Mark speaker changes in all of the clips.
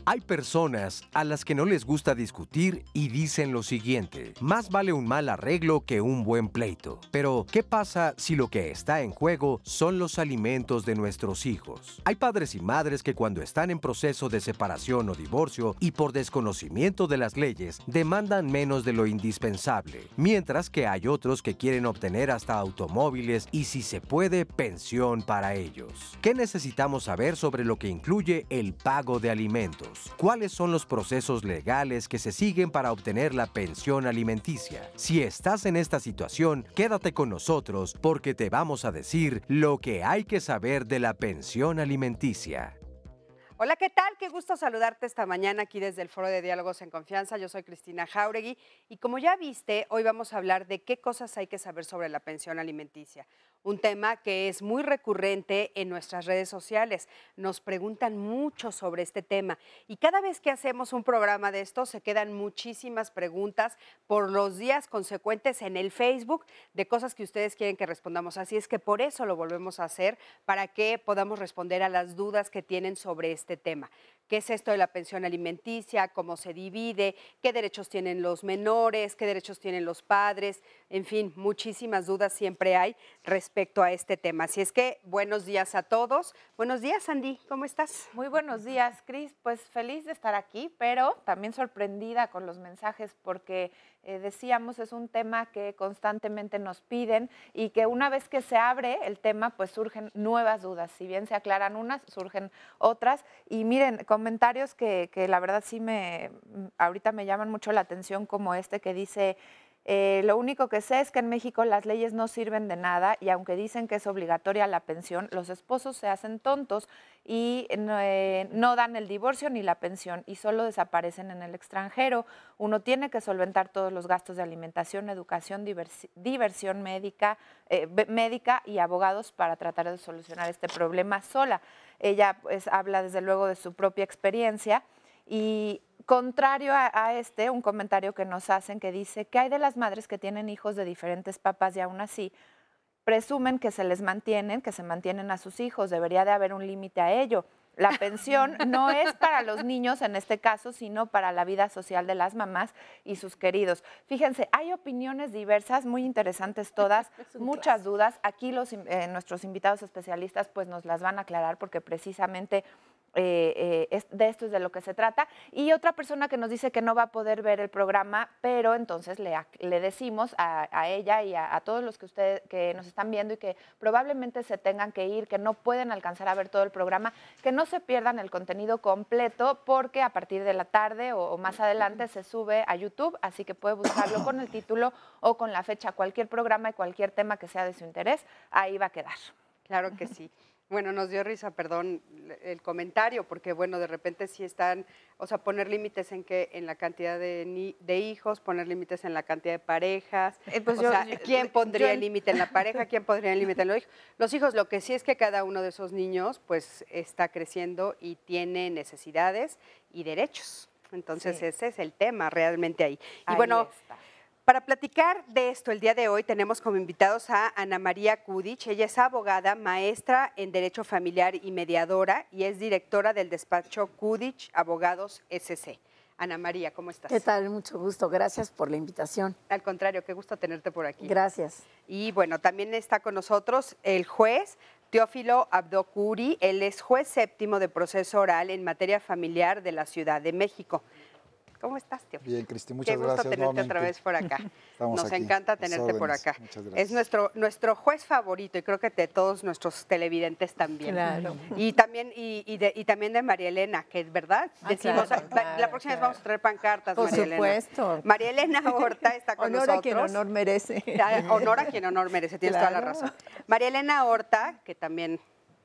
Speaker 1: Hay personas a las que no les gusta discutir y dicen lo siguiente: más vale un mal arreglo que un buen pleito. Pero, ¿qué pasa si lo que está en juego son los alimentos de nuestros hijos? Hay padres y madres que cuando están en proceso de separación o divorcio y por desconocimiento de las leyes, demandan menos de lo indispensable, mientras que hay otros que quieren obtener hasta automóviles y, si se puede, pensión para ellos. ¿Qué necesitamos saber sobre lo que incluye el pago de alimentos? ¿Cuáles son los procesos legales que se siguen para obtener la pensión alimenticia? Si estás en esta situación, quédate con nosotros porque te vamos a decir lo que hay que saber de la pensión alimenticia.
Speaker 2: Hola, ¿qué tal? Qué gusto saludarte esta mañana aquí desde el Foro de Diálogos en Confianza. Yo soy Cristina Jáuregui y como ya viste, hoy vamos a hablar de qué cosas hay que saber sobre la pensión alimenticia. Un tema que es muy recurrente en nuestras redes sociales. Nos preguntan mucho sobre este tema y cada vez que hacemos un programa de esto se quedan muchísimas preguntas por los días consecuentes en el Facebook de cosas que ustedes quieren que respondamos. Así es que por eso lo volvemos a hacer, para que podamos responder a las dudas que tienen sobre este tema. ¿Qué es esto de la pensión alimenticia? ¿Cómo se divide? ¿Qué derechos tienen los menores? ¿Qué derechos tienen los padres? En fin, muchísimas dudas siempre hay respecto a este tema. Así es que buenos días a todos. Buenos días, Andy, ¿cómo estás?
Speaker 3: Muy buenos días, Cris. Pues feliz de estar aquí, pero también sorprendida con los mensajes porque decíamos, es un tema que constantemente nos piden y que una vez que se abre el tema, pues surgen nuevas dudas. Si bien se aclaran unas, surgen otras. Y miren, comentarios que la verdad sí ahorita me llaman mucho la atención, como este que dice: lo único que sé es que en México las leyes no sirven de nada y aunque dicen que es obligatoria la pensión, los esposos se hacen tontos y no dan el divorcio ni la pensión y solo desaparecen en el extranjero. Uno tiene que solventar todos los gastos de alimentación, educación, diversión médica y abogados para tratar de solucionar este problema sola. Ella pues habla desde luego de su propia experiencia. Y contrario a un comentario que nos hacen que dice: ¿qué hay de las madres que tienen hijos de diferentes papás y aún así presumen que se mantienen a sus hijos? Debería de haber un límite a ello. La pensión no es para los niños en este caso, sino para la vida social de las mamás y sus queridos. Fíjense, hay opiniones diversas, muy interesantes todas, muchas dudas. Aquí nuestros invitados especialistas pues nos las van a aclarar porque precisamente de esto es de lo que se trata. Y otra persona que nos dice que no va a poder ver el programa, pero entonces le decimos a ella y a todos los que nos están viendo y que probablemente se tengan que ir, que no pueden alcanzar a ver todo el programa, que no se pierdan el contenido completo, porque a partir de la tarde o más adelante se sube a YouTube, así que puede buscarlo con el título o con la fecha, cualquier programa y cualquier tema que sea de su interés, ahí va a quedar.
Speaker 2: Claro que sí. Bueno, nos dio risa, perdón, el comentario, porque bueno, de repente sí están, o sea, poner límites en la cantidad de hijos, poner límites en la cantidad de parejas, ¿quién pondría el límite en la pareja? ¿Quién pondría el límite en los hijos? Lo que sí es que cada uno de esos niños, pues, está creciendo y tiene necesidades y derechos. Entonces, sí, ese es el tema realmente ahí. Y bueno, está. Para platicar de esto el día de hoy tenemos como invitados a Ana María Kudich. Ella es abogada, maestra en Derecho Familiar y mediadora y es directora del despacho Kudich Abogados SC. Ana María, ¿cómo estás?
Speaker 4: ¿Qué tal? Mucho gusto. Gracias por la invitación.
Speaker 2: Al contrario, qué gusto tenerte por aquí.
Speaker 4: Gracias.
Speaker 2: Y bueno, también está con nosotros el juez Teófilo Abdocuri. Él es juez séptimo de proceso oral en materia familiar de la Ciudad de México. ¿Cómo estás, Tío?
Speaker 5: Bien, Cristi, muchas gracias.
Speaker 2: Qué gusto tenerte otra vez por acá. Nos encanta tenerte por acá.
Speaker 5: Muchas gracias.
Speaker 2: Es nuestro juez favorito y creo que de todos nuestros televidentes también.
Speaker 4: Claro.
Speaker 2: Y también, también de María Elena, que es verdad. Decimos,
Speaker 4: claro,
Speaker 2: la próxima vez vamos a traer pancartas,
Speaker 4: por
Speaker 2: María
Speaker 4: supuesto.
Speaker 2: Elena. María Elena Horta está con nosotros.
Speaker 4: Honor a quien honor merece.
Speaker 2: Honor a quien honor merece, tienes toda la razón. María Elena Horta, que también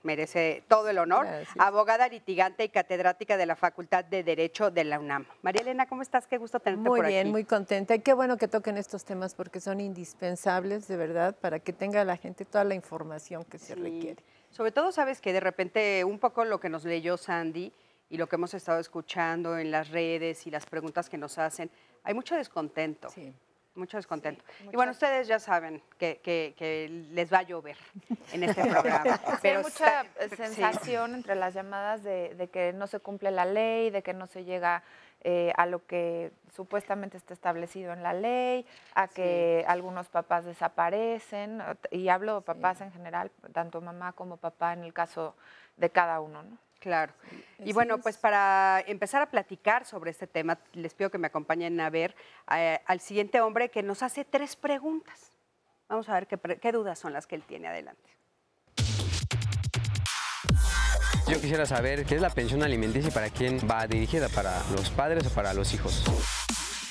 Speaker 2: merece todo el honor,
Speaker 5: Gracias.
Speaker 2: abogada litigante y catedrática de la Facultad de Derecho de la UNAM. María Elena, ¿cómo estás? Qué gusto tenerte
Speaker 5: Muy
Speaker 2: por
Speaker 5: bien,
Speaker 2: aquí.
Speaker 5: muy contenta. Y qué bueno que toquen estos temas porque son indispensables, de verdad, para que tenga la gente toda la información que se
Speaker 2: Sí.
Speaker 5: requiere.
Speaker 2: Sobre todo, sabes que de repente un poco lo que nos leyó Sandy y lo que hemos estado escuchando en las redes y las preguntas que nos hacen, hay mucho descontento.
Speaker 5: Sí.
Speaker 2: Mucho descontento.
Speaker 3: Sí,
Speaker 2: y bueno, ustedes ya saben que les va a llover en este programa.
Speaker 3: Sí, hay mucha
Speaker 2: sí.
Speaker 3: sensación entre las llamadas de que no se cumple la ley, de que no se llega a lo que supuestamente está establecido en la ley, a que algunos papás desaparecen, y hablo de papás en general, tanto mamá como papá en el caso de cada uno, ¿no?
Speaker 2: Claro. Y
Speaker 5: Así
Speaker 2: bueno,
Speaker 5: es.
Speaker 2: pues para empezar a platicar sobre este tema, les pido que me acompañen a ver al siguiente hombre que nos hace 3 preguntas. Vamos a ver qué dudas son las que él tiene. Adelante.
Speaker 6: Yo quisiera saber qué es la pensión alimenticia y para quién va dirigida, para los padres o para los hijos.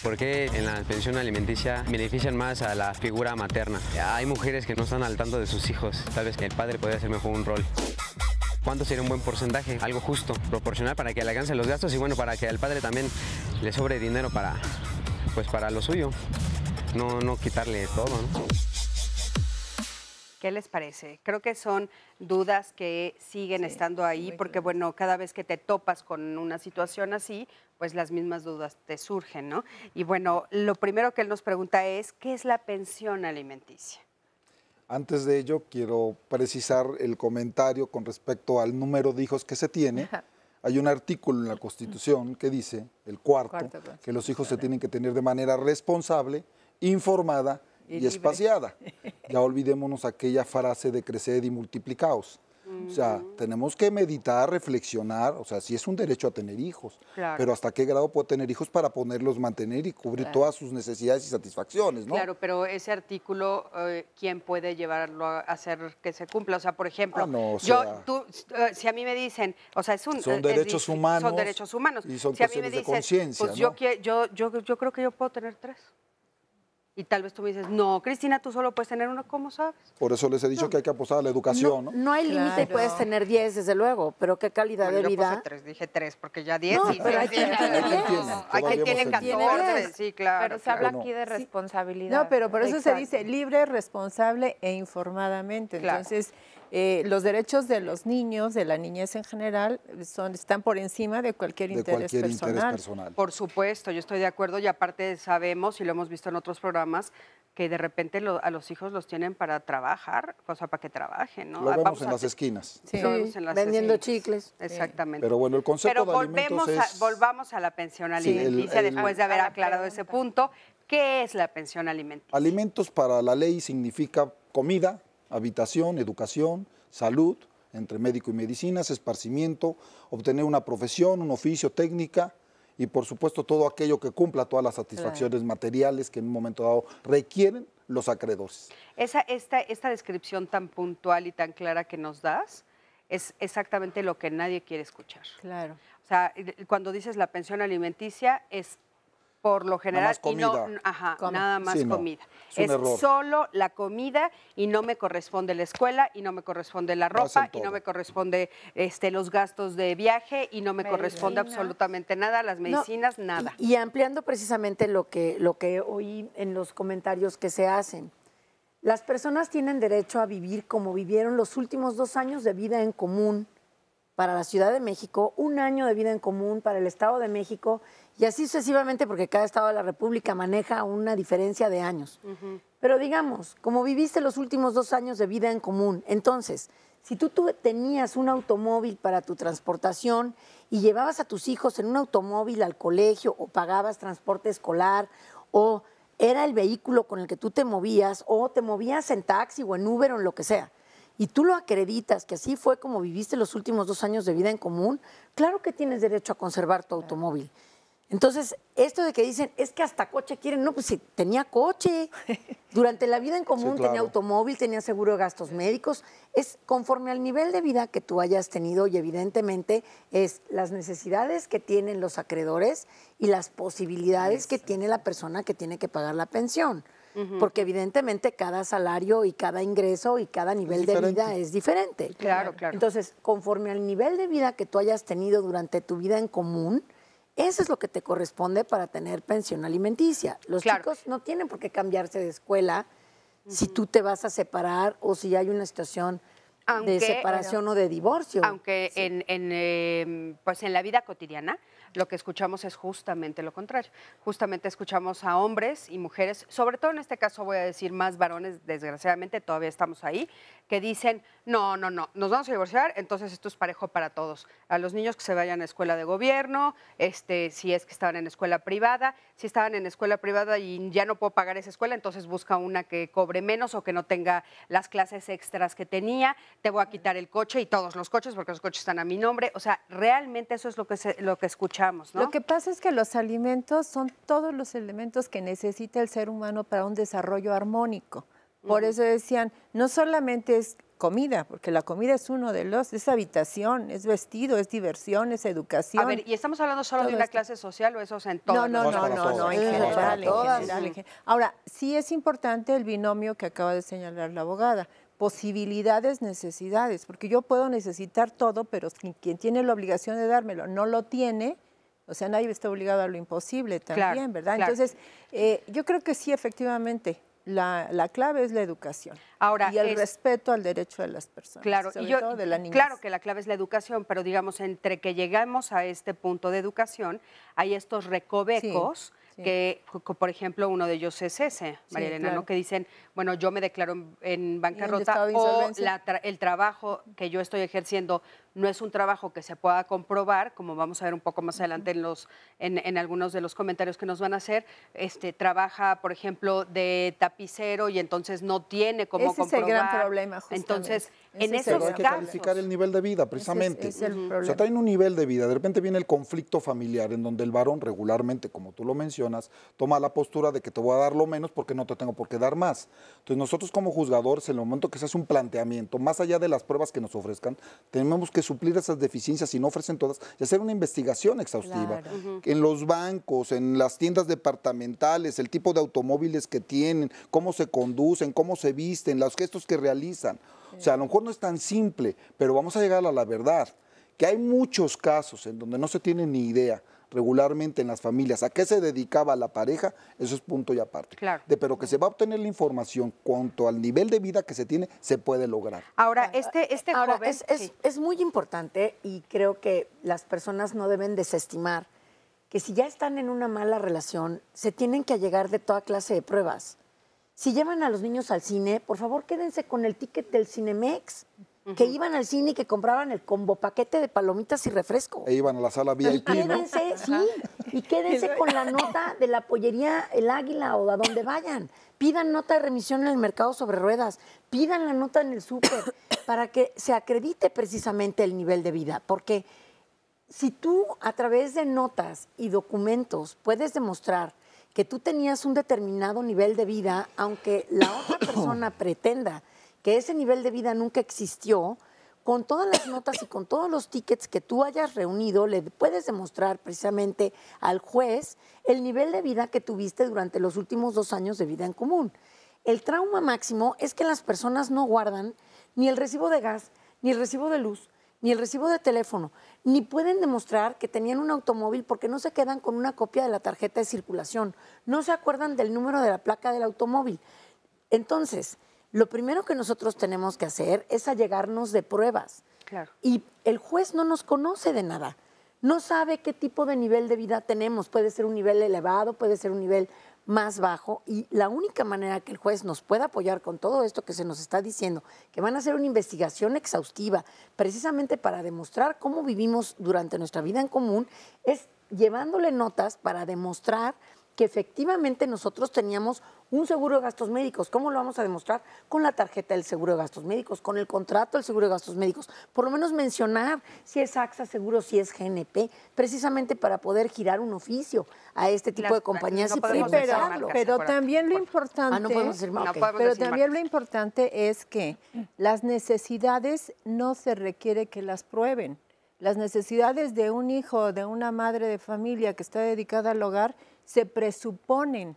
Speaker 6: ¿Por qué en la pensión alimenticia benefician más a la figura materna? Hay mujeres que no están al tanto de sus hijos, sabes que el padre podría hacer mejor un rol. ¿Cuánto sería un buen porcentaje? Algo justo, proporcional para que le alcancen los gastos y bueno, para que al padre también le sobre dinero para lo suyo. No quitarle todo, ¿no?
Speaker 2: ¿Qué les parece? Creo que son dudas que siguen estando ahí
Speaker 5: muy
Speaker 2: porque,
Speaker 5: claras.
Speaker 2: bueno, cada vez que te topas con una situación así, pues las mismas dudas te surgen, ¿no? Y bueno, lo primero que él nos pregunta es, ¿qué es la pensión alimenticia?
Speaker 7: Antes de ello, quiero precisar el comentario con respecto al número de hijos que se tiene. Hay un artículo en la Constitución que dice, el cuarto, que los hijos se tienen que tener de manera responsable, informada y espaciada. Ya olvidémonos aquella frase de creced y multiplicaos. O sea, tenemos que meditar, reflexionar, o sea, sí es un derecho a tener hijos,
Speaker 2: Claro.
Speaker 7: pero hasta qué grado puedo tener hijos para poderlos mantener y cubrir todas sus necesidades y satisfacciones, ¿no?
Speaker 2: Claro, pero ese artículo, ¿quién puede llevarlo a hacer que se cumpla? O sea, por ejemplo,
Speaker 7: no, o sea,
Speaker 2: si a mí me dicen, o sea,
Speaker 7: son
Speaker 2: es
Speaker 7: derechos
Speaker 2: difícil,
Speaker 7: humanos
Speaker 2: son derechos humanos.
Speaker 7: y son
Speaker 2: si a mí me
Speaker 7: cuestiones de
Speaker 2: dices,
Speaker 7: conciencia,
Speaker 2: pues
Speaker 7: ¿no?
Speaker 2: yo creo que yo puedo tener 3. Y tal vez tú me dices, no, Cristina, tú solo puedes tener 1, ¿cómo sabes?
Speaker 7: Por eso les he dicho que hay que apostar a la educación, ¿no?
Speaker 4: No hay límite y
Speaker 5: Claro.
Speaker 4: puedes tener 10, desde luego, pero qué calidad
Speaker 2: Bueno,
Speaker 4: de
Speaker 2: yo puse
Speaker 4: vida.
Speaker 2: 3, dije 3, porque ya 10.
Speaker 4: No,
Speaker 2: sí,
Speaker 4: pero
Speaker 2: sí,
Speaker 4: hay
Speaker 2: sí,
Speaker 4: quien
Speaker 2: sí,
Speaker 4: tiene
Speaker 2: sí,
Speaker 4: 10.
Speaker 2: Hay quien tiene
Speaker 7: Todavía
Speaker 2: 14, sí, claro.
Speaker 3: Pero se habla
Speaker 7: Bueno.
Speaker 3: aquí de responsabilidad.
Speaker 5: No, pero por eso
Speaker 3: Exacto.
Speaker 5: se dice libre, responsable e informadamente.
Speaker 2: Claro.
Speaker 5: Entonces, los derechos de los niños, de la niñez en general, están por encima de cualquier
Speaker 7: De
Speaker 5: interés
Speaker 7: cualquier
Speaker 5: personal.
Speaker 7: interés personal.
Speaker 2: Por supuesto, yo estoy de acuerdo y aparte sabemos y lo hemos visto en otros programas que de repente a los hijos los tienen para trabajar, o sea, para que trabajen, ¿no?
Speaker 7: Lo vemos
Speaker 2: Vamos
Speaker 7: en
Speaker 2: a-
Speaker 7: las esquinas.
Speaker 5: Sí.
Speaker 2: lo vemos en las
Speaker 4: vendiendo
Speaker 2: esquinas.
Speaker 4: chicles.
Speaker 2: Exactamente.
Speaker 7: Pero bueno, el concepto
Speaker 2: Pero
Speaker 7: de alimentos es...
Speaker 2: volvamos a la pensión
Speaker 7: Sí,
Speaker 2: alimenticia después de haber
Speaker 3: a la
Speaker 2: aclarado ese punto. ¿Qué es la pensión alimenticia?
Speaker 7: Alimentos para la ley significa comida, habitación, educación, salud, entre médico y medicinas, esparcimiento, obtener una profesión, un oficio, técnica y por supuesto todo aquello que cumpla todas las satisfacciones materiales que en un momento dado requieren los acreedores.
Speaker 2: Esta descripción tan puntual y tan clara que nos das es exactamente lo que nadie quiere escuchar.
Speaker 5: Claro.
Speaker 2: O sea, cuando dices la pensión alimenticia es por lo general
Speaker 7: más comida.
Speaker 2: nada más
Speaker 7: Sí, no,
Speaker 2: comida.
Speaker 7: es un
Speaker 2: Es
Speaker 7: error.
Speaker 2: solo la comida y no me corresponde la escuela y no me corresponde la ropa
Speaker 7: Hacen
Speaker 2: y no
Speaker 7: todo.
Speaker 2: me corresponde los gastos de viaje y no me corresponde
Speaker 3: Medicina.
Speaker 2: absolutamente nada, las medicinas, nada.
Speaker 4: Y ampliando precisamente lo que oí en los comentarios que se hacen. Las personas tienen derecho a vivir como vivieron los últimos 2 años de vida en común para la Ciudad de México, 1 año de vida en común para el Estado de México y así sucesivamente porque cada Estado de la República maneja una diferencia de años. Pero digamos, como viviste los últimos 2 años de vida en común, entonces, si tú tenías un automóvil para tu transportación y llevabas a tus hijos en un automóvil al colegio o pagabas transporte escolar o era el vehículo con el que tú te movías o te movías en taxi o en Uber o en lo que sea, y tú lo acreditas que así fue como viviste los últimos 2 años de vida en común, claro que tienes derecho a conservar tu automóvil. Entonces, esto de que dicen, es que hasta coche quieren, no, pues sí, tenía coche. Durante la vida en común
Speaker 7: Sí, claro.
Speaker 4: tenía automóvil, tenía seguro de gastos médicos. Es conforme al nivel de vida que tú hayas tenido y evidentemente es las necesidades que tienen los acreedores y las posibilidades que tiene la persona que tiene que pagar la pensión. porque evidentemente cada salario y cada ingreso y cada nivel de vida es diferente.
Speaker 2: Claro.
Speaker 4: Entonces, conforme al nivel de vida que tú hayas tenido durante tu vida en común, eso es lo que te corresponde para tener pensión alimenticia. Los chicos no tienen por qué cambiarse de escuela si tú te vas a separar o si hay una situación de separación o de divorcio.
Speaker 2: Aunque pues en la vida cotidiana lo que escuchamos es justamente lo contrario. Justamente escuchamos a hombres y mujeres, sobre todo en este caso voy a decir más varones, desgraciadamente todavía estamos ahí, que dicen, no, nos vamos a divorciar, entonces esto es parejo para todos. A los niños que se vayan a escuela de gobierno, si es que estaban en escuela privada, si estaban en escuela privada y ya no puedo pagar esa escuela, entonces busca una que cobre menos o que no tenga las clases extras que tenía, te voy a quitar el coche y todos los coches porque los coches están a mi nombre. O sea, realmente eso es lo que escuchamos, ¿no?
Speaker 5: Lo que pasa es que los alimentos son todos los elementos que necesita el ser humano para un desarrollo armónico. Por eso decían, no solamente es comida, porque la comida es uno de los, es habitación, es vestido, es diversión, es educación.
Speaker 2: A ver, ¿y estamos hablando solo de una clase social o eso es en todas?
Speaker 5: No, en general. Ahora, sí es importante el binomio que acaba de señalar la abogada, posibilidades, necesidades, porque yo puedo necesitar todo, pero quien tiene la obligación de dármelo no lo tiene. O sea, nadie está obligado a lo imposible también, ¿verdad? Entonces, yo creo que sí, efectivamente, la clave es la educación.
Speaker 2: Ahora,
Speaker 5: y el respeto al derecho de las personas, sobre todo de la niñez.
Speaker 2: Claro que la clave es la educación, pero digamos, entre que llegamos a este punto de educación, hay estos recovecos que, por ejemplo, uno de ellos es ese, María Elena, ¿no? Que dicen, bueno, yo me declaro en bancarrota o el trabajo que yo estoy ejerciendo no es un trabajo que se pueda comprobar, como vamos a ver un poco más adelante en algunos de los comentarios que nos van a hacer. Trabaja, por ejemplo, de tapicero y entonces no tiene cómo comprobar.
Speaker 5: Ese es el gran problema, justamente.
Speaker 2: Entonces, en esos casos...
Speaker 7: Hay que calificar el nivel de vida, precisamente.
Speaker 5: Es el problema.
Speaker 7: O sea, traen un nivel de vida. De repente viene el conflicto familiar, en donde el varón regularmente, como tú lo mencionas, toma la postura de que te voy a dar lo menos porque no te tengo por qué dar más. Entonces, nosotros como juzgadores, en el momento que se hace un planteamiento, más allá de las pruebas que nos ofrezcan, tenemos que suplir esas deficiencias, si no ofrecen todas, y hacer una investigación exhaustiva. En los bancos, en las tiendas departamentales, el tipo de automóviles que tienen, cómo se conducen, cómo se visten, los gestos que realizan. O sea, a lo mejor no es tan simple, pero vamos a llegar a la verdad, que hay muchos casos en donde no se tiene ni idea regularmente en las familias a qué se dedicaba la pareja, eso es punto y aparte.
Speaker 2: Claro.
Speaker 7: Pero que se va a obtener la información cuanto al nivel de vida que se tiene, se puede lograr.
Speaker 2: Ahora,
Speaker 4: Ahora,
Speaker 2: joven...
Speaker 4: es muy importante y creo que las personas no deben desestimar que si ya están en una mala relación, se tienen que allegar de toda clase de pruebas. Si llevan a los niños al cine, por favor quédense con el ticket del Cinemex, que iban al cine y que compraban el combo paquete de palomitas y refresco.
Speaker 7: E iban a la sala VIP,
Speaker 4: Quédense, y quédense con la nota de la pollería El Águila o a donde vayan. Pidan nota de remisión en el mercado sobre ruedas, pidan la nota en el súper, para que se acredite precisamente el nivel de vida. Porque si tú a través de notas y documentos puedes demostrar que tú tenías un determinado nivel de vida, aunque la otra persona pretenda que ese nivel de vida nunca existió, con todas las notas y con todos los tickets que tú hayas reunido, le puedes demostrar precisamente al juez el nivel de vida que tuviste durante los últimos 2 años de vida en común. El trauma máximo es que las personas no guardan ni el recibo de gas, ni el recibo de luz, ni el recibo de teléfono, ni pueden demostrar que tenían un automóvil porque no se quedan con una copia de la tarjeta de circulación, no se acuerdan del número de la placa del automóvil. Entonces, lo primero que nosotros tenemos que hacer es allegarnos de pruebas.
Speaker 2: Claro.
Speaker 4: Y el juez no nos conoce de nada, no sabe qué tipo de nivel de vida tenemos, puede ser un nivel elevado, puede ser un nivel más bajo, y la única manera que el juez nos pueda apoyar con todo esto que se nos está diciendo, que van a hacer una investigación exhaustiva precisamente para demostrar cómo vivimos durante nuestra vida en común, es llevándole notas para demostrar que efectivamente nosotros teníamos un seguro de gastos médicos. ¿Cómo lo vamos a demostrar? Con la tarjeta del seguro de gastos médicos, con el contrato del seguro de gastos médicos. Por lo menos mencionar si es AXA Seguro, si es GNP, precisamente para poder girar un oficio a este tipo de compañías y preguntarlo.
Speaker 5: Pero también lo importante,
Speaker 4: no podemos decir marcas.
Speaker 5: Pero también lo importante es que las necesidades no se requiere que las prueben. Las necesidades de un hijo, de una madre de familia que está dedicada al hogar, se presuponen.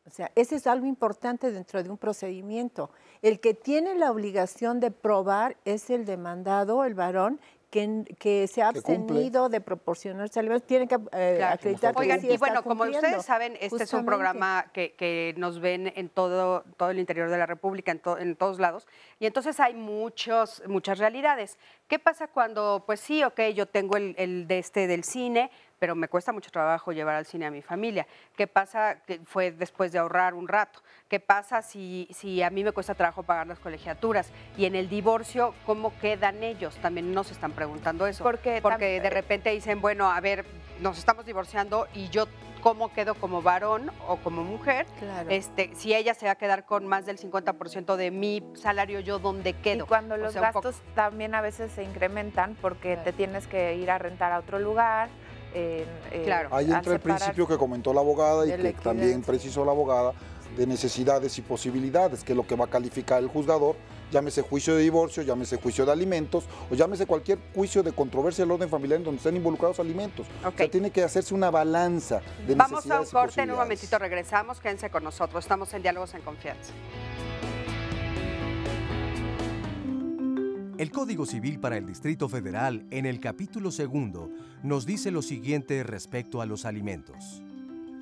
Speaker 5: O sea, ese es algo importante dentro de un procedimiento. El que tiene la obligación de probar es el demandado, el varón, que se ha abstenido de proporcionarse alimentos, tiene que acreditar que
Speaker 2: Oigan,
Speaker 5: sí
Speaker 2: y
Speaker 5: está
Speaker 2: bueno, como
Speaker 5: cumpliendo.
Speaker 2: ustedes saben, este es un programa que nos ven en todo el interior de la República, en todos lados, y entonces hay muchas realidades. ¿Qué pasa cuando, pues sí, ok, yo tengo el del cine, pero me cuesta mucho trabajo llevar al cine a mi familia? ¿Qué pasa que fue después de ahorrar un rato? ¿Qué pasa si a mí me cuesta trabajo pagar las colegiaturas? Y en el divorcio, ¿cómo quedan ellos? También nos están preguntando eso. Porque de repente dicen, bueno, a ver, nos estamos divorciando y yo cómo quedo como varón o como mujer.
Speaker 5: Claro.
Speaker 2: Si ella se va a quedar con más del 50% de mi salario, ¿yo dónde quedo?
Speaker 3: Y cuando los gastos también a veces se incrementan porque te tienes que ir a rentar a otro lugar.
Speaker 2: Claro.
Speaker 7: Ahí entra el principio que comentó la abogada y que también precisó la abogada, de necesidades y posibilidades, que es lo que va a calificar el juzgador, llámese juicio de divorcio, llámese juicio de alimentos o llámese cualquier juicio de controversia del orden familiar en donde estén involucrados alimentos. O sea, tiene que hacerse una balanza de
Speaker 2: Vamos a un
Speaker 7: necesidades y
Speaker 2: corte, en un
Speaker 7: posibilidades.
Speaker 2: momentito regresamos, quédense con nosotros, estamos en Diálogos en Confianza.
Speaker 1: El Código Civil para el Distrito Federal, en el capítulo 2, nos dice lo siguiente respecto a los alimentos.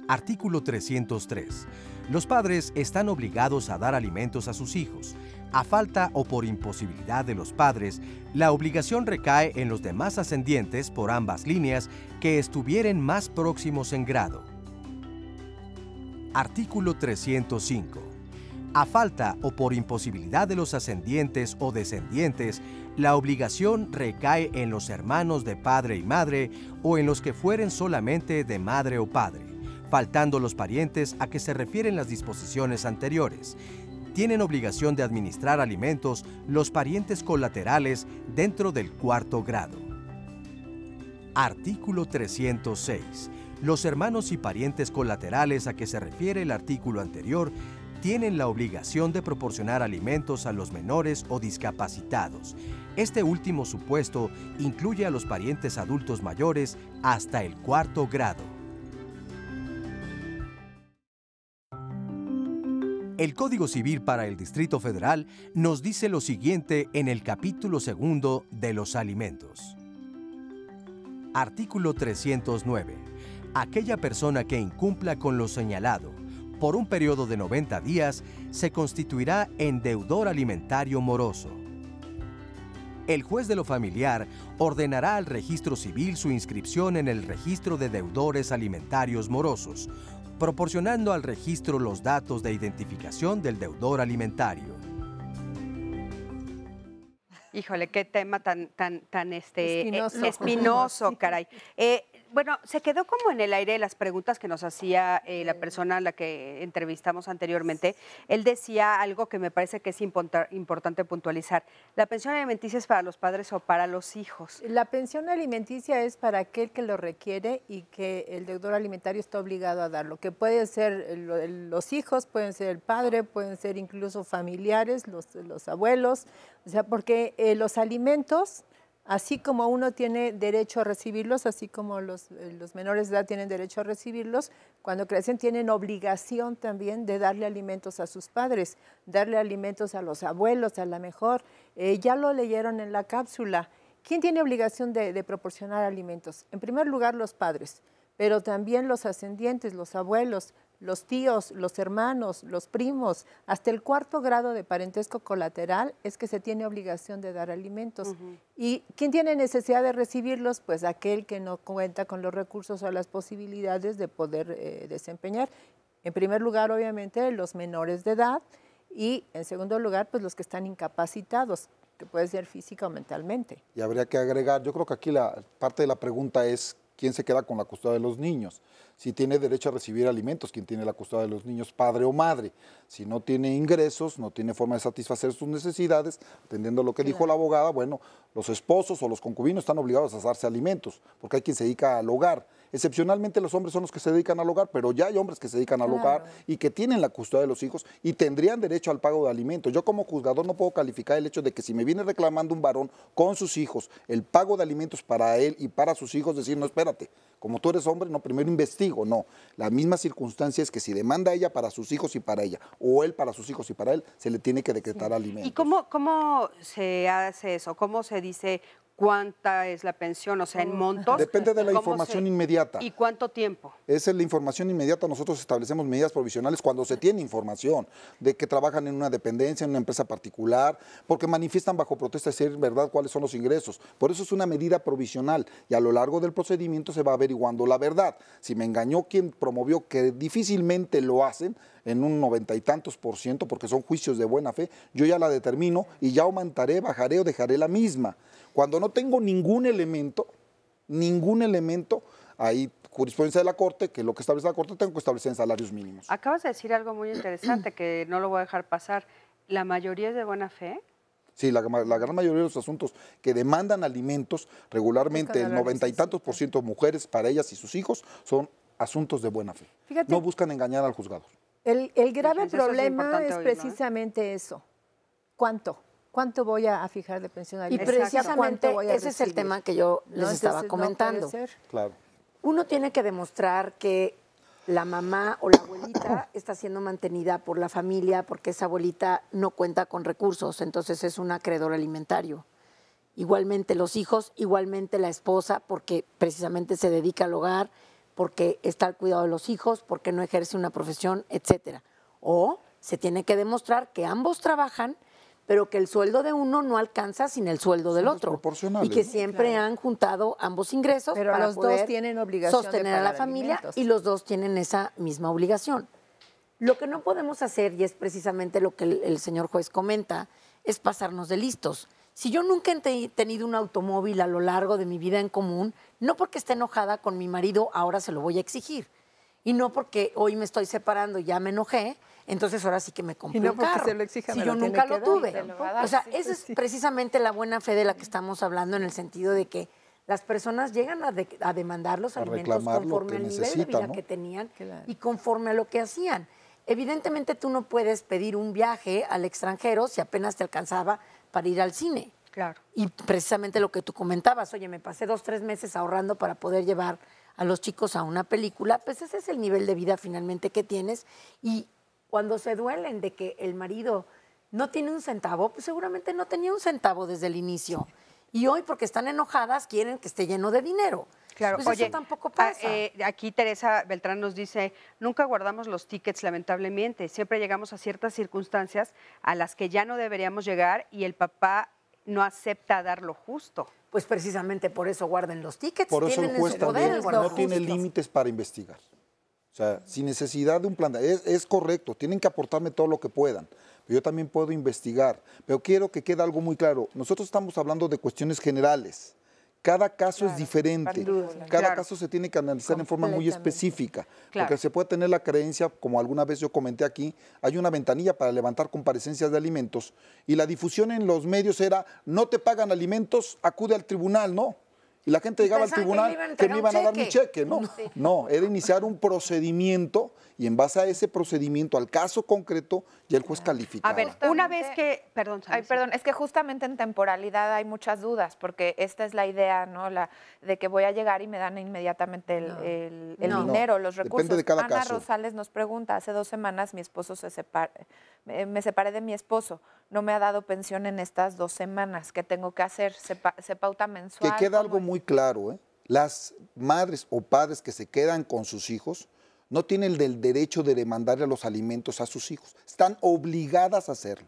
Speaker 1: Artículo 303. Los padres están obligados a dar alimentos a sus hijos. A falta o por imposibilidad de los padres, la obligación recae en los demás ascendientes por ambas líneas que estuvieren más próximos en grado. Artículo 305. A falta o por imposibilidad de los ascendientes o descendientes, la obligación recae en los hermanos de padre y madre o en los que fueren solamente de madre o padre, faltando los parientes a que se refieren las disposiciones anteriores. Tienen obligación de administrar alimentos los parientes colaterales dentro del 4º grado. Artículo 306. Los hermanos y parientes colaterales a que se refiere el artículo anterior tienen la obligación de proporcionar alimentos a los menores o discapacitados. Este último supuesto incluye a los parientes adultos mayores hasta el 4º grado. El Código Civil para el Distrito Federal nos dice lo siguiente en el capítulo 2 de los alimentos. Artículo 309. Aquella persona que incumpla con lo señalado por un periodo de 90 días se constituirá en deudor alimentario moroso. El juez de lo familiar ordenará al registro civil su inscripción en el registro de deudores alimentarios morosos, proporcionando al registro los datos de identificación del deudor alimentario.
Speaker 2: Híjole, qué tema tan
Speaker 5: espinoso.
Speaker 2: caray. Bueno, se quedó como en el aire las preguntas que nos hacía la persona a la que entrevistamos anteriormente. Él decía algo que me parece que es importante puntualizar. ¿La pensión alimenticia es para los padres o para los hijos?
Speaker 5: La pensión alimenticia es para aquel que lo requiere y que el deudor alimentario está obligado a darlo, que puede ser los hijos, pueden ser el padre, pueden ser incluso familiares, los abuelos, o sea, porque los alimentos, así como uno tiene derecho a recibirlos, así como los menores de edad tienen derecho a recibirlos, cuando crecen tienen obligación también de darle alimentos a sus padres, darle alimentos a los abuelos, a la mejor. Ya lo leyeron en la cápsula. ¿Quién tiene obligación de proporcionar alimentos? En primer lugar, los padres, pero también los ascendientes, los abuelos, los tíos, los hermanos, los primos, hasta el 4º grado de parentesco colateral es que se tiene obligación de dar alimentos. ¿Y quién tiene necesidad de recibirlos? Pues aquel que no cuenta con los recursos o las posibilidades de poder desempeñar. En primer lugar, obviamente, los menores de edad y, en segundo lugar, pues los que están incapacitados, que puede ser física o mentalmente.
Speaker 7: Y habría que agregar, yo creo que aquí la parte de la pregunta es quién se queda con la custodia de los niños. Si tiene derecho a recibir alimentos, quién tiene la custodia de los niños, padre o madre. Si no tiene ingresos, no tiene forma de satisfacer sus necesidades, atendiendo a lo que dijo la abogada, bueno, los esposos o los concubinos están obligados a darse alimentos, porque hay quien se dedica al hogar. Excepcionalmente los hombres son los que se dedican al hogar, pero ya hay hombres que se dedican al hogar y que tienen la custodia de los hijos y tendrían derecho al pago de alimentos. Yo como juzgador no puedo calificar el hecho de que si me viene reclamando un varón con sus hijos el pago de alimentos para él y para sus hijos, decir, no, espérate, como tú eres hombre, no, primero investigo, no. La misma circunstancia es que si demanda ella para sus hijos y para ella, o él para sus hijos y para él, se le tiene que decretar alimentos.
Speaker 2: ¿Y cómo se hace eso? ¿Cómo se dice cuánta es la pensión? O sea, en montos.
Speaker 7: Depende de la información inmediata.
Speaker 2: ¿Y cuánto tiempo?
Speaker 7: Esa es la información inmediata. Nosotros establecemos medidas provisionales cuando se tiene información de que trabajan en una dependencia, en una empresa particular, porque manifiestan bajo protesta decir verdad cuáles son los ingresos. Por eso es una medida provisional y a lo largo del procedimiento se va averiguando la verdad. Si me engañó quien promovió, que difícilmente lo hacen, en un 90 y tantos %, porque son juicios de buena fe, yo ya la determino y ya aumentaré, bajaré o dejaré la misma. Cuando no tengo ningún elemento, hay jurisprudencia de la Corte, que lo que establece la Corte tengo que establecer en salarios mínimos.
Speaker 2: Acabas de decir algo muy interesante que no lo voy a dejar pasar. ¿La mayoría es de buena fe?
Speaker 7: Sí, la gran mayoría de los asuntos que demandan alimentos, regularmente el 90 y tantos % mujeres para ellas y sus hijos, son asuntos de buena fe.
Speaker 5: Fíjate,
Speaker 7: no buscan engañar al juzgado.
Speaker 5: El grave
Speaker 2: Fíjense, eso es
Speaker 5: problema
Speaker 2: importante
Speaker 5: es
Speaker 2: oírlo,
Speaker 5: precisamente eso. ¿Cuánto? ¿Cuánto voy a fijar de pensión
Speaker 4: Y
Speaker 5: alimenticia?
Speaker 4: precisamente
Speaker 5: ¿Cuánto voy a
Speaker 4: ese es el
Speaker 5: recibir?
Speaker 4: tema que yo les
Speaker 5: No,
Speaker 4: estaba
Speaker 5: entonces
Speaker 4: comentando.
Speaker 5: No puede ser.
Speaker 7: Claro.
Speaker 4: Uno tiene que demostrar que la mamá o la abuelita está siendo mantenida por la familia porque esa abuelita no cuenta con recursos, entonces es un acreedor alimentario. Igualmente los hijos, igualmente la esposa, porque precisamente se dedica al hogar, porque está al cuidado de los hijos, porque no ejerce una profesión, etcétera. O se tiene que demostrar que ambos trabajan, pero que el sueldo de uno no alcanza sin el sueldo del otro.
Speaker 7: Proporcionales,
Speaker 4: Y que
Speaker 7: ¿no?
Speaker 4: siempre han juntado ambos ingresos
Speaker 5: Pero
Speaker 4: para
Speaker 5: los dos
Speaker 4: poder
Speaker 5: tienen obligación de
Speaker 4: sostener a la
Speaker 5: pagar
Speaker 4: familia
Speaker 5: alimentos.
Speaker 4: y los dos tienen esa misma obligación. Lo que no podemos hacer, y es precisamente lo que el señor juez comenta, es pasarnos de listos. Si yo nunca he tenido un automóvil a lo largo de mi vida en común, no porque esté enojada con mi marido, ahora se lo voy a exigir. Y no porque hoy me estoy separando y ya me enojé, entonces ahora sí que me compré
Speaker 5: Y no
Speaker 4: un
Speaker 5: porque
Speaker 4: carro.
Speaker 5: se lo exija,
Speaker 4: si
Speaker 5: me
Speaker 4: yo
Speaker 5: lo tiene
Speaker 4: nunca
Speaker 5: que
Speaker 4: lo
Speaker 5: dar.
Speaker 4: tuve.
Speaker 3: Te lo va a dar,
Speaker 4: O sea,
Speaker 3: sí,
Speaker 4: esa
Speaker 3: sí,
Speaker 4: es precisamente la buena fe de la que estamos hablando, en el sentido de que las personas llegan a demandar los
Speaker 7: A
Speaker 4: alimentos
Speaker 7: reclamar lo
Speaker 4: conforme
Speaker 7: que
Speaker 4: al nivel de
Speaker 7: necesitan,
Speaker 4: vida
Speaker 7: ¿no?
Speaker 4: que tenían
Speaker 5: Claro.
Speaker 4: y conforme a lo que hacían. Evidentemente tú no puedes pedir un viaje al extranjero si apenas te alcanzaba para ir al cine.
Speaker 2: Claro.
Speaker 4: Y precisamente lo que tú comentabas, oye, me pasé 2, 3 meses ahorrando para poder llevar a los chicos a una película, pues ese es el nivel de vida finalmente que tienes. Y cuando se duelen de que el marido no tiene un centavo, pues seguramente no tenía un centavo desde el inicio. Y hoy, porque están enojadas, quieren que esté lleno de dinero.
Speaker 2: Claro,
Speaker 4: Pues
Speaker 2: oye,
Speaker 4: eso tampoco pasa.
Speaker 2: aquí Teresa Beltrán nos dice, nunca guardamos los tickets, lamentablemente. Siempre llegamos a ciertas circunstancias a las que ya no deberíamos llegar y el papá no acepta dar lo justo.
Speaker 4: Pues precisamente por eso guarden los tickets.
Speaker 7: Por eso
Speaker 4: tienen
Speaker 7: el
Speaker 4: en
Speaker 7: juez
Speaker 4: su poder
Speaker 7: también
Speaker 4: el guardar
Speaker 7: no tiene
Speaker 4: justos.
Speaker 7: límites para investigar. O sea, sin necesidad de un plan. Es correcto, tienen que aportarme todo lo que puedan. Pero yo también puedo investigar. Pero quiero que quede algo muy claro. Nosotros estamos hablando de cuestiones generales. Cada caso es diferente. Cada
Speaker 2: Claro.
Speaker 7: caso se tiene que analizar en forma muy
Speaker 5: Completamente.
Speaker 7: específica.
Speaker 2: Claro.
Speaker 7: Porque se puede tener la creencia, como alguna vez yo comenté aquí, hay una ventanilla para levantar comparecencias de alimentos y la difusión en los medios era, no te pagan alimentos, acude al tribunal, ¿no? Y la gente llegaba al
Speaker 4: pensaban que
Speaker 7: tribunal
Speaker 4: le iban a
Speaker 7: que me
Speaker 4: entregar
Speaker 7: iban a
Speaker 4: un
Speaker 7: dar mi
Speaker 4: cheque.
Speaker 7: cheque, ¿no? No, era iniciar un procedimiento y en base a ese procedimiento, al caso concreto, ya el juez calificaba.
Speaker 2: A ver, una vez que, perdón,
Speaker 3: Ay, perdón, es que justamente en temporalidad hay muchas dudas, porque esta es la idea, ¿no? De que voy a llegar y me dan inmediatamente el
Speaker 4: No.
Speaker 3: dinero, los
Speaker 7: Depende
Speaker 3: recursos.
Speaker 7: de cada
Speaker 3: Ana
Speaker 7: caso.
Speaker 3: Rosales nos pregunta, hace 2 semanas mi esposo me separé de mi esposo, no me ha dado pensión en estas 2 semanas, ¿qué tengo que hacer? ¿Se pauta mensual?
Speaker 7: Que queda
Speaker 3: ¿Cómo
Speaker 7: algo
Speaker 3: es?
Speaker 7: muy claro, ¿eh? Las madres o padres que se quedan con sus hijos no tienen el derecho de demandarle los alimentos a sus hijos. Están obligadas a hacerlo.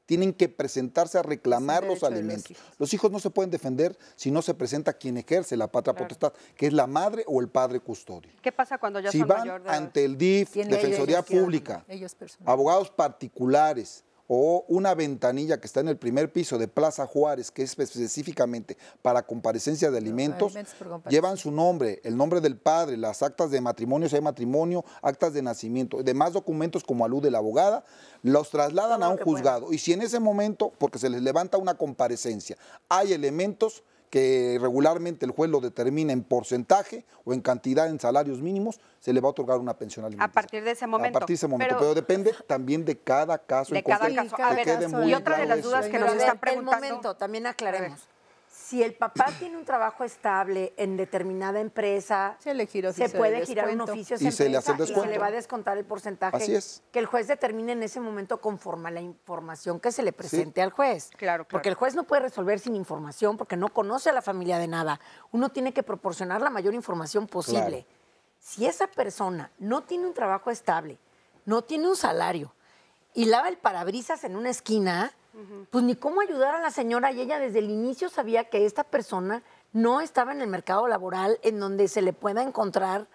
Speaker 7: Tienen que presentarse a reclamar los
Speaker 5: derecho de los
Speaker 7: alimentos.
Speaker 5: hijos.
Speaker 7: Los hijos no se pueden defender si no se presenta quien ejerce la patria potestad, que es la madre o el padre custodio.
Speaker 2: ¿qué pasa cuando ya
Speaker 7: Si
Speaker 2: son
Speaker 7: van
Speaker 2: mayor de edad?
Speaker 7: ante el DIF,
Speaker 5: Tienen
Speaker 7: Defensoría
Speaker 5: ellos que-
Speaker 7: Pública,
Speaker 5: ellos personales.
Speaker 7: abogados particulares o una ventanilla que está en el primer piso de Plaza Juárez, que es específicamente para comparecencia de alimentos,
Speaker 5: alimentos por comparecencia.
Speaker 7: llevan su nombre, el nombre del padre, las actas de matrimonio, si hay matrimonio, actas de nacimiento, demás documentos como alude la abogada, los trasladan a un juzgado. Y si en ese momento, porque se les levanta una comparecencia, hay elementos que regularmente el juez lo determina en porcentaje o en cantidad en salarios mínimos, se le va a otorgar una pensión alimenticia.
Speaker 2: A partir de ese momento.
Speaker 7: A partir de ese momento, pero depende también de cada caso.
Speaker 2: De cada caso. A ver, y otra de las dudas que nos están preguntando.
Speaker 4: El momento, también aclaremos. Si el papá tiene un trabajo estable en determinada empresa, se puede girar un oficio a esa
Speaker 7: y se le hace el
Speaker 4: empresa y
Speaker 7: descuento.
Speaker 4: se le va a descontar el porcentaje
Speaker 7: Así es.
Speaker 4: que el juez determine en ese momento conforme a la información que se le presente al juez.
Speaker 2: Claro.
Speaker 4: Porque el juez no puede resolver sin información porque no conoce a la familia de nada. Uno tiene que proporcionar la mayor información posible.
Speaker 7: Claro.
Speaker 4: Si esa persona no tiene un trabajo estable, no tiene un salario y lava el parabrisas en una esquina, pues ni cómo ayudar a la señora, y ella desde el inicio sabía que esta persona no estaba en el mercado laboral en donde se le pueda encontrar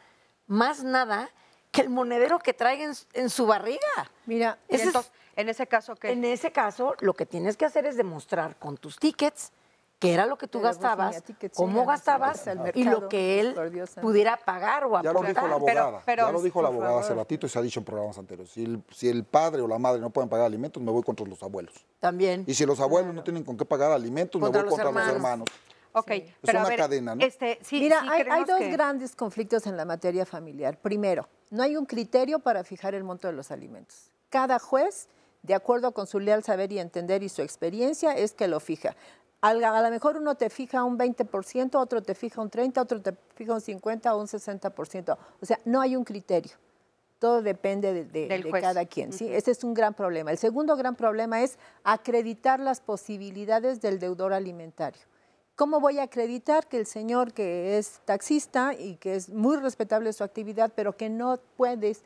Speaker 4: más nada que el monedero que traiga en su barriga.
Speaker 5: Mira,
Speaker 2: Entonces, en ese caso, ¿qué?
Speaker 4: En ese caso, lo que tienes que hacer es demostrar con tus tickets qué era lo que tú gastabas, cómo gastabas y lo que él pudiera pagar o aportar.
Speaker 7: Ya lo dijo la abogada, ya lo dijo la abogada hace ratito y se ha dicho en programas anteriores. Si el padre o la madre no pueden pagar alimentos, me voy contra los abuelos.
Speaker 4: También.
Speaker 7: Y si los abuelos no tienen con qué pagar alimentos, me voy contra los hermanos.
Speaker 2: Ok,
Speaker 7: Es
Speaker 2: pero
Speaker 7: una
Speaker 2: a ver,
Speaker 7: cadena, ¿no?
Speaker 5: Mira, hay dos grandes conflictos en la materia familiar. Primero, no hay un criterio para fijar el monto de los alimentos. Cada juez, de acuerdo con su leal saber y entender y su experiencia, es que lo fija. A lo mejor uno te fija un 20%, otro te fija un 30%, otro te fija un 50% o un 60%. O sea, no hay un criterio. Todo depende de cada quien, ¿sí? Ese es un gran problema. El segundo gran problema es acreditar las posibilidades del deudor alimentario. ¿Cómo voy a acreditar que el señor que es taxista y que es muy respetable su actividad, pero que no puedes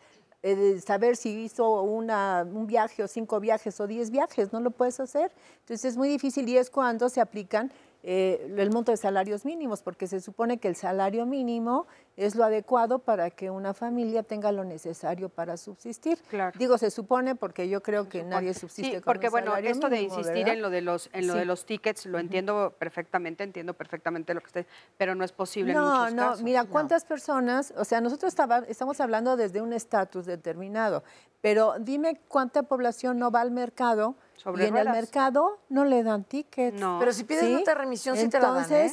Speaker 5: saber si hizo un viaje o 5 viajes o 10 viajes? No lo puedes hacer. Entonces es muy difícil y es cuando se aplican el monto de salarios mínimos, porque se supone que el salario mínimo es lo adecuado para que una familia tenga lo necesario para subsistir.
Speaker 2: Claro.
Speaker 5: Digo, se supone porque yo creo que nadie subsiste con
Speaker 2: porque
Speaker 5: un salario
Speaker 2: bueno, esto
Speaker 5: mínimo,
Speaker 2: de insistir
Speaker 5: ¿verdad?
Speaker 2: en lo de los tickets, lo entiendo perfectamente lo que usted, pero no es posible en muchos casos.
Speaker 5: Mira, ¿cuántas personas? O sea, nosotros estamos hablando desde un estatus determinado, pero dime cuánta población no va al mercado
Speaker 2: Sobre
Speaker 5: y en
Speaker 2: ruedas.
Speaker 5: el mercado no le dan tickets.
Speaker 2: No.
Speaker 4: Pero si pides
Speaker 5: ¿Sí?
Speaker 4: nota de remisión, sí te la dan, ¿eh?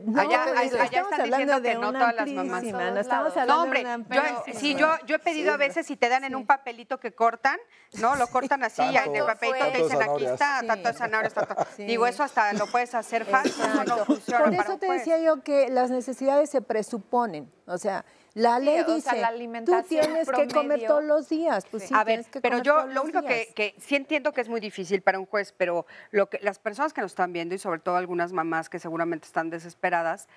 Speaker 5: No,
Speaker 2: allá
Speaker 5: estamos
Speaker 2: están
Speaker 5: hablando
Speaker 2: diciendo
Speaker 5: de
Speaker 2: que no
Speaker 5: una
Speaker 2: todas las mamás.
Speaker 5: amplísima, no estamos hablando
Speaker 2: No, hombre,
Speaker 5: de una amplísima.
Speaker 2: yo he pedido a veces y te dan en un papelito que cortan, ¿no? Lo cortan así, y en el papelito te dicen aquí está, tanto de zanahorias, tanto.
Speaker 5: Sí.
Speaker 2: Digo, eso hasta lo puedes hacer fácil, eso no funciona
Speaker 5: Por
Speaker 2: para
Speaker 5: eso
Speaker 2: un
Speaker 5: te
Speaker 2: juez.
Speaker 5: decía yo que las necesidades se presuponen, o sea, la ley
Speaker 3: o sea,
Speaker 5: dice,
Speaker 3: la
Speaker 5: tú
Speaker 3: alimentación
Speaker 5: tienes que comer
Speaker 3: promedio.
Speaker 5: todos los días, pues sí,
Speaker 2: A ver,
Speaker 5: tienes que
Speaker 2: pero
Speaker 5: comer
Speaker 2: yo
Speaker 5: todos
Speaker 2: lo
Speaker 5: los
Speaker 2: único
Speaker 5: días.
Speaker 2: que sí entiendo que es muy difícil para un juez, pero las personas que nos están viendo y sobre todo algunas mamás que seguramente están desesperadas,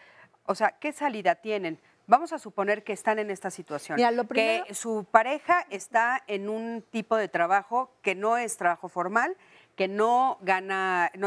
Speaker 2: o sea, ¿qué salida tienen? Vamos a suponer que están en esta situación,
Speaker 5: Mira, lo primero-
Speaker 2: que su pareja está en un tipo de trabajo que no es trabajo formal, que no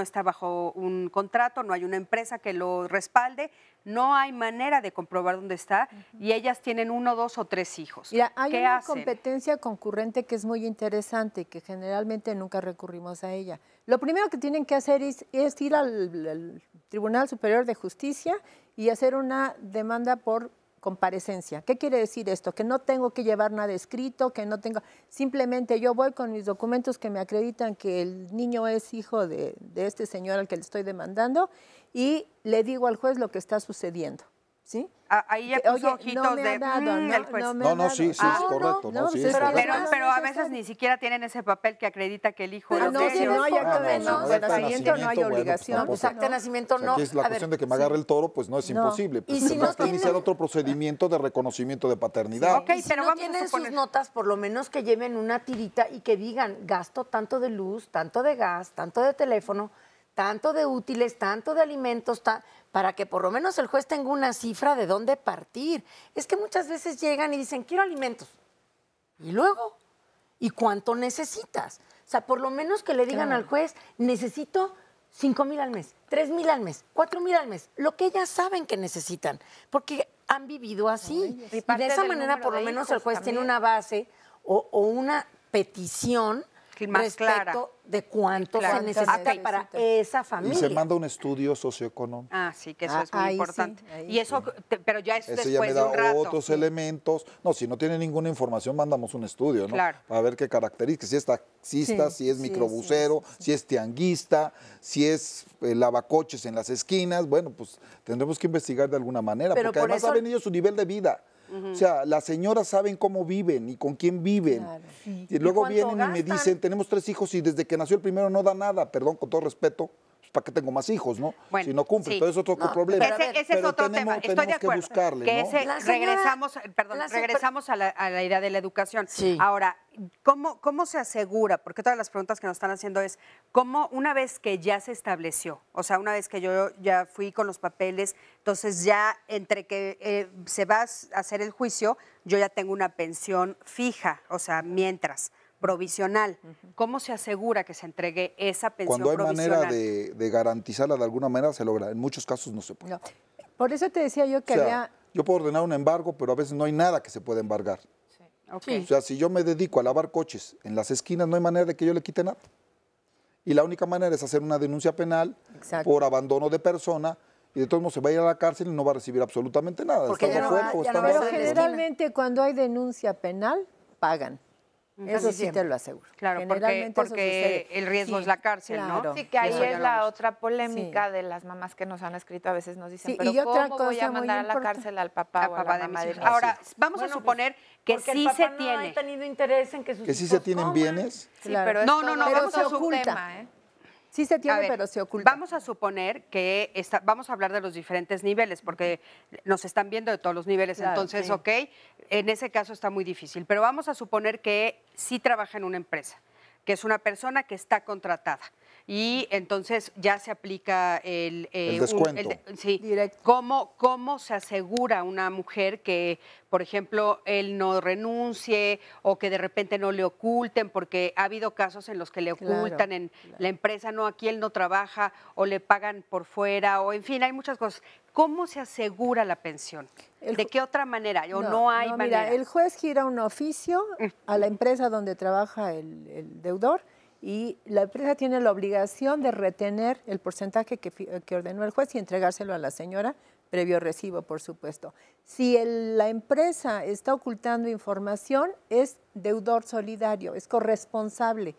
Speaker 2: está bajo un contrato, no hay una empresa que lo respalde, no hay manera de comprobar dónde está y ellas tienen 1, 2 o 3 hijos.
Speaker 5: Mira, hay
Speaker 2: ¿Qué
Speaker 5: una
Speaker 2: hacen?
Speaker 5: competencia concurrente que es muy interesante y que generalmente nunca recurrimos a ella. Lo primero que tienen que hacer es ir al Tribunal Superior de Justicia y hacer una demanda por comparecencia. ¿Qué quiere decir esto? Que no tengo que llevar nada escrito, que no tengo, simplemente yo voy con mis documentos que me acreditan que el niño es hijo de este señor al que le estoy demandando y le digo al juez lo que está sucediendo, ¿sí?
Speaker 2: Ahí ya puso
Speaker 5: Oye,
Speaker 2: ojitos
Speaker 5: no me ha
Speaker 2: de
Speaker 5: dado, no,
Speaker 2: el juez.
Speaker 5: no me
Speaker 7: No,
Speaker 5: ha
Speaker 7: no,
Speaker 5: dado.
Speaker 7: sí, es correcto. No, sí,
Speaker 5: pues
Speaker 7: es
Speaker 5: es que
Speaker 7: correcto.
Speaker 2: Pero a veces ni siquiera tienen ese papel que acredita que el hijo
Speaker 5: Pero
Speaker 2: es
Speaker 5: no,
Speaker 2: de
Speaker 5: si
Speaker 2: ellos.
Speaker 5: no hay acta de
Speaker 7: no,
Speaker 5: nacimiento, no hay
Speaker 7: bueno, pues
Speaker 5: obligación.
Speaker 7: tampoco.
Speaker 4: Pues acta de nacimiento
Speaker 7: O sea,
Speaker 4: no.
Speaker 7: aquí es la
Speaker 4: A
Speaker 7: cuestión
Speaker 4: ver,
Speaker 7: de que me agarre el toro, pues no es
Speaker 5: No.
Speaker 7: imposible. Pues
Speaker 4: Y si
Speaker 7: tendrás
Speaker 4: no
Speaker 7: que
Speaker 4: tienen-
Speaker 7: iniciar otro procedimiento de reconocimiento de paternidad.
Speaker 2: Ok,
Speaker 4: y si
Speaker 2: pero
Speaker 4: no
Speaker 2: vamos a
Speaker 4: tienen
Speaker 2: suponer-
Speaker 4: sus notas, por lo menos que lleven una tirita y que digan, gasto tanto de luz, tanto de gas, tanto de teléfono, tanto de útiles, tanto de alimentos, para que por lo menos el juez tenga una cifra de dónde partir. Es que muchas veces llegan y dicen, quiero alimentos. Y luego, ¿y cuánto necesitas? O sea, por lo menos que le digan al juez, necesito 5,000 al mes, 3,000 al mes, 4,000 al mes, lo que ellas saben que necesitan, porque han vivido así.
Speaker 3: Y
Speaker 4: Y
Speaker 3: parte
Speaker 4: de esa
Speaker 3: del
Speaker 4: manera,
Speaker 3: número
Speaker 4: por lo
Speaker 3: de
Speaker 4: menos,
Speaker 3: hijos
Speaker 4: el juez tiene
Speaker 3: también.
Speaker 4: una base o una petición
Speaker 2: más
Speaker 4: respecto
Speaker 2: clara
Speaker 4: de cuánto
Speaker 2: Claro.
Speaker 4: se necesita
Speaker 2: Ok.
Speaker 4: para esa
Speaker 7: Y
Speaker 4: familia.
Speaker 7: se manda un estudio socioeconómico.
Speaker 2: Ah, sí, que eso es muy
Speaker 5: ahí sí,
Speaker 2: importante.
Speaker 5: ahí
Speaker 2: Y eso, pero ya es
Speaker 7: Ese ya
Speaker 2: después
Speaker 7: me
Speaker 2: de
Speaker 7: da
Speaker 2: un rato.
Speaker 7: otros elementos. No, si no tiene ninguna información, mandamos un estudio, ¿no?
Speaker 2: Claro.
Speaker 7: Para ver qué características, si es taxista,
Speaker 5: Sí,
Speaker 7: si es
Speaker 5: sí,
Speaker 7: microbusero, si es tianguista, si es lavacoches en las esquinas. Bueno, pues tendremos que investigar de alguna manera,
Speaker 4: Pero
Speaker 7: porque
Speaker 4: por
Speaker 7: además
Speaker 4: eso-
Speaker 7: saben ellos su nivel de vida. O sea, las señoras saben cómo viven y con quién viven.
Speaker 5: Claro.
Speaker 7: Y luego
Speaker 4: cuánto
Speaker 7: vienen y me
Speaker 4: gastan?
Speaker 7: dicen, tenemos 3 hijos y desde que nació el primero no da nada. Perdón, con todo respeto, pues, ¿para qué tengo más hijos, no?
Speaker 2: Bueno,
Speaker 7: Si no cumple,
Speaker 2: sí.
Speaker 7: entonces es otro
Speaker 4: No,
Speaker 7: problema.
Speaker 4: pero a ver,
Speaker 2: Ese es
Speaker 7: Pero
Speaker 2: otro
Speaker 7: tenemos,
Speaker 2: tema, estoy de
Speaker 7: tenemos que
Speaker 2: acuerdo.
Speaker 7: buscarle,
Speaker 2: que
Speaker 7: ¿no?
Speaker 2: ese,
Speaker 4: La señora-
Speaker 2: regresamos a la idea de la educación.
Speaker 4: Sí.
Speaker 2: Ahora, ¿cómo se asegura? Porque todas las preguntas que nos están haciendo es, ¿cómo una vez que ya se estableció, o sea, una vez que yo ya fui con los papeles, entonces ya entre que se va a hacer el juicio, yo ya tengo una pensión fija, o sea, mientras, provisional. ¿Cómo se asegura que se entregue esa pensión
Speaker 7: Cuando hay
Speaker 2: provisional?
Speaker 7: manera de garantizarla de alguna manera, se logra. En muchos casos no se puede.
Speaker 5: No. Por eso te decía yo
Speaker 7: O
Speaker 5: que
Speaker 7: sea,
Speaker 5: había...
Speaker 7: yo puedo ordenar un embargo, pero a veces no hay nada que se pueda embargar.
Speaker 2: Ok.
Speaker 7: O sea, si yo me dedico a lavar coches en las esquinas, no hay manera de que yo le quite nada. Y la única manera es hacer una denuncia penal
Speaker 5: Exacto.
Speaker 7: por abandono de persona y de todos modos se va a ir a la cárcel y no va a recibir absolutamente nada.
Speaker 4: Porque
Speaker 7: Estando
Speaker 4: ya no va-
Speaker 7: fuera o
Speaker 4: ya no
Speaker 7: estando
Speaker 4: va a
Speaker 5: Pero
Speaker 4: ser
Speaker 7: dentro.
Speaker 4: en la esquina.
Speaker 5: generalmente cuando hay denuncia penal, pagan. Eso sí
Speaker 4: siempre.
Speaker 5: te lo aseguro.
Speaker 2: Claro,
Speaker 5: Generalmente eso
Speaker 2: porque
Speaker 5: sucede.
Speaker 2: el riesgo
Speaker 5: Sí,
Speaker 2: es la cárcel, ¿no?
Speaker 5: claro.
Speaker 3: Sí, que ahí
Speaker 2: Eso ya
Speaker 3: es
Speaker 2: lo
Speaker 3: la
Speaker 2: hemos-
Speaker 3: otra polémica de las mamás que nos han escrito. A veces nos dicen,
Speaker 5: Sí,
Speaker 3: pero
Speaker 5: y otra
Speaker 3: ¿cómo voy
Speaker 5: cosa
Speaker 3: a
Speaker 5: muy
Speaker 3: mandar a la
Speaker 5: importante.
Speaker 3: cárcel al papá o a la mamá de
Speaker 2: hijos.
Speaker 3: mis
Speaker 2: Ahora,
Speaker 3: hijos?
Speaker 2: vamos a suponer que
Speaker 4: Porque el
Speaker 2: sí
Speaker 4: papá
Speaker 2: se
Speaker 4: no
Speaker 2: tiene.
Speaker 4: ha tenido interés en que sus
Speaker 7: Que sí
Speaker 4: hijos
Speaker 7: se tienen
Speaker 4: coman.
Speaker 7: bienes.
Speaker 3: Sí,
Speaker 5: Claro.
Speaker 3: pero es
Speaker 2: No,
Speaker 3: todo
Speaker 2: vamos
Speaker 3: otro
Speaker 2: a su-
Speaker 3: tema, ¿eh?
Speaker 5: Sí se
Speaker 2: A
Speaker 5: tiene,
Speaker 2: ver,
Speaker 5: pero se oculta.
Speaker 2: Vamos a suponer que vamos a hablar de los diferentes niveles, porque nos están viendo de todos los niveles,
Speaker 5: Claro,
Speaker 2: entonces,
Speaker 5: sí.
Speaker 2: ok, en ese caso está muy difícil, pero vamos a suponer que sí trabaja en una empresa, que es una persona que está contratada. Y entonces ya se aplica el
Speaker 7: descuento.
Speaker 2: sí.
Speaker 5: Directo.
Speaker 2: ¿Cómo se asegura una mujer que, por ejemplo, él no renuncie o que de repente no le oculten? Porque ha habido casos en los que le
Speaker 5: Claro,
Speaker 2: ocultan en la empresa, no, aquí él no trabaja o le pagan por fuera o en fin, hay muchas cosas. ¿Cómo se asegura la pensión?
Speaker 5: El
Speaker 2: ¿De
Speaker 5: ju-
Speaker 2: qué otra manera? ¿O no hay manera?
Speaker 5: Mira, el juez gira un oficio a la empresa donde trabaja el deudor y la empresa tiene la obligación de retener el porcentaje que ordenó el juez y entregárselo a la señora, previo recibo, por supuesto. Si la empresa está ocultando información, es deudor solidario, es corresponsable.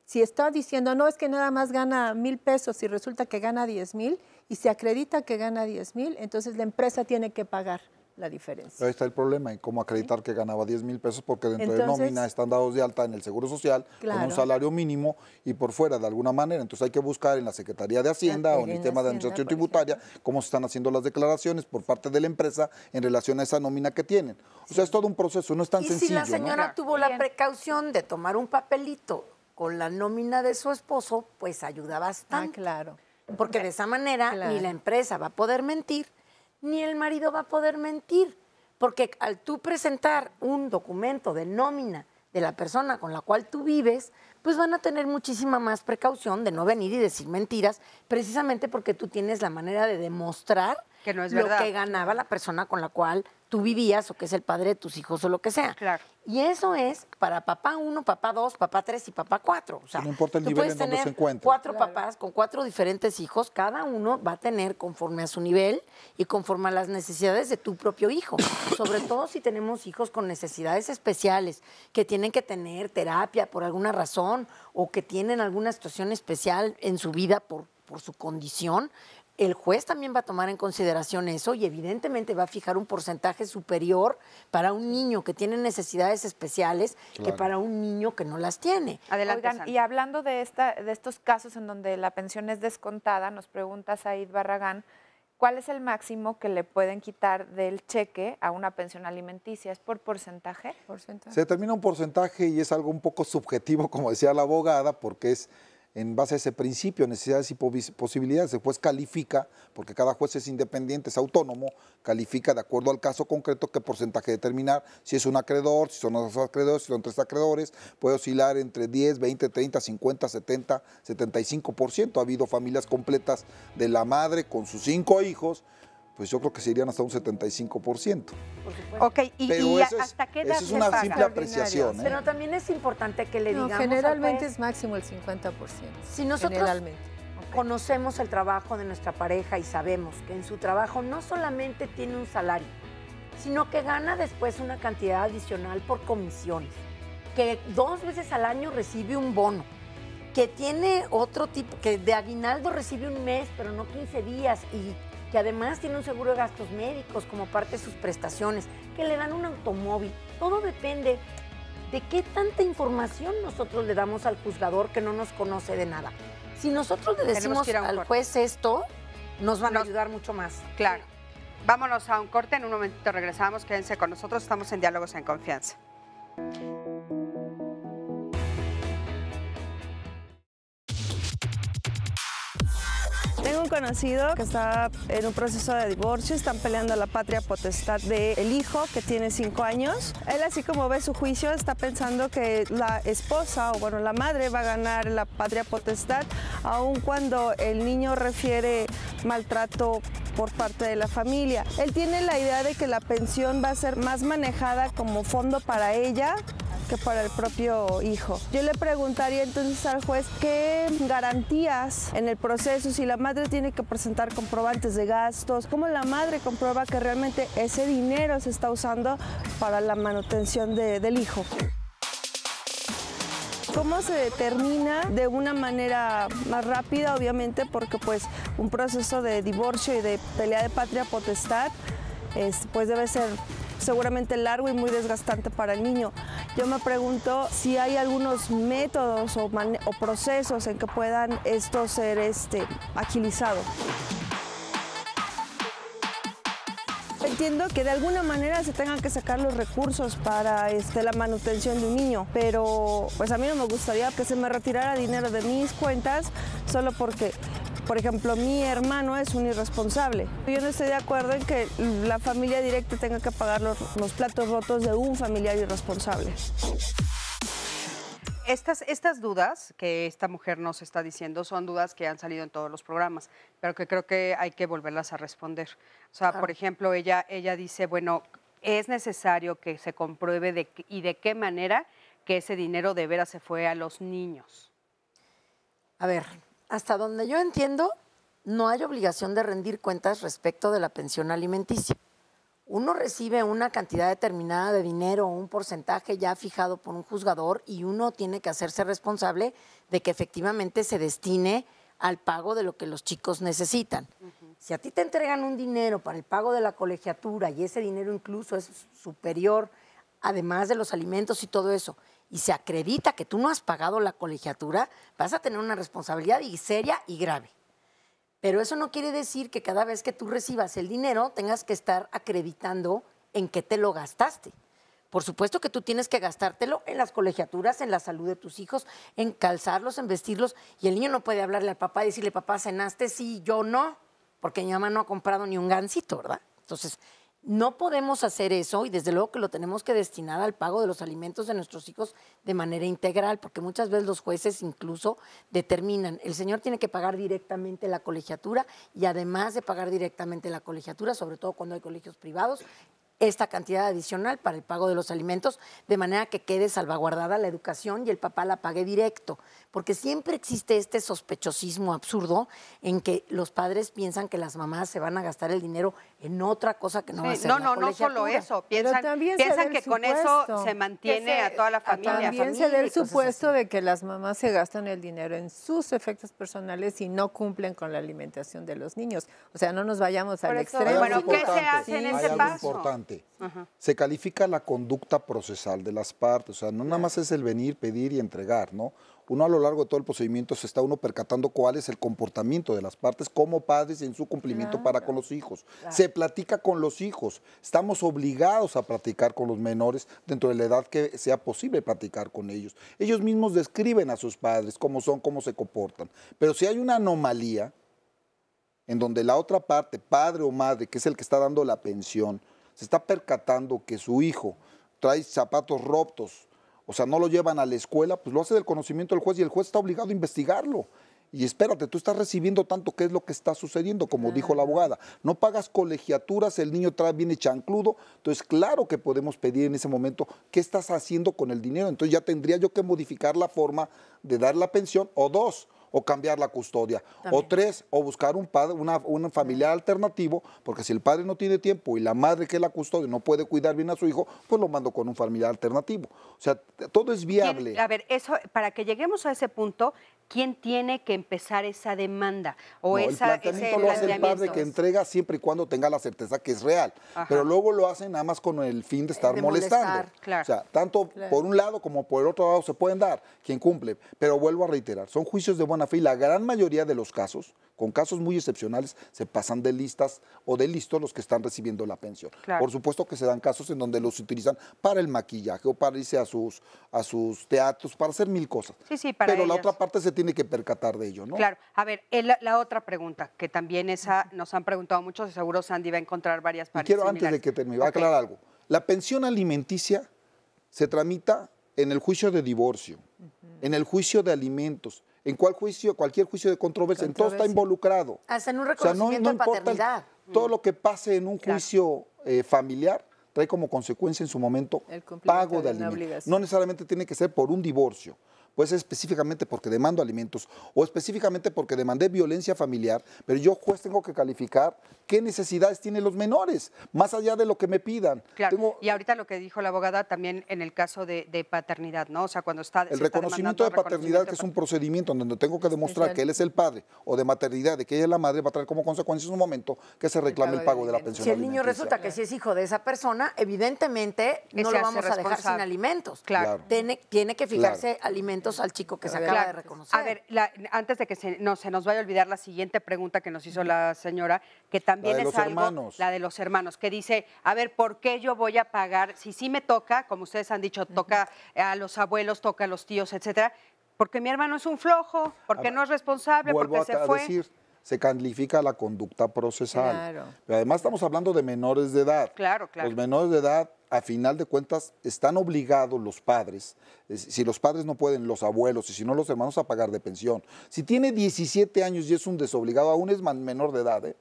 Speaker 5: Si está diciendo, no, es que nada más gana 1,000 pesos y resulta que gana 10,000 y se acredita que gana 10,000, entonces la empresa tiene que pagar la diferencia.
Speaker 7: Ahí está el problema, en cómo acreditar que ganaba 10,000 pesos, porque dentro de
Speaker 5: Entonces,
Speaker 7: nómina están dados de alta en el Seguro Social con un
Speaker 5: Claro.
Speaker 7: salario mínimo y por fuera de alguna manera. Entonces hay que buscar en la Secretaría de Hacienda o en el
Speaker 5: en
Speaker 7: sistema de
Speaker 5: Hacienda,
Speaker 7: administración
Speaker 5: por
Speaker 7: tributaria cómo se están haciendo las declaraciones por parte de la empresa en relación a esa nómina que tienen. O sea, es todo un proceso, no es tan
Speaker 4: Y
Speaker 7: sencillo.
Speaker 4: si la
Speaker 7: ¿no?
Speaker 4: señora tuvo la
Speaker 3: Bien.
Speaker 4: precaución de tomar un papelito con la nómina de su esposo, pues ayuda
Speaker 5: Ah,
Speaker 4: bastante.
Speaker 5: claro.
Speaker 4: Porque de esa manera
Speaker 5: Claro.
Speaker 4: ni la empresa va a poder mentir, ni el marido va a poder mentir. Porque al tú presentar un documento de nómina de la persona con la cual tú vives, pues van a tener muchísima más precaución de no venir y decir mentiras, precisamente porque tú tienes la manera de demostrar
Speaker 2: Que no es
Speaker 4: lo
Speaker 2: verdad.
Speaker 4: que ganaba la persona con la cual tú vivías o que es el padre de tus hijos o lo que sea.
Speaker 2: Claro.
Speaker 4: Y eso es para papá 1, papá 2, papá 3 y papá 4. O sea,
Speaker 7: No importa el
Speaker 4: tú
Speaker 7: nivel
Speaker 4: puedes
Speaker 7: en donde
Speaker 4: tener
Speaker 7: se encuentre.
Speaker 4: 4 papás con 4 diferentes hijos, cada uno va a tener conforme a su nivel y conforme a las necesidades de tu propio hijo. Sobre todo si tenemos hijos con necesidades especiales, que tienen que tener terapia por alguna razón o que tienen alguna situación especial en su vida por su condición. El juez también va a tomar en consideración eso y evidentemente va a fijar un porcentaje superior para un niño que tiene necesidades especiales que
Speaker 7: Claro.
Speaker 4: para un niño que no las tiene.
Speaker 2: Adelante,
Speaker 3: Oigan,
Speaker 2: Sandra.
Speaker 3: y hablando de estos casos en donde la pensión es descontada, nos pregunta Said Barragán, ¿cuál es el máximo que le pueden quitar del cheque a una pensión alimenticia? ¿Es por porcentaje?
Speaker 5: Porcentaje.
Speaker 7: Se determina un porcentaje y es algo un poco subjetivo, como decía la abogada, porque es en base a ese principio, necesidades y posibilidades. El juez califica, porque cada juez es independiente, es autónomo, califica de acuerdo al caso concreto qué porcentaje determinar, si es un acreedor, si son dos acreedores, si son tres acreedores, puede oscilar entre 10, 20, 30, 50, 70, 75%. Ha habido familias completas de la madre con sus 5 hijos, pues yo creo que se irían hasta un 75%.
Speaker 2: Ok, ¿y hasta qué edad
Speaker 7: eso es una
Speaker 2: paga?
Speaker 7: simple apreciación.
Speaker 4: Pero también es importante que le digamos
Speaker 5: generalmente es máximo el 50%.
Speaker 4: Si nosotros conocemos el trabajo de nuestra pareja y sabemos que en su trabajo no solamente tiene un salario, sino que gana después una cantidad adicional por comisiones, que 2 veces al año recibe un bono, que tiene otro tipo, que de aguinaldo recibe un mes, pero no 15 días, y que además tiene un seguro de gastos médicos como parte de sus prestaciones, que le dan un automóvil. Todo depende de qué tanta información nosotros le damos al juzgador que no nos conoce de nada. Si nosotros le decimos al juez esto, nos van a ayudar mucho más.
Speaker 2: Claro. Vámonos a un corte, en un momentito regresamos, quédense con nosotros, estamos en Diálogos en Confianza.
Speaker 8: Tengo un conocido que está en un proceso de divorcio, están peleando la patria potestad del hijo que tiene 5 años. Él, así como ve su juicio, está pensando que la esposa, o bueno, la madre va a ganar la patria potestad, aun cuando el niño refiere maltrato por parte de la familia. Él tiene la idea de que la pensión va a ser más manejada como fondo para ella que para el propio hijo. Yo le preguntaría entonces al juez qué garantías en el proceso, si la madre tiene que presentar comprobantes de gastos, cómo la madre comprueba que realmente ese dinero se está usando para la manutención del hijo. ¿Cómo se determina de una manera más rápida? Obviamente porque pues un proceso de divorcio y de pelea de patria potestad pues debe ser seguramente largo y muy desgastante para el niño. Yo me pregunto si hay algunos métodos o procesos en que puedan esto ser agilizados. Entiendo que de alguna manera se tengan que sacar los recursos para la manutención de un niño, pero pues a mí no me gustaría que se me retirara dinero de mis cuentas solo porque, por ejemplo, mi hermano es un irresponsable. Yo no estoy de acuerdo en que la familia directa tenga que pagar los platos rotos de un familiar irresponsable.
Speaker 2: Estas dudas que esta mujer nos está diciendo son dudas que han salido en todos los programas, pero que creo que hay que volverlas a responder. O sea, por ejemplo, ella dice, bueno, es necesario que se compruebe y de qué manera que ese dinero de veras se fue a los niños.
Speaker 4: A ver, hasta donde yo entiendo, no hay obligación de rendir cuentas respecto de la pensión alimenticia. Uno recibe una cantidad determinada de dinero o un porcentaje ya fijado por un juzgador y uno tiene que hacerse responsable de que efectivamente se destine al pago de lo que los chicos necesitan. Si a ti te entregan un dinero para el pago de la colegiatura y ese dinero incluso es superior, además de los alimentos y todo eso, y se acredita que tú no has pagado la colegiatura, vas a tener una responsabilidad seria y grave. Pero eso no quiere decir que cada vez que tú recibas el dinero tengas que estar acreditando en qué te lo gastaste. Por supuesto que tú tienes que gastártelo en las colegiaturas, en la salud de tus hijos, en calzarlos, en vestirlos, y el niño no puede hablarle al papá y decirle, papá, ¿cenaste? Sí, yo no, porque mi mamá no ha comprado ni un gansito, ¿verdad? Entonces, no podemos hacer eso y desde luego que lo tenemos que destinar al pago de los alimentos de nuestros hijos de manera integral, porque muchas veces los jueces incluso determinan, el señor tiene que pagar directamente la colegiatura y además de pagar directamente la colegiatura, sobre todo cuando hay colegios privados, esta cantidad adicional para el pago de los alimentos, de manera que quede salvaguardada la educación y el papá la pague directo. Porque siempre existe este sospechosismo absurdo en que los padres piensan que las mamás se van a gastar el dinero en otra cosa que no va a ser la colegiatura.
Speaker 2: No solo eso. Piensan que con eso se mantiene a toda la familia.
Speaker 5: También se da el supuesto de que las mamás se gastan el dinero en sus efectos personales y no cumplen con la alimentación de los niños. O sea, no nos vayamos al extremo.
Speaker 2: Bueno, ¿qué se hace en ese paso?
Speaker 7: Hay algo importante. Se califica la conducta procesal de las partes, o sea, no nada más es el venir, pedir y entregar, ¿no? Uno a lo largo de todo el procedimiento se está uno percatando cuál es el comportamiento de las partes como padres en su cumplimiento para con los hijos. Se platica con los hijos, estamos obligados a platicar con los menores dentro de la edad que sea posible platicar con ellos. Ellos mismos describen a sus padres cómo son, cómo se comportan, pero si hay una anomalía en donde la otra parte, padre o madre, que es el que está dando la pensión, se está percatando que su hijo trae zapatos rotos, o sea, no lo llevan a la escuela, pues lo hace del conocimiento del juez y el juez está obligado a investigarlo. Y espérate, tú estás recibiendo tanto, ¿qué es lo que está sucediendo? Como dijo la abogada, no pagas colegiaturas, el niño viene chancludo, entonces claro que podemos pedir en ese momento, ¿qué estás haciendo con el dinero? Entonces ya tendría yo que modificar la forma de dar la pensión, o dos, o cambiar la custodia, o tres, o buscar un padre, un familiar alternativo, porque si el padre no tiene tiempo y la madre que es la custodia no puede cuidar bien a su hijo, pues lo mando con un familiar alternativo. O sea, todo es viable.
Speaker 2: A ver, eso, para que lleguemos a ese punto, ¿quién tiene que empezar esa demanda? O
Speaker 7: No, el planteamiento lo hace el padre que entrega siempre y cuando tenga la certeza que es real. Ajá. Pero luego lo hacen nada más con el fin de estar molestando.
Speaker 2: Claro.
Speaker 7: O sea, tanto por un lado como por el otro lado se pueden dar quien cumple. Pero vuelvo a reiterar, son juicios de buena fe y la gran mayoría de los casos, con casos muy excepcionales, se pasan de listas o de listos los que están recibiendo la pensión. Claro. Por supuesto que se dan casos en donde los utilizan para el maquillaje o para irse a sus teatros, para hacer mil cosas.
Speaker 2: Sí, para
Speaker 7: Pero
Speaker 2: ellas.
Speaker 7: la otra parte se tiene que percatar de ello, ¿no?
Speaker 2: Claro. A ver, la otra pregunta, que también esa nos han preguntado muchos y seguro Sandy va a encontrar varias partes
Speaker 7: quiero,
Speaker 2: similares.
Speaker 7: antes de que termine, voy a aclarar algo. La pensión alimenticia se tramita en el juicio de divorcio, en el juicio de alimentos, en cualquier juicio de controversia, en todo está involucrado.
Speaker 4: Hasta en un reconocimiento de paternidad.
Speaker 7: Todo lo que pase en un juicio familiar trae como consecuencia en su momento pago de alimentos. No necesariamente tiene que ser por un divorcio. Puede ser específicamente porque demando alimentos o específicamente porque demandé violencia familiar, pero yo, juez, tengo que calificar qué necesidades tienen los menores, más allá de lo que me pidan.
Speaker 2: Claro, y ahorita lo que dijo la abogada también en el caso de paternidad, ¿no? O sea, cuando está...
Speaker 7: El reconocimiento de paternidad, que es un procedimiento en donde tengo que demostrar que él es el padre, o de maternidad, de que ella es la madre, va a traer como consecuencia en un momento que se reclame el pago de la pensión
Speaker 4: alimenticia. Si el niño
Speaker 7: alimenticia.
Speaker 4: resulta que si es hijo de esa persona, evidentemente no lo vamos a dejar sin alimentos.
Speaker 2: Claro.
Speaker 4: Tiene que fijarse alimentos al chico que se acaba de reconocer.
Speaker 2: A ver, antes de que se nos vaya a olvidar la siguiente pregunta que nos hizo la señora, que también es algo, la de los hermanos, que dice, a ver, ¿por qué yo voy a pagar? Si sí me toca, como ustedes han dicho, toca a los abuelos, toca a los tíos, etcétera, porque mi hermano es un flojo, porque no es responsable, porque se fue.
Speaker 7: Decir, se califica la conducta procesal.
Speaker 5: Claro.
Speaker 7: Pero además estamos hablando de menores de edad.
Speaker 2: Claro.
Speaker 7: Los menores de edad, a final de cuentas, están obligados los padres, si los padres no pueden, los abuelos, y si no los hermanos, a pagar de pensión. Si tiene 17 años y es un desobligado, aún es menor de edad, ¿eh?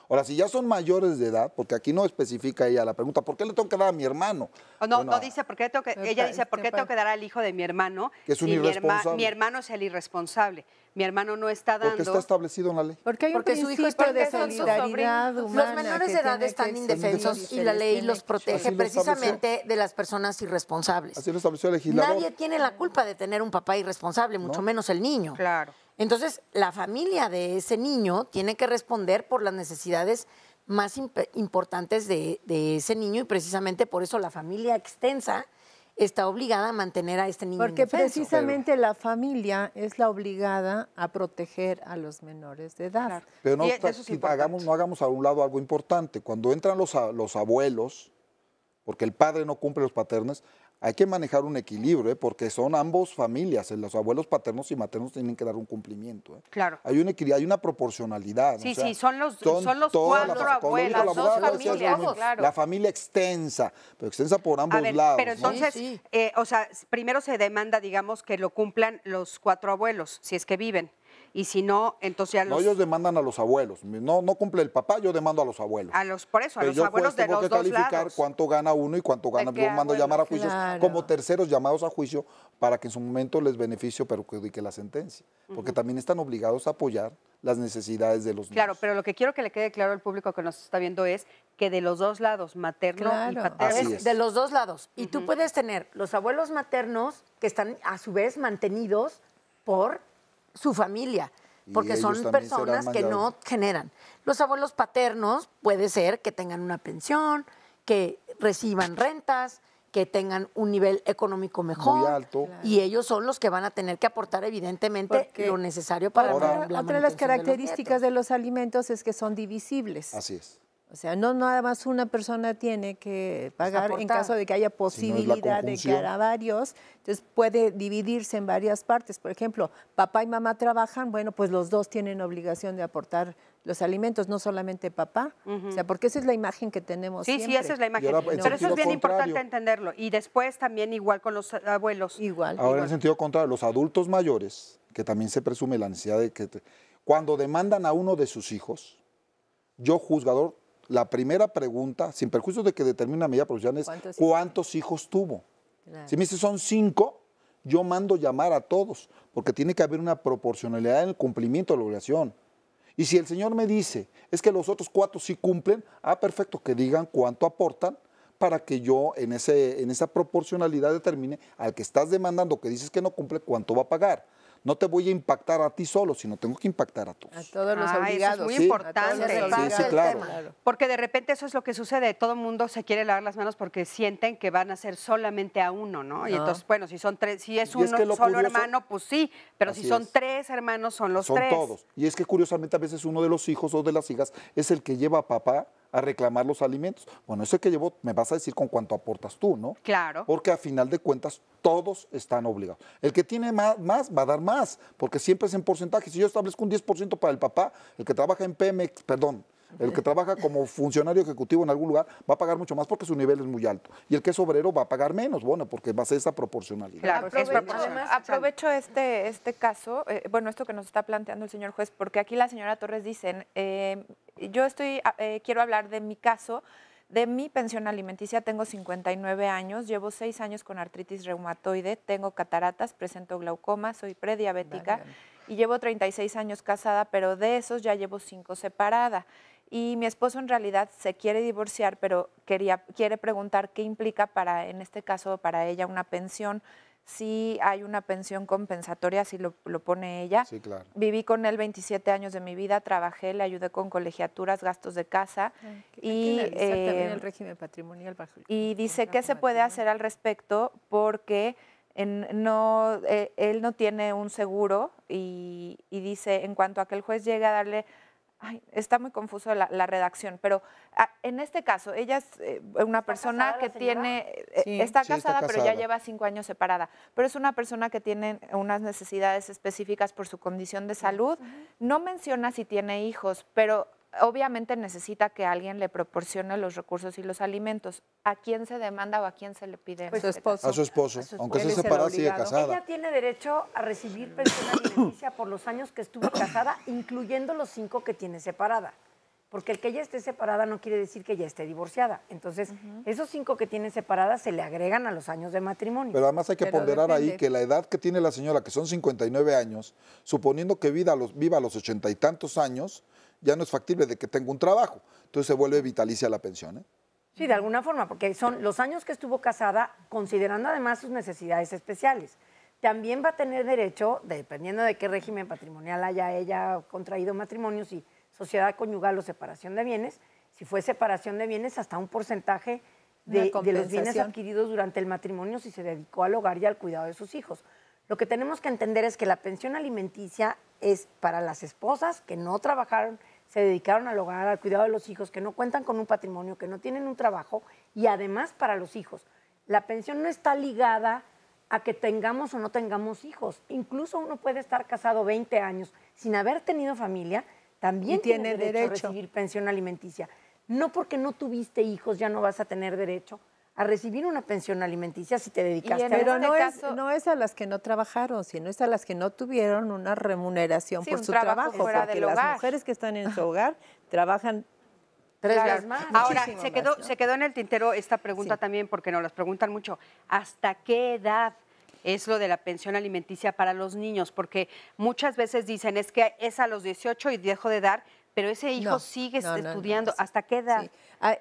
Speaker 7: Ahora, si ya son mayores de edad, porque aquí no especifica ella la pregunta, ¿por qué le tengo que dar a mi hermano?
Speaker 2: No dice, ¿por qué tengo que, ella dice, ¿por qué tengo que dar al hijo de mi hermano?
Speaker 7: Que es un
Speaker 2: si
Speaker 7: irresponsable.
Speaker 2: mi hermano es el irresponsable. Mi hermano no está dando...
Speaker 7: Porque está establecido en la ley.
Speaker 5: Porque hay un principio de solidaridad humana.
Speaker 4: Los menores de edad están indefensos y la ley los protege precisamente de las personas irresponsables.
Speaker 7: Así lo estableció el legislador.
Speaker 4: Nadie tiene la culpa de tener un papá irresponsable, mucho menos el niño.
Speaker 2: Claro.
Speaker 4: Entonces, la familia de ese niño tiene que responder por las necesidades más importantes de ese niño y precisamente por eso la familia extensa está obligada a mantener a este niño
Speaker 5: Porque
Speaker 4: indefenso.
Speaker 5: precisamente la familia es la obligada a proteger a los menores de edad.
Speaker 2: Claro.
Speaker 7: Pero no, no hagamos a un lado algo importante. Cuando entran los abuelos, porque el padre no cumple los paternos, hay que manejar un equilibrio, porque son ambos familias. Los abuelos paternos y maternos tienen que dar un cumplimiento.
Speaker 2: Claro.
Speaker 7: Hay un equilibrio, hay una proporcionalidad.
Speaker 2: Sí,
Speaker 7: o sea,
Speaker 2: son los cuatro abuelas, dos familias. Claro.
Speaker 7: La familia extensa, pero extensa por ambos lados.
Speaker 2: Pero entonces, o sea, primero se demanda, digamos, que lo cumplan los cuatro abuelos, si es que viven. Y si no, entonces ya los...
Speaker 7: No, ellos demandan a los abuelos. No cumple el papá, yo demando a los abuelos.
Speaker 2: Por eso, a los abuelos de los dos lados.
Speaker 7: Tengo que calificar cuánto gana uno y cuánto gana. Yo mando llamar a juicios como terceros llamados a juicio para que en su momento les beneficie o perjudique la sentencia. Porque también están obligados a apoyar las necesidades de los niños.
Speaker 2: Claro, pero lo que quiero que le quede claro al público que nos está viendo es que de los dos lados, materno y paterno.
Speaker 4: De los dos lados. Y tú puedes tener los abuelos maternos que están a su vez mantenidos por su familia, porque son personas que no generan. Los abuelos paternos puede ser que tengan una pensión, que reciban rentas, que tengan un nivel económico mejor.
Speaker 7: Muy alto.
Speaker 4: Y ellos son los que van a tener que aportar evidentemente lo necesario para
Speaker 5: otra de las características de los alimentos es que son divisibles.
Speaker 7: Así es.
Speaker 5: O sea, no nada más una persona tiene que pagar en caso de que haya posibilidad de que haya varios. Entonces puede dividirse en varias partes. Por ejemplo, papá y mamá trabajan, bueno, pues los dos tienen obligación de aportar los alimentos, no solamente papá. O sea, porque esa es la imagen que tenemos
Speaker 2: Sí,
Speaker 5: siempre.
Speaker 2: sí, esa es la imagen.
Speaker 7: ahora,
Speaker 2: Pero eso es bien
Speaker 7: contrario.
Speaker 2: importante entenderlo. Y después también igual con los abuelos.
Speaker 5: Igual.
Speaker 7: Ahora, en el sentido contrario, los adultos mayores, que también se presume la necesidad de que... Cuando demandan a uno de sus hijos, yo, juzgador, la primera pregunta, sin perjuicio de que determine una medida provisional, es ¿cuántos hijos tuvo?
Speaker 5: Claro.
Speaker 7: Si me dice son 5, yo mando llamar a todos, porque tiene que haber una proporcionalidad en el cumplimiento de la obligación. Y si el señor me dice, es que los otros 4 sí cumplen, perfecto, que digan cuánto aportan para que yo en esa proporcionalidad determine al que estás demandando, que dices que no cumple, cuánto va a pagar. No te voy a impactar a ti solo, sino tengo que impactar a todos.
Speaker 5: A todos los
Speaker 2: Eso
Speaker 5: obligados.
Speaker 2: es muy
Speaker 7: Sí.
Speaker 2: importante.
Speaker 7: Sí, claro.
Speaker 2: Porque de repente eso es lo que sucede, todo el mundo se quiere lavar las manos porque sienten que van a ser solamente a uno, ¿no? Y entonces, bueno, si son 3, si es
Speaker 7: Y es
Speaker 2: uno
Speaker 7: que lo
Speaker 2: solo
Speaker 7: curioso-
Speaker 2: hermano, pues sí, pero si
Speaker 7: Así
Speaker 2: son
Speaker 7: es.
Speaker 2: 3 hermanos, son los
Speaker 7: Son
Speaker 2: 3.
Speaker 7: todos. Y es que curiosamente a veces uno de los hijos o de las hijas es el que lleva a papá a reclamar los alimentos. Bueno, ese que llevó, me vas a decir con cuánto aportas tú, ¿no?
Speaker 2: Claro.
Speaker 7: Porque a final de cuentas todos están obligados. El que tiene más va a dar más, porque siempre es en porcentaje. Si yo establezco un 10% para el papá, el que trabaja en Pemex, el que trabaja como funcionario ejecutivo en algún lugar va a pagar mucho más porque su nivel es muy alto. Y el que es obrero va a pagar menos, bueno, porque va a ser esa proporcionalidad.
Speaker 2: Claro, es proporcional.
Speaker 3: Además, aprovecho este caso, bueno, esto que nos está planteando el señor juez, porque aquí la señora Torres dice, quiero hablar de mi caso, de mi pensión alimenticia. Tengo 59 años, llevo 6 años con artritis reumatoide, tengo cataratas, presento glaucoma, soy prediabética y llevo 36 años casada, pero de esos ya llevo 5 separada. Y mi esposo en realidad se quiere divorciar, pero quiere preguntar qué implica en este caso, para ella una pensión. Si hay una pensión compensatoria, si lo pone ella.
Speaker 7: Sí, claro.
Speaker 3: Viví con él 27 años de mi vida, trabajé, le ayudé con colegiaturas, gastos de casa.
Speaker 5: Y también el régimen patrimonial bajo
Speaker 3: y dice, ¿qué se puede hacer al respecto? Porque él no tiene un seguro y dice, en cuanto a que el juez llegue a darle... está muy confuso la redacción, pero en este caso, ella es una persona que está casada, pero ya lleva 5 años separada, pero es una persona que tiene unas necesidades específicas por su condición de salud. No menciona si tiene hijos, pero obviamente necesita que alguien le proporcione los recursos y los alimentos. ¿A quién se demanda o a quién se le pide?
Speaker 5: Pues, su esposo.
Speaker 7: A su esposo, aunque
Speaker 5: Él
Speaker 7: esté
Speaker 5: es el
Speaker 7: separada, sigue
Speaker 5: obligado.
Speaker 7: casada.
Speaker 4: Ella tiene derecho a recibir pensión alimenticia por los años que estuvo casada, incluyendo los 5 que tiene separada. Porque el que ella esté separada no quiere decir que ella esté divorciada. Entonces, esos 5 que tiene separadas se le agregan a los años de matrimonio.
Speaker 7: Pero además hay que
Speaker 5: Pero
Speaker 7: ponderar ahí
Speaker 5: depende.
Speaker 7: que la edad que tiene la señora, que son 59 años, suponiendo que viva a los 80 y tantos años, ya no es factible de que tenga un trabajo. Entonces se vuelve vitalicia la pensión, ¿eh?
Speaker 4: Sí, de alguna forma, porque son los años que estuvo casada, considerando además sus necesidades especiales. También va a tener derecho, dependiendo de qué régimen patrimonial haya ella contraído matrimonio, si sociedad conyugal o separación de bienes, si fue separación de bienes, hasta un porcentaje de los bienes
Speaker 5: compensación.
Speaker 4: adquiridos durante el matrimonio si se dedicó al hogar y al cuidado de sus hijos. Lo que tenemos que entender es que la pensión alimenticia es para las esposas que no trabajaron, se dedicaron al hogar, al cuidado de los hijos, que no cuentan con un patrimonio, que no tienen un trabajo, y además para los hijos. La pensión no está ligada a que tengamos o no tengamos hijos. Incluso uno puede estar casado 20 años sin haber tenido familia, también
Speaker 5: Y tiene
Speaker 4: derecho a
Speaker 5: derecho.
Speaker 4: recibir pensión alimenticia. No porque no tuviste hijos ya no vas a tener derecho a recibir una pensión alimenticia si te dedicaste
Speaker 3: en
Speaker 4: a
Speaker 5: Pero
Speaker 3: este
Speaker 5: no es a las que no trabajaron, sino es a las que no tuvieron una remuneración
Speaker 3: Sí,
Speaker 5: por
Speaker 3: un
Speaker 5: su
Speaker 3: trabajo
Speaker 5: trabajo,
Speaker 3: fuera
Speaker 5: porque
Speaker 3: del
Speaker 5: las
Speaker 3: hogar.
Speaker 5: mujeres que están en su hogar trabajan
Speaker 4: 3
Speaker 2: Claro.
Speaker 4: veces más.
Speaker 2: Ahora,
Speaker 5: Muchísimo
Speaker 2: se quedó en el tintero esta pregunta
Speaker 5: Sí.
Speaker 2: también, porque nos las preguntan mucho. ¿Hasta qué edad es lo de la pensión alimenticia para los niños? Porque muchas veces dicen, es que es a los 18 y dejo de dar, pero ese hijo
Speaker 5: No,
Speaker 2: sigue
Speaker 5: no,
Speaker 2: estudiando.
Speaker 5: sí.
Speaker 2: ¿Hasta qué edad?
Speaker 5: Sí.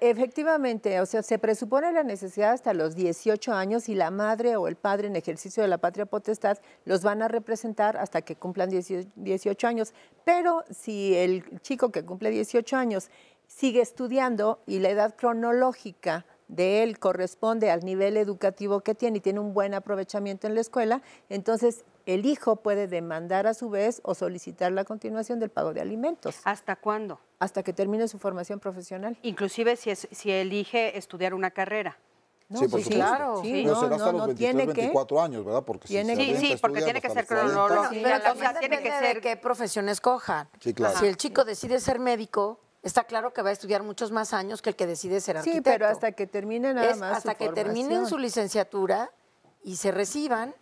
Speaker 5: Efectivamente, o sea, se presupone la necesidad hasta los 18 años y la madre o el padre en ejercicio de la patria potestad los van a representar hasta que cumplan 18 años. Pero si el chico que cumple 18 años sigue estudiando y la edad cronológica de él corresponde al nivel educativo que tiene y tiene un buen aprovechamiento en la escuela, entonces el hijo puede demandar a su vez o solicitar la continuación del pago de alimentos
Speaker 2: ¿Hasta cuándo?
Speaker 5: hasta que termine su formación profesional.
Speaker 2: Inclusive si elige estudiar una carrera.
Speaker 5: No,
Speaker 7: Sí, por
Speaker 4: sí,
Speaker 7: supuesto.
Speaker 4: claro.
Speaker 5: Sí,
Speaker 7: Pero
Speaker 5: no,
Speaker 7: será hasta
Speaker 5: no,
Speaker 7: los
Speaker 5: no,
Speaker 7: 23,
Speaker 5: tiene que-
Speaker 7: 24 años, ¿verdad? Porque
Speaker 5: Tiene
Speaker 7: si
Speaker 5: que-
Speaker 7: se
Speaker 2: Sí,
Speaker 7: avienta
Speaker 2: porque tiene que
Speaker 7: estudiando
Speaker 2: ser
Speaker 7: hasta los 40,
Speaker 2: cronológico.
Speaker 4: Sí,
Speaker 2: Pero
Speaker 4: pero
Speaker 2: o sea,
Speaker 4: también
Speaker 2: tiene que
Speaker 4: depende de
Speaker 2: ser...
Speaker 4: qué profesión escojan.
Speaker 7: Sí, claro.
Speaker 4: Si el chico decide ser médico, está claro que va a estudiar muchos más años que el que decide ser
Speaker 5: Sí,
Speaker 4: arquitecto.
Speaker 5: pero hasta que termine nada
Speaker 4: Es
Speaker 5: más
Speaker 4: hasta
Speaker 5: su
Speaker 4: que terminen
Speaker 5: formación.
Speaker 4: su licenciatura y se reciban,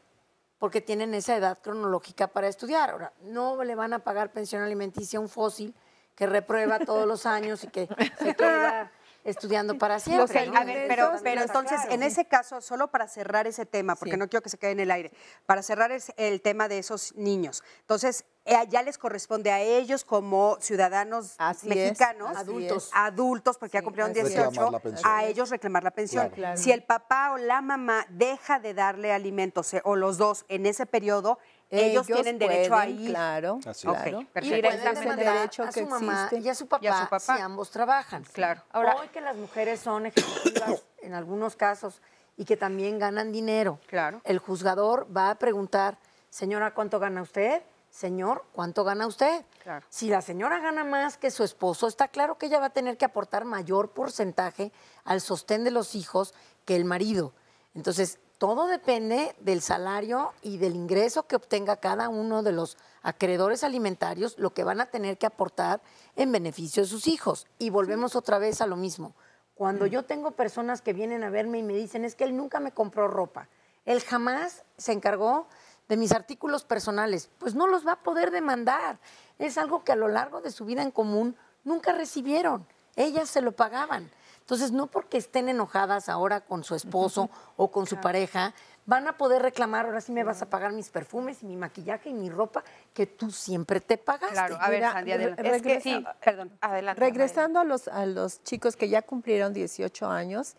Speaker 4: porque tienen esa edad cronológica para estudiar. Ahora, no le van a pagar pensión alimenticia a un fósil que reprueba todos los años y que se queda estudiando para siempre.
Speaker 5: Los
Speaker 4: ¿no?
Speaker 2: A ver, pero entonces, en ese caso, solo para cerrar ese tema, porque
Speaker 5: Sí.
Speaker 2: no quiero que se quede en el aire, para cerrar el tema de esos niños, entonces, ya les corresponde a ellos como ciudadanos
Speaker 5: Así
Speaker 2: mexicanos,
Speaker 5: es, así
Speaker 2: adultos, porque ya
Speaker 5: Sí,
Speaker 2: cumplieron
Speaker 5: así es.
Speaker 2: 18,
Speaker 7: Reclamar la pensión.
Speaker 2: a ellos reclamar la pensión.
Speaker 7: Claro.
Speaker 5: Claro.
Speaker 2: Si el papá o la mamá deja de darle alimentos, o los dos, en ese periodo, ellos tienen derecho a
Speaker 5: pueden,
Speaker 2: ir.
Speaker 5: Claro,
Speaker 7: Así es.
Speaker 5: claro.
Speaker 2: Ok,
Speaker 4: Y
Speaker 2: perfecto.
Speaker 4: pueden
Speaker 5: Ese es el
Speaker 4: demandar
Speaker 5: derecho
Speaker 4: a
Speaker 5: que
Speaker 4: su mamá
Speaker 5: existe.
Speaker 4: y a su papá, si ambos trabajan.
Speaker 2: Claro.
Speaker 4: Ahora, hoy que las mujeres son ejecutivas en algunos casos y que también ganan dinero,
Speaker 2: Claro.
Speaker 4: el juzgador va a preguntar, señora, ¿cuánto gana usted? Señor, ¿cuánto gana usted?
Speaker 2: Claro.
Speaker 4: Si la señora gana más que su esposo, está claro que ella va a tener que aportar mayor porcentaje al sostén de los hijos que el marido. Entonces, todo depende del salario y del ingreso que obtenga cada uno de los acreedores alimentarios, lo que van a tener que aportar en beneficio de sus hijos. Y volvemos otra vez a lo mismo. Cuando yo tengo personas que vienen a verme y me dicen, es que él nunca me compró ropa, él jamás se encargó de mis artículos personales, pues no los va a poder demandar. Es algo que a lo largo de su vida en común nunca recibieron. Ellas se lo pagaban. Entonces, no porque estén enojadas ahora con su esposo o con su pareja, van a poder reclamar, ahora sí me vas a pagar mis perfumes y mi maquillaje y mi ropa que tú siempre te pagaste.
Speaker 2: Claro, a ver,
Speaker 5: Mira,
Speaker 2: Sandy, adelante.
Speaker 5: es que-
Speaker 2: sí, perdón.
Speaker 3: Adelante.
Speaker 5: Regresando a los chicos que ya cumplieron 18 años,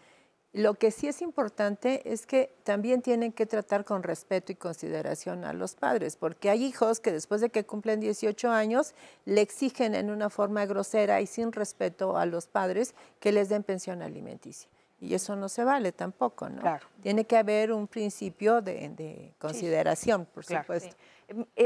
Speaker 5: lo que sí es importante es que también tienen que tratar con respeto y consideración a los padres, porque hay hijos que después de que cumplen 18 años le exigen en una forma grosera y sin respeto a los padres que les den pensión alimenticia. Y eso no se vale tampoco, ¿no?
Speaker 2: Claro.
Speaker 5: Tiene que haber un principio de consideración, por
Speaker 2: Claro,
Speaker 5: supuesto.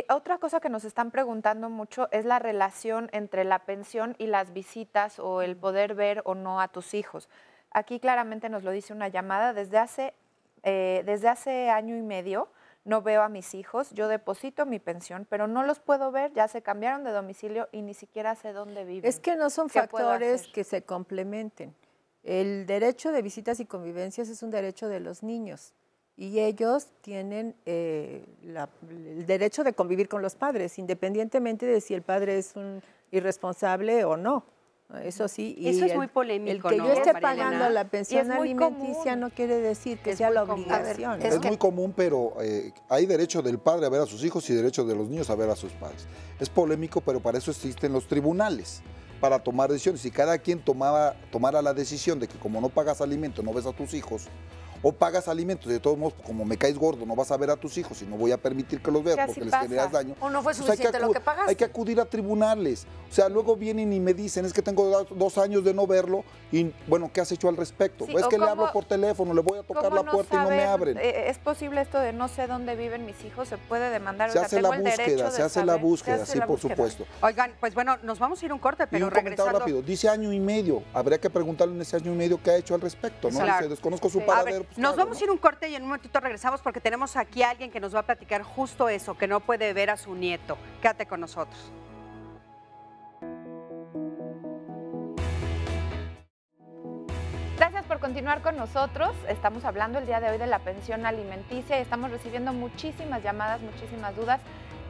Speaker 3: Otra cosa que nos están preguntando mucho es la relación entre la pensión y las visitas o el poder ver o no a tus hijos. Aquí claramente nos lo dice una llamada. Desde hace año y medio no veo a mis hijos. Yo deposito mi pensión, pero no los puedo ver. Ya se cambiaron de domicilio y ni siquiera sé dónde viven.
Speaker 5: Es que no son
Speaker 3: ¿Qué puedo
Speaker 5: factores
Speaker 3: hacer?
Speaker 5: que se complementen. El derecho de visitas y convivencias es un derecho de los niños y ellos tienen el derecho de convivir con los padres, independientemente de si el padre es un irresponsable o no. Eso sí. y
Speaker 2: Eso es muy polémico,
Speaker 5: El que
Speaker 2: ¿no,
Speaker 5: yo esté
Speaker 2: María
Speaker 5: pagando
Speaker 2: Elena?
Speaker 5: la pensión
Speaker 3: muy
Speaker 5: alimenticia
Speaker 3: común.
Speaker 5: no quiere decir que
Speaker 2: Es
Speaker 5: sea
Speaker 2: muy
Speaker 5: la
Speaker 2: común.
Speaker 5: obligación.
Speaker 4: Es
Speaker 7: Es
Speaker 4: que-
Speaker 7: muy común, pero hay derecho del padre a ver a sus hijos y derecho de los niños a ver a sus padres. Es polémico, pero para eso existen los tribunales, para tomar decisiones. Si cada quien tomara la decisión de que como no pagas alimentos no ves a tus hijos, o pagas alimentos, de todos modos, como me caes gordo, no vas a ver a tus hijos y no voy a permitir que los veas
Speaker 3: Que así
Speaker 7: porque les
Speaker 3: pasa.
Speaker 7: generas daño.
Speaker 4: O no fue
Speaker 7: Pues hay
Speaker 4: suficiente lo que pagaste.
Speaker 7: Hay que acudir a tribunales. O sea, luego vienen y me dicen, es que tengo 2 años de no verlo y, bueno, ¿qué has hecho al respecto?
Speaker 3: Sí,
Speaker 7: es
Speaker 3: o
Speaker 7: que le hablo
Speaker 3: cómo-
Speaker 7: por teléfono, le voy a tocar
Speaker 3: ¿Cómo
Speaker 7: la
Speaker 3: no
Speaker 7: puerta y no me
Speaker 3: saber?
Speaker 7: abren.
Speaker 3: ¿Es posible esto de no sé dónde viven mis hijos? ¿Se puede demandar?
Speaker 7: Se
Speaker 3: O sea,
Speaker 7: hace la
Speaker 3: tengo el derecho
Speaker 7: búsqueda,
Speaker 3: de
Speaker 7: se hace la
Speaker 3: saber.
Speaker 7: búsqueda,
Speaker 3: Se hace
Speaker 7: sí,
Speaker 3: la
Speaker 7: por
Speaker 3: búsqueda.
Speaker 7: supuesto.
Speaker 2: Oigan, pues bueno, nos vamos a ir a un corte,
Speaker 7: Y
Speaker 2: pero
Speaker 7: un comentario
Speaker 2: regresando...
Speaker 7: rápido, dice año y medio, habría que preguntarle en ese año y medio qué ha hecho al respecto, ¿no?
Speaker 2: Claro.
Speaker 7: Dice, desconozco su
Speaker 3: Sí.
Speaker 2: A
Speaker 7: paradero.
Speaker 2: ver,
Speaker 7: pues,
Speaker 2: nos
Speaker 7: claro,
Speaker 2: vamos
Speaker 7: ¿no?
Speaker 2: a ir a un corte y en un momentito regresamos porque tenemos aquí a alguien que nos va a platicar justo eso, que no puede ver a su nieto. Quédate con nosotros.
Speaker 3: Gracias por continuar con nosotros. Estamos hablando el día de hoy de la pensión alimenticia y estamos recibiendo muchísimas llamadas, muchísimas dudas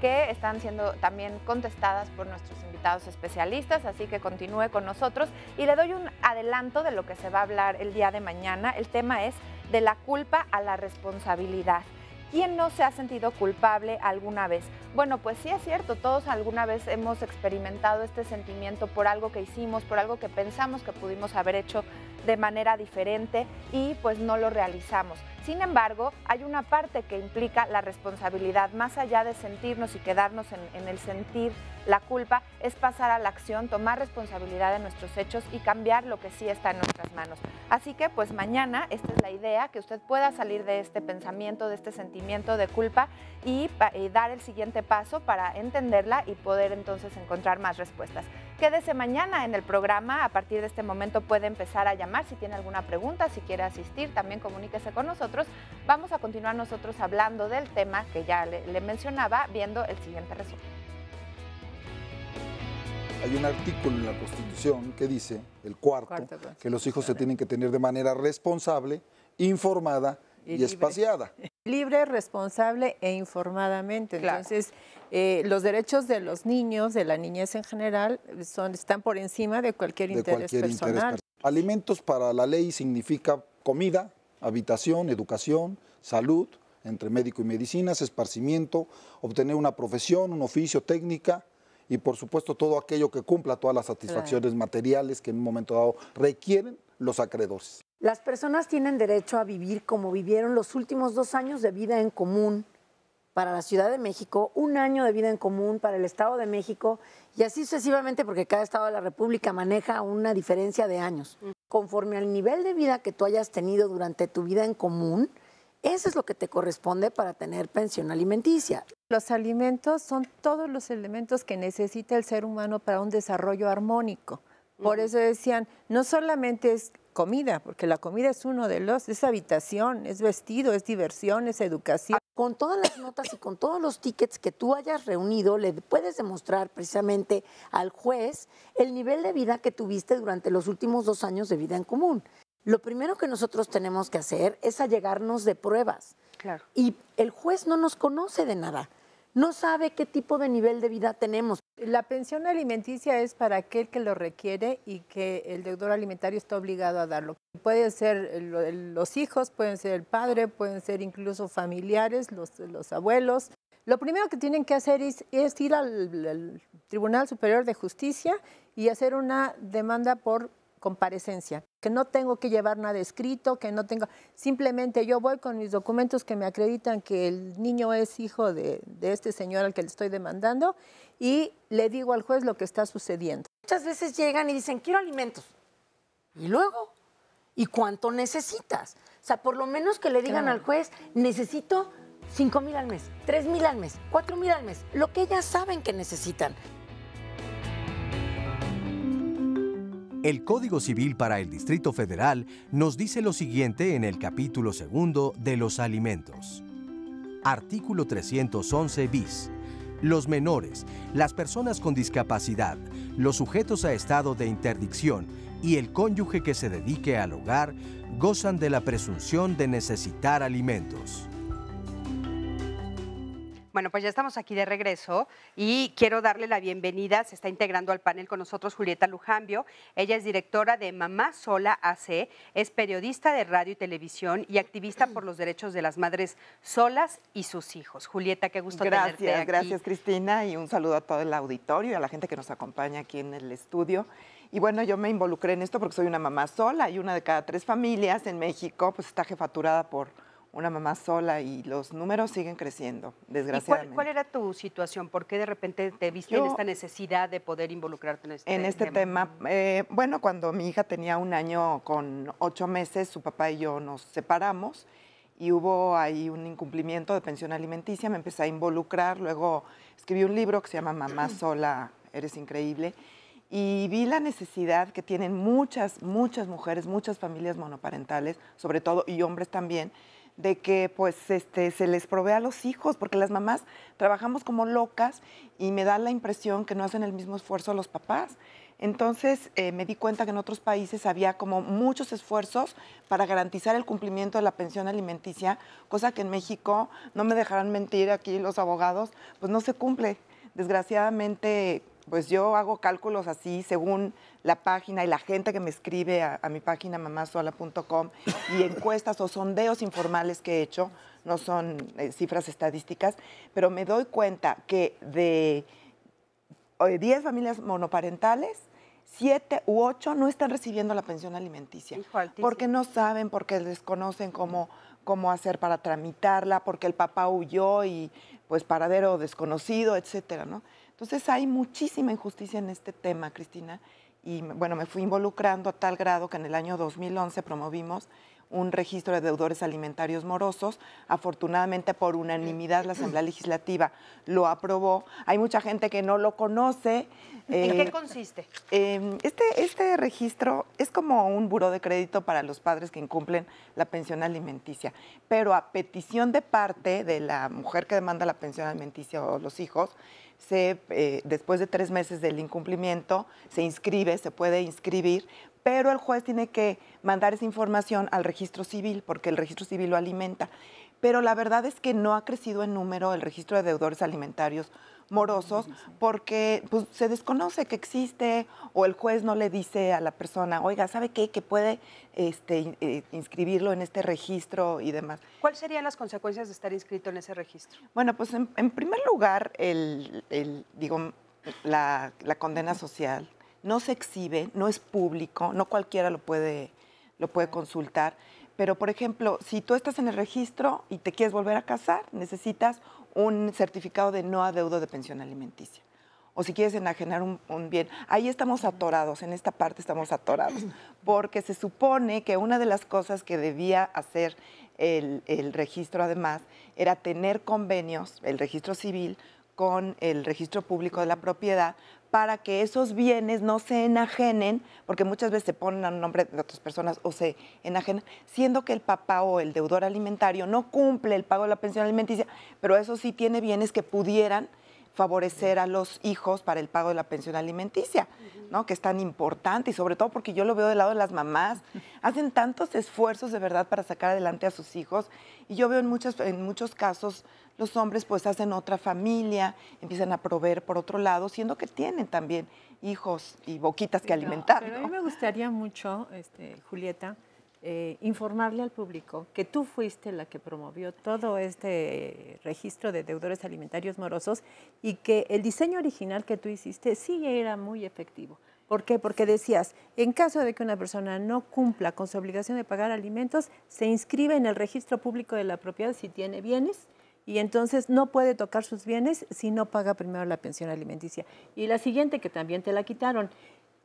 Speaker 3: que están siendo también contestadas por nuestros invitados especialistas, así que continúe con nosotros y le doy un adelanto de lo que se va a hablar el día de mañana. El tema es de la culpa a la responsabilidad. ¿Quién no se ha sentido culpable alguna vez? Bueno, pues sí es cierto, todos alguna vez hemos experimentado este sentimiento por algo que hicimos, por algo que pensamos que pudimos haber hecho de manera diferente y pues no lo realizamos. Sin embargo, hay una parte que implica la responsabilidad, más allá de sentirnos y quedarnos en el sentir la culpa, es pasar a la acción, tomar responsabilidad de nuestros hechos y cambiar lo que sí está en nuestras manos. Así que pues mañana, esta es la idea, que usted pueda salir de este pensamiento, de este sentimiento de culpa y dar el siguiente paso para entenderla y poder entonces encontrar más respuestas. Quédese mañana en el programa, a partir de este momento puede empezar a llamar si tiene alguna pregunta, si quiere asistir, también comuníquese con nosotros. Vamos a continuar nosotros hablando del tema que ya le mencionaba, viendo el siguiente resumen.
Speaker 7: Hay un artículo en la Constitución que dice, el cuarto, que los hijos se tienen que tener de manera responsable, informada y espaciada.
Speaker 5: Libre, responsable e informadamente. Entonces, los derechos de los niños, de la niñez en general, están por encima de cualquier interés personal.
Speaker 7: Alimentos para la ley significa comida, habitación, educación, salud, entre médico y medicinas, esparcimiento, obtener una profesión, un oficio, técnica, y por supuesto todo aquello que cumpla todas las satisfacciones materiales que en un momento dado requieren los acreedores.
Speaker 4: Las personas tienen derecho a vivir como vivieron los últimos 2 años de vida en común para la Ciudad de México, 1 año de vida en común para el Estado de México y así sucesivamente porque cada Estado de la República maneja una diferencia de años. Conforme al nivel de vida que tú hayas tenido durante tu vida en común, eso es lo que te corresponde para tener pensión alimenticia.
Speaker 5: Los alimentos son todos los elementos que necesita el ser humano para un desarrollo armónico. Por eso decían, no solamente es comida, porque la comida es uno de los, es habitación, es vestido, es diversión, es educación.
Speaker 4: Con todas las notas y con todos los tickets que tú hayas reunido, le puedes demostrar precisamente al juez el nivel de vida que tuviste durante los últimos 2 años de vida en común. Lo primero que nosotros tenemos que hacer es allegarnos de pruebas.
Speaker 2: Claro.
Speaker 4: Y el juez no nos conoce de nada, no sabe qué tipo de nivel de vida tenemos.
Speaker 5: La pensión alimenticia es para aquel que lo requiere y que el deudor alimentario está obligado a darlo. Pueden ser los hijos, pueden ser el padre, pueden ser incluso familiares, los abuelos. Lo primero que tienen que hacer es ir al Tribunal Superior de Justicia y hacer una demanda por comparecencia, que no tengo que llevar nada escrito, que no tengo, simplemente yo voy con mis documentos que me acreditan que el niño es hijo de este señor al que le estoy demandando y le digo al juez lo que está sucediendo.
Speaker 4: Muchas veces llegan y dicen, quiero alimentos. ¿Y luego? ¿Y cuánto necesitas? O sea, por lo menos que le digan al juez, necesito 5,000 al mes, 3,000 al mes, 4,000 al mes, lo que ellas saben que necesitan.
Speaker 1: El Código Civil para el Distrito Federal nos dice lo siguiente en el capítulo 2 de los alimentos. Artículo 311 bis. Los menores, las personas con discapacidad, los sujetos a estado de interdicción y el cónyuge que se dedique al hogar gozan de la presunción de necesitar alimentos.
Speaker 2: Bueno, pues ya estamos aquí de regreso y quiero darle la bienvenida. Se está integrando al panel con nosotros Julieta Lujambio. Ella es directora de Mamá Sola AC, es periodista de radio y televisión y activista por los derechos de las madres solas y sus hijos. Julieta, qué gusto tenerte aquí.
Speaker 9: Gracias, Cristina, y un saludo a todo el auditorio y a la gente que nos acompaña aquí en el estudio. Y bueno, yo me involucré en esto porque soy una mamá sola y una de cada 3 familias en México pues está jefaturada por una mamá sola y los números siguen creciendo, desgraciadamente.
Speaker 2: ¿Y cuál era tu situación? ¿Por qué de repente te viste en esta necesidad de poder involucrarte en este tema?
Speaker 9: Bueno, cuando mi hija tenía 1 año con 8 meses, su papá y yo nos separamos y hubo ahí un incumplimiento de pensión alimenticia, me empecé a involucrar, luego escribí un libro que se llama Mamá Sola, Eres Increíble, y vi la necesidad que tienen muchas mujeres, muchas familias monoparentales, sobre todo, y hombres también, de que pues se les provea a los hijos, porque las mamás trabajamos como locas y me da la impresión que no hacen el mismo esfuerzo los papás. Entonces me di cuenta que en otros países había como muchos esfuerzos para garantizar el cumplimiento de la pensión alimenticia, cosa que en México, no me dejarán mentir aquí los abogados, pues no se cumple. Desgraciadamente, pues yo hago cálculos así según la página y la gente que me escribe a mi página mamasola.com y encuestas o sondeos informales que he hecho, no son cifras estadísticas, pero me doy cuenta que de 10 familias monoparentales, 7 u 8 no están recibiendo la pensión alimenticia.
Speaker 2: Hijo, altísimo.
Speaker 9: Porque no saben, porque desconocen cómo hacer para tramitarla, porque el papá huyó y pues paradero desconocido, etcétera, ¿no? Entonces hay muchísima injusticia en este tema, Cristina, y bueno, me fui involucrando a tal grado que en el año 2011 promovimos un registro de deudores alimentarios morosos. Afortunadamente, por unanimidad, la Asamblea Legislativa lo aprobó. Hay mucha gente que no lo conoce.
Speaker 2: ¿En qué consiste?
Speaker 9: Este registro es como un buró de crédito para los padres que incumplen la pensión alimenticia, pero a petición de parte de la mujer que demanda la pensión alimenticia o los hijos, después de 3 meses del incumplimiento, se puede inscribir, pero el juez tiene que mandar esa información al registro civil, porque el registro civil lo alimenta. Pero la verdad es que no ha crecido en número el registro de deudores alimentarios morosos, porque pues, se desconoce que existe, o el juez no le dice a la persona, oiga, ¿sabe qué? Que puede inscribirlo en este registro y demás.
Speaker 2: ¿Cuáles serían las consecuencias de estar inscrito en ese registro?
Speaker 9: Bueno, pues en primer lugar, la condena social no se exhibe, no es público, no cualquiera lo puede consultar. Pero, por ejemplo, si tú estás en el registro y te quieres volver a casar, necesitas un certificado de no adeudo de pensión alimenticia. O si quieres enajenar un bien. Ahí estamos atorados, en esta parte estamos atorados, porque se supone que una de las cosas que debía hacer el registro, además, era tener convenios, el registro civil, con el registro público de la propiedad, para que esos bienes no se enajenen, porque muchas veces se ponen a nombre de otras personas o se enajenan, siendo que el papá o el deudor alimentario no cumple el pago de la pensión alimenticia, pero eso sí tiene bienes que pudieran favorecer a los hijos para el pago de la pensión alimenticia, ¿no? Que es tan importante, y sobre todo porque yo lo veo del lado de las mamás, hacen tantos esfuerzos de verdad para sacar adelante a sus hijos, y yo veo en muchos casos los hombres pues hacen otra familia, empiezan a proveer por otro lado, siendo que tienen también hijos y boquitas que alimentar.
Speaker 5: Pero a mí me gustaría mucho, Julieta, informarle al público que tú fuiste la que promovió todo este registro de deudores alimentarios morosos y que el diseño original que tú hiciste sí era muy efectivo. ¿Por qué? Porque decías, en caso de que una persona no cumpla con su obligación de pagar alimentos, se inscribe en el registro público de la propiedad si tiene bienes, y entonces no puede tocar sus bienes si no paga primero la pensión alimenticia. Y la siguiente, que también te la quitaron,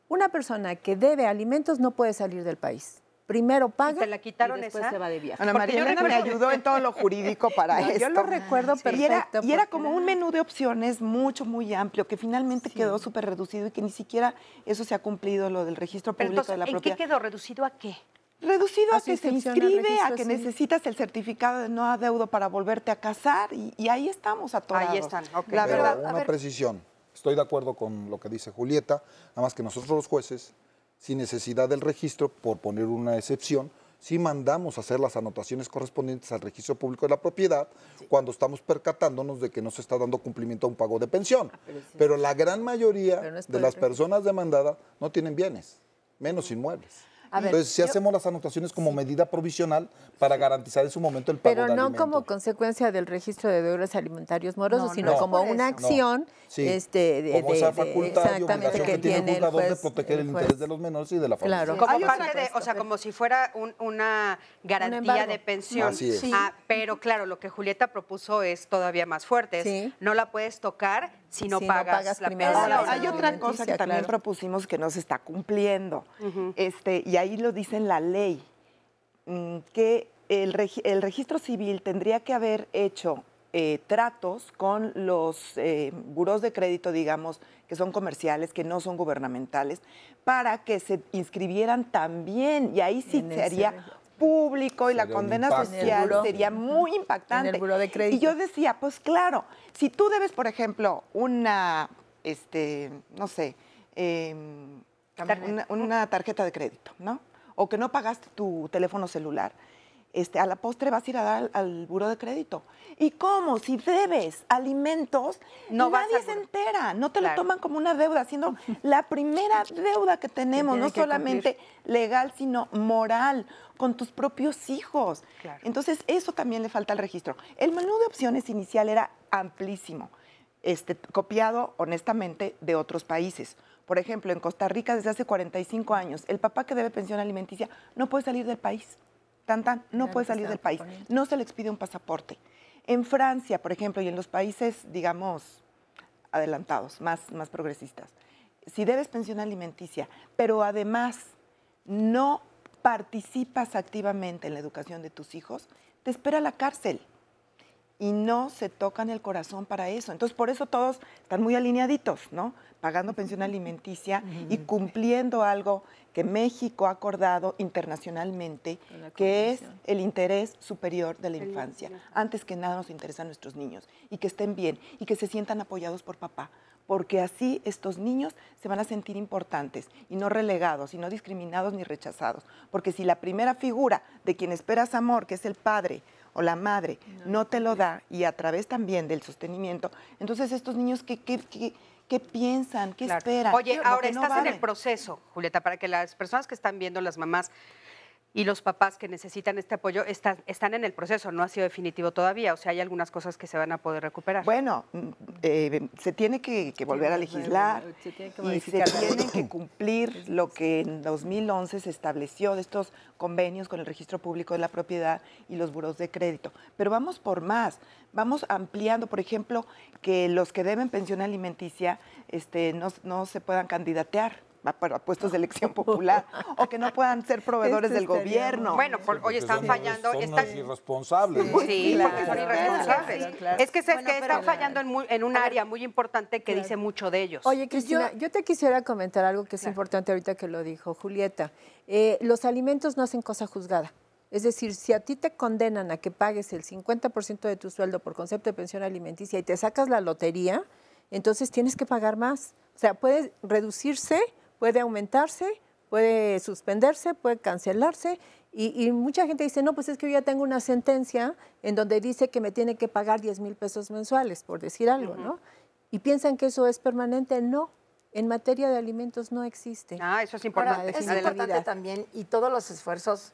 Speaker 5: una persona que debe alimentos no puede salir del país. Primero paga
Speaker 2: ¿te la quitaron
Speaker 5: y después
Speaker 2: esa?
Speaker 5: se va de viaje.
Speaker 9: Ana María Elena me ayudó en todo lo jurídico para esto.
Speaker 5: Yo lo recuerdo perfecto.
Speaker 9: Y era como un menú de opciones muy amplio, que finalmente quedó súper reducido y que ni siquiera eso se ha cumplido, lo del registro público de la propiedad.
Speaker 2: ¿En qué quedó? ¿Reducido a qué?
Speaker 9: Reducido a que se inscribe, a que
Speaker 5: sí.
Speaker 9: necesitas el certificado de no adeudo para volverte a casar, y ahí estamos atorados.
Speaker 2: Ahí están, ok.
Speaker 9: La
Speaker 7: Pero
Speaker 9: verdad,
Speaker 7: una precisión. Estoy de acuerdo con lo que dice Julieta, nada más que nosotros los jueces, sin necesidad del registro, por poner una excepción, sí mandamos a hacer las anotaciones correspondientes al registro público de la propiedad cuando estamos percatándonos de que no se está dando cumplimiento a un pago de pensión. Pero la gran mayoría de las personas demandadas no tienen bienes, menos inmuebles. Entonces, si hacemos las anotaciones como medida provisional para garantizar en su momento el pago de alimentos.
Speaker 5: Pero no como consecuencia del registro de deudores alimentarios morosos, sino como una acción
Speaker 7: como esa facultad y obligación que tiene el juzgador de proteger el
Speaker 5: juez.
Speaker 7: interés de los menores y de la familia.
Speaker 5: Claro.
Speaker 2: Como parte de, o sea, como si fuera una garantía de pensión.
Speaker 7: Así es.
Speaker 2: Sí. Pero claro, lo que Julieta propuso es todavía más fuerte.
Speaker 5: Sí.
Speaker 2: No la puedes tocar si no
Speaker 5: Si no
Speaker 2: pagas
Speaker 5: pagas
Speaker 2: la
Speaker 5: primero
Speaker 2: pensión.
Speaker 9: Ahora, hay otra cosa que también
Speaker 5: claro.
Speaker 9: propusimos que no se está cumpliendo, y ahí lo dice en la ley, que el registro civil tendría que haber hecho tratos con los burós de crédito, digamos, que son comerciales, que no son gubernamentales, para que se inscribieran también, y ahí sí se haría público y la condena social sería muy impactante.
Speaker 5: En el buró de crédito.
Speaker 9: Y yo decía, pues claro, si tú debes, por ejemplo, una, no sé, una tarjeta de crédito, ¿no? O que no pagaste tu teléfono celular, a la postre vas a ir a dar al buró de crédito. ¿Y cómo? Si debes alimentos, nadie se entera, no te lo toman como una deuda, siendo la primera deuda que tenemos, no solamente legal, sino moral, con tus propios hijos. Claro. Entonces, eso también le falta al registro. El menú de opciones inicial era amplísimo, copiado, honestamente, de otros países. Por ejemplo, en Costa Rica desde hace 45 años, el papá que debe pensión alimenticia no puede salir del país. No puede salir del país. No se le expide un pasaporte. En Francia, por ejemplo, y en los países, digamos, adelantados, más progresistas, si debes pensión alimenticia, pero además no participas activamente en la educación de tus hijos, te espera la cárcel. Y no se tocan el corazón para eso. Entonces, por eso todos están muy alineaditos, ¿no? Pagando pensión alimenticia y cumpliendo algo que México ha acordado internacionalmente, que es el interés superior de la infancia. Antes que nada nos interesan nuestros niños y que estén bien y que se sientan apoyados por papá, porque así estos niños se van a sentir importantes y no relegados y no discriminados ni rechazados. Porque si la primera figura de quien esperas amor, que es el padre o la madre, no te lo da, y a través también del sostenimiento, entonces estos niños, ¿qué piensan? ¿Qué esperan?
Speaker 2: Oye, ahora estás en el proceso, Julieta, para que las personas que están viendo, las mamás y los papás que necesitan este apoyo, están en el proceso, no ha sido definitivo todavía, o sea, hay algunas cosas que se van a poder recuperar.
Speaker 9: Bueno, se tiene que volver a legislar y se tiene que cumplir lo que en 2011 se estableció de estos convenios con el Registro Público de la Propiedad y los buros de crédito. Pero vamos por más, vamos ampliando, por ejemplo, que los que deben pensión alimenticia no se puedan candidatear para puestos de elección popular o que no puedan ser proveedores del gobierno.
Speaker 2: Bueno, oye, están fallando.
Speaker 7: Son irresponsables.
Speaker 2: Sí, porque son irresponsables. Claro. Es que están fallando en un área muy importante que dice mucho de ellos.
Speaker 5: Oye, Cristina, yo te quisiera comentar algo que es importante ahorita que lo dijo Julieta. Los alimentos no hacen cosa juzgada. Es decir, si a ti te condenan a que pagues el 50% de tu sueldo por concepto de pensión alimenticia y te sacas la lotería, entonces tienes que pagar más. O sea, puede reducirse, puede aumentarse, puede suspenderse, puede cancelarse y mucha gente dice, no, pues es que yo ya tengo una sentencia en donde dice que me tiene que pagar 10,000 pesos mensuales, por decir algo, ¿no? Y piensan que eso es permanente. No, en materia de alimentos no existe.
Speaker 2: Eso es importante.
Speaker 4: Ahora, es importante también y todos los esfuerzos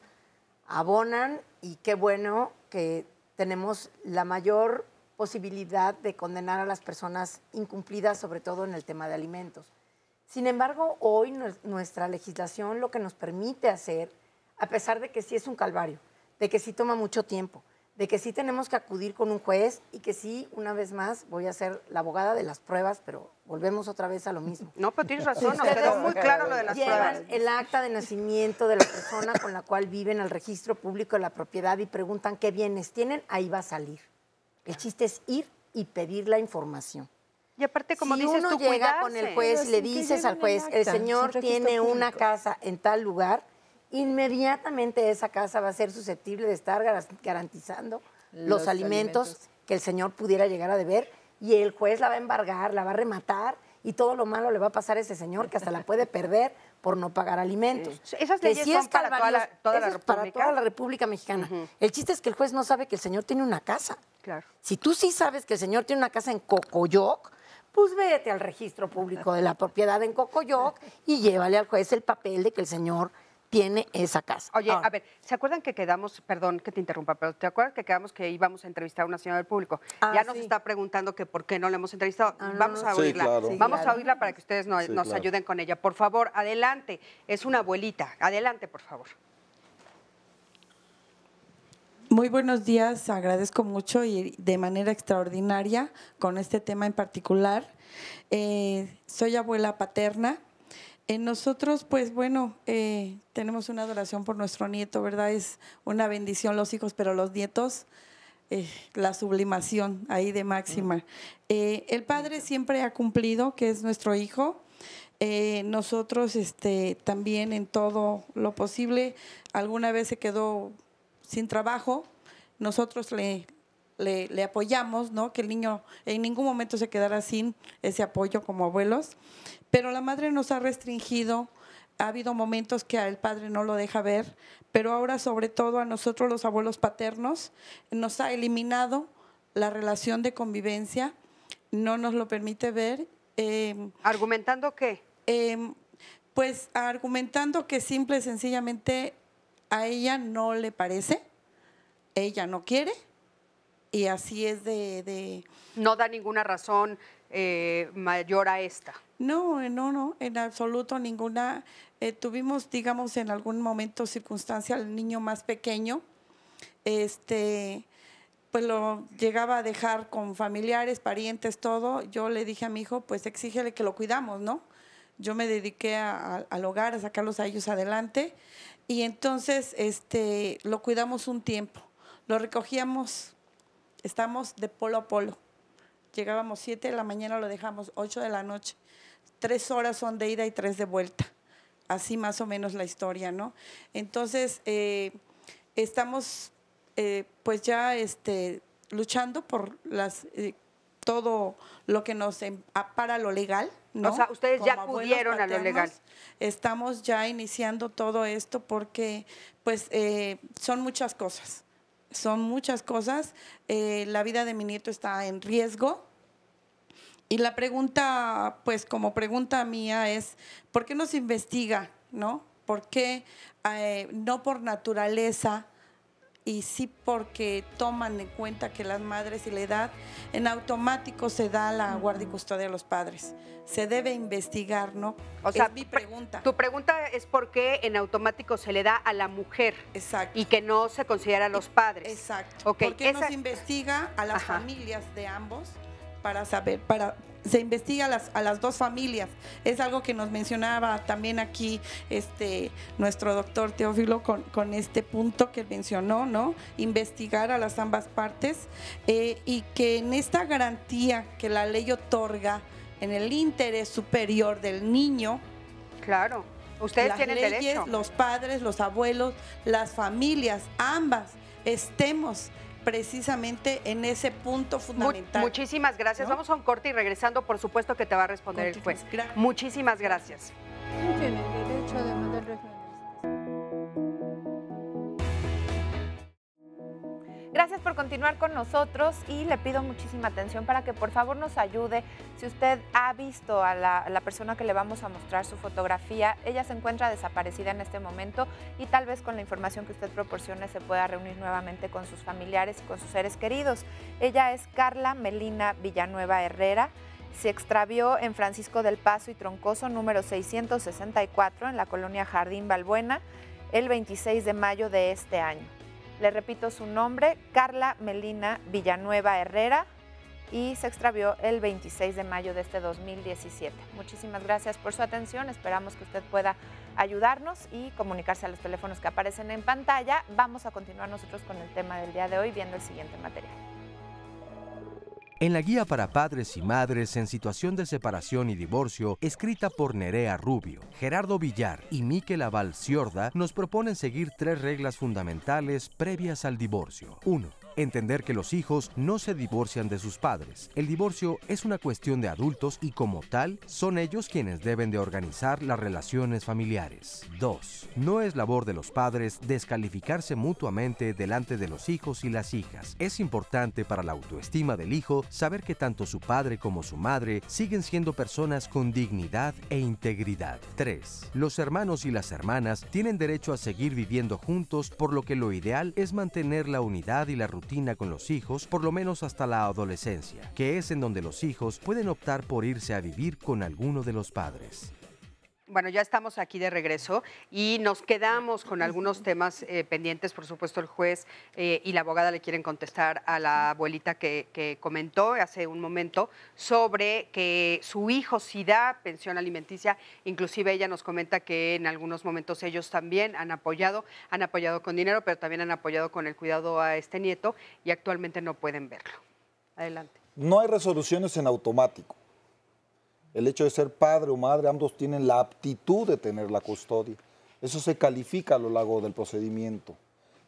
Speaker 4: abonan y qué bueno que tenemos la mayor posibilidad de condenar a las personas incumplidas, sobre todo en el tema de alimentos. Sin embargo, hoy nuestra legislación lo que nos permite hacer, a pesar de que sí es un calvario, de que sí toma mucho tiempo, de que sí tenemos que acudir con un juez y que sí, una vez más, voy a ser la abogada de las pruebas, pero volvemos otra vez a lo mismo.
Speaker 2: No, pero tienes razón, nos quedó muy claro lo de las pruebas.
Speaker 4: Llevan el acta de nacimiento de la persona con la cual viven al Registro Público de la Propiedad y preguntan qué bienes tienen, ahí va a salir. El chiste es ir y pedir la información.
Speaker 2: Y aparte, como dices
Speaker 4: tú,
Speaker 2: cuidarse.
Speaker 4: Si uno llega con el juez y le dices al juez, el señor tiene una casa en tal lugar, inmediatamente esa casa va a ser susceptible de estar garantizando los alimentos que el señor pudiera llegar a deber y el juez la va a embargar, la va a rematar y todo lo malo le va a pasar a ese señor que hasta la puede perder por no pagar alimentos.
Speaker 2: Esas leyes son para toda la República.
Speaker 4: Para toda la República Mexicana. El chiste es que el juez no sabe que el señor tiene una casa.
Speaker 2: Claro.
Speaker 4: Si tú sí sabes que el señor tiene una casa en Cocoyoc, pues vete al Registro Público de la Propiedad en Cocoyoc y llévale al juez el papel de que el señor tiene esa casa.
Speaker 2: Oye, a ver, ¿se acuerdan que quedamos, perdón que te interrumpa, pero ¿te acuerdas que quedamos que íbamos a entrevistar a una señora del público? Ya nos está preguntando que por qué no la hemos entrevistado. Vamos a oírla.
Speaker 7: Claro.
Speaker 2: Vamos a oírla para que ustedes nos ayuden con ella. Por favor, adelante. Es una abuelita. Adelante, por favor.
Speaker 10: Muy buenos días, agradezco mucho y de manera extraordinaria con este tema en particular. Soy abuela paterna. Nosotros, pues bueno, tenemos una adoración por nuestro nieto, ¿verdad? Es una bendición los hijos, pero los nietos, la sublimación ahí de máxima. El padre siempre ha cumplido, que es nuestro hijo. Nosotros también en todo lo posible, alguna vez se quedó sin trabajo, nosotros le apoyamos, ¿no? Que el niño en ningún momento se quedara sin ese apoyo como abuelos, pero la madre nos ha restringido, ha habido momentos que el padre no lo deja ver, pero ahora sobre todo a nosotros los abuelos paternos nos ha eliminado la relación de convivencia, no nos lo permite ver.
Speaker 2: ¿Argumentando qué?
Speaker 10: Pues argumentando que simple y sencillamente a ella no le parece, ella no quiere y así es de...
Speaker 2: No da ninguna razón mayor a esta.
Speaker 10: No, en absoluto ninguna. Tuvimos, digamos, en algún momento circunstancia al niño más pequeño, pues lo llegaba a dejar con familiares, parientes, todo. Yo le dije a mi hijo, pues exígele que lo cuidamos, ¿no? Yo me dediqué al hogar, a sacarlos a ellos adelante, y entonces lo cuidamos un tiempo. Lo recogíamos, estamos de polo a polo. Llegábamos 7 de la mañana, lo dejamos 8 de la noche. 3 horas son de ida y 3 de vuelta. Así más o menos la historia, ¿no? Entonces, estamos pues ya luchando por todo lo que nos para lo legal, ¿no?
Speaker 2: O sea, ustedes
Speaker 10: Como
Speaker 2: ya acudieron a lo legal.
Speaker 10: Estamos ya iniciando todo esto porque pues son muchas cosas. Son muchas cosas. La vida de mi nieto está en riesgo. Y la pregunta, pues como pregunta mía es, ¿por qué no se investiga, no? ¿Por qué no por naturaleza y sí porque toman en cuenta que las madres y la edad, en automático se da la guardia y custodia de los padres? Se debe investigar, ¿no?
Speaker 2: O sea,
Speaker 10: es mi pregunta.
Speaker 2: Tu pregunta es por qué en automático se le da a la mujer.
Speaker 10: Exacto.
Speaker 2: Y que no se considera a los padres.
Speaker 10: Exacto.
Speaker 2: Okay,
Speaker 10: ¿Por qué no se investiga a las familias de ambos? Para saber, se investiga a las dos familias. Es algo que nos mencionaba también aquí nuestro doctor Teófilo con este punto que mencionó, ¿no? Investigar a las ambas partes y que en esta garantía que la ley otorga en el interés superior del niño.
Speaker 2: Claro, ustedes tienen
Speaker 10: leyes,
Speaker 2: derecho.
Speaker 10: Los padres, los abuelos, las familias, ambas, estemos precisamente en ese punto fundamental.
Speaker 2: Muchísimas gracias. ¿No? Vamos a un corte y regresando, por supuesto que te va a responder el juez. Muchísimas gracias.
Speaker 5: Tienen derecho además del régimen.
Speaker 3: Gracias por continuar con nosotros y le pido muchísima atención para que por favor nos ayude. Si usted ha visto a la persona que le vamos a mostrar su fotografía, ella se encuentra desaparecida en este momento y tal vez con la información que usted proporcione se pueda reunir nuevamente con sus familiares y con sus seres queridos. Ella es Carla Melina Villanueva Herrera. Se extravió en Francisco del Paso y Troncoso, número 664, en la colonia Jardín Balbuena, el 26 de mayo de este año. Le repito su nombre, Carla Melina Villanueva Herrera, y se extravió el 26 de mayo de este 2017. Muchísimas gracias por su atención. Esperamos que usted pueda ayudarnos y comunicarse a los teléfonos que aparecen en pantalla. Vamos a continuar nosotros con el tema del día de hoy viendo el siguiente material.
Speaker 1: En la guía para padres y madres en situación de separación y divorcio, escrita por Nerea Rubio, Gerardo Villar y Miquel Aval Ciorda, nos proponen seguir 3 reglas fundamentales previas al divorcio. 1. Entender que los hijos no se divorcian de sus padres. El divorcio es una cuestión de adultos y como tal, son ellos quienes deben de organizar las relaciones familiares. 2. No es labor de los padres descalificarse mutuamente delante de los hijos y las hijas. Es importante para la autoestima del hijo saber que tanto su padre como su madre siguen siendo personas con dignidad e integridad. 3. Los hermanos y las hermanas tienen derecho a seguir viviendo juntos, por lo que lo ideal es mantener la unidad y la rutina con los hijos, por lo menos hasta la adolescencia, que es en donde los hijos pueden optar por irse a vivir con alguno de los padres.
Speaker 2: Bueno, ya estamos aquí de regreso y nos quedamos con algunos temas pendientes. Por supuesto, el juez y la abogada le quieren contestar a la abuelita que comentó hace un momento sobre que su hijo sí da pensión alimenticia. Inclusive ella nos comenta que en algunos momentos ellos también han apoyado con dinero, pero también han apoyado con el cuidado a este nieto y actualmente no pueden verlo. Adelante.
Speaker 7: No hay resoluciones en automático. El hecho de ser padre o madre, ambos tienen la aptitud de tener la custodia. Eso se califica a lo largo del procedimiento.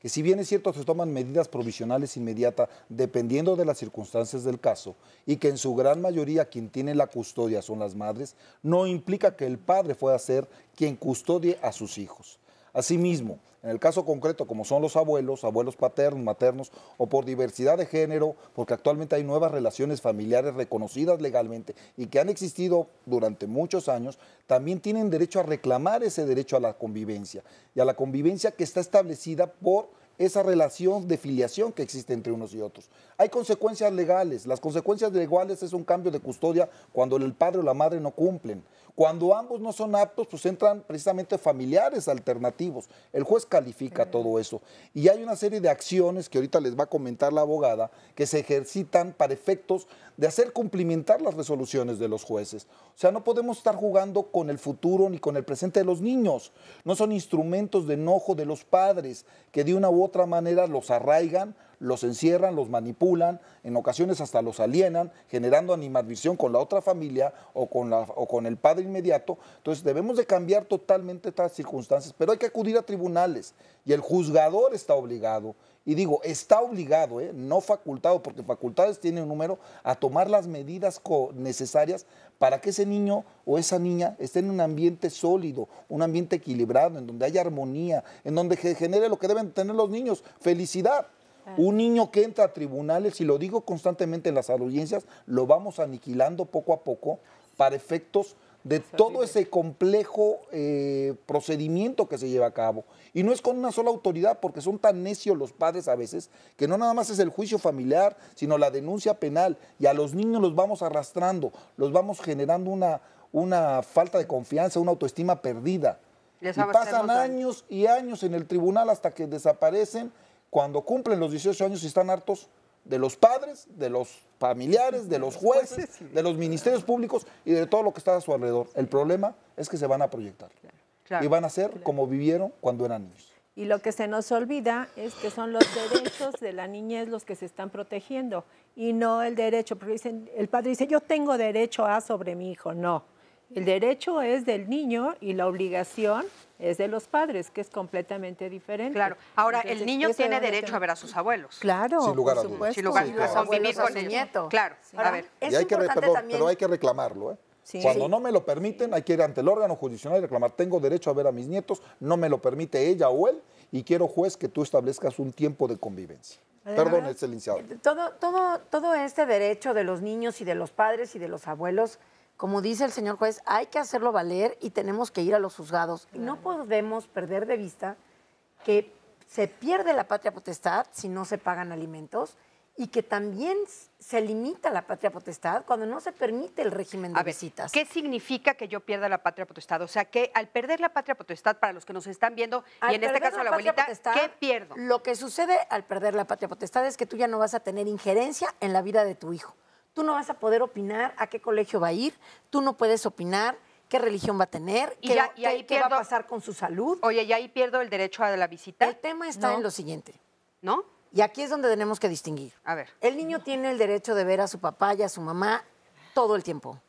Speaker 7: Que si bien es cierto que se toman medidas provisionales inmediatas dependiendo de las circunstancias del caso y que en su gran mayoría quien tiene la custodia son las madres, no implica que el padre pueda ser quien custodie a sus hijos. Asimismo, en el caso concreto, como son los abuelos paternos, maternos, o por diversidad de género, porque actualmente hay nuevas relaciones familiares reconocidas legalmente y que han existido durante muchos años, también tienen derecho a reclamar ese derecho a la convivencia, y a la convivencia que está establecida por esa relación de filiación que existe entre unos y otros. Hay consecuencias legales. Las consecuencias legales es un cambio de custodia cuando el padre o la madre no cumplen. Cuando ambos no son aptos, pues entran precisamente familiares alternativos. El juez califica todo eso. Y hay una serie de acciones que ahorita les va a comentar la abogada que se ejercitan para efectos de hacer cumplimentar las resoluciones de los jueces. O sea, no podemos estar jugando con el futuro ni con el presente de los niños. No son instrumentos de enojo de los padres que de una u otra manera los arraigan, los encierran, los manipulan, en ocasiones hasta los alienan, generando animadversión con la otra familia o con el padre inmediato. Entonces debemos de cambiar totalmente estas circunstancias, pero hay que acudir a tribunales y el juzgador está obligado, y digo, está obligado, no facultado, porque facultades tiene un número, a tomar las medidas necesarias para que ese niño o esa niña esté en un ambiente sólido, un ambiente equilibrado, en donde haya armonía, en donde genere lo que deben tener los niños, felicidad. Un niño que entra a tribunales, y lo digo constantemente en las audiencias, lo vamos aniquilando poco a poco para efectos de todo ese complejo procedimiento que se lleva a cabo. Y no es con una sola autoridad, porque son tan necios los padres a veces, que no nada más es el juicio familiar, sino la denuncia penal. Y a los niños los vamos arrastrando, los vamos generando una falta de confianza, una autoestima perdida. Y pasan años y años en el tribunal hasta que desaparecen. Cuando cumplen los 18 años y están hartos de los padres, de los familiares, de los jueces, de los ministerios públicos y de todo lo que está a su alrededor. El problema es que se van a proyectar y van a ser como vivieron cuando eran niños.
Speaker 5: Y lo que se nos olvida es que son los derechos de la niñez los que se están protegiendo y no el derecho, porque dicen, el padre dice, yo tengo derecho a sobre mi hijo. No, el derecho es del niño y la obligación es de los padres, que es completamente diferente.
Speaker 2: Claro. Ahora,
Speaker 5: entonces,
Speaker 2: el niño tiene derecho a ver a sus abuelos.
Speaker 5: Claro,
Speaker 7: sin lugar a
Speaker 5: por
Speaker 7: dudas.
Speaker 5: supuesto.
Speaker 2: Sin lugar a dudas, convivir con el
Speaker 4: nieto.
Speaker 2: Claro,
Speaker 4: Ahora,
Speaker 2: a ver.
Speaker 4: es
Speaker 7: Y hay que,
Speaker 4: importante también.
Speaker 7: pero hay que reclamarlo,
Speaker 5: Sí.
Speaker 7: Cuando no me lo permiten, hay que ir ante el órgano jurisdiccional y reclamar, tengo derecho a ver a mis nietos, no me lo permite ella o él, y quiero, juez, que tú establezcas un tiempo de convivencia. Perdón, licenciado.
Speaker 4: Todo este derecho de los niños y de los padres y de los abuelos, como dice el señor juez, hay que hacerlo valer y tenemos que ir a los juzgados. No podemos perder de vista que se pierde la patria potestad si no se pagan alimentos y que también se limita la patria potestad cuando no se permite el régimen de visitas.
Speaker 2: ¿Qué significa que yo pierda la patria potestad? O sea, que al perder la patria potestad, para los que nos están viendo, y en este caso la abuelita, ¿qué pierdo?
Speaker 4: Lo que sucede al perder la patria potestad es que tú ya no vas a tener injerencia en la vida de tu hijo. Tú no vas a poder opinar a qué colegio va a ir, tú no puedes opinar qué religión va a tener, qué va a pasar con su salud.
Speaker 2: Oye, ¿y ahí pierdo el derecho a la visita?
Speaker 4: El tema está en lo siguiente.
Speaker 2: ¿No?
Speaker 4: Y aquí es donde tenemos que distinguir.
Speaker 2: A ver.
Speaker 4: El niño tiene el derecho de ver a su papá y a su mamá todo el tiempo.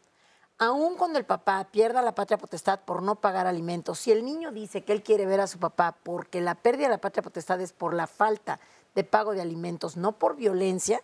Speaker 4: Aún cuando el papá pierda la patria potestad por no pagar alimentos, si el niño dice que él quiere ver a su papá porque la pérdida de la patria potestad es por la falta de pago de alimentos, no por violencia,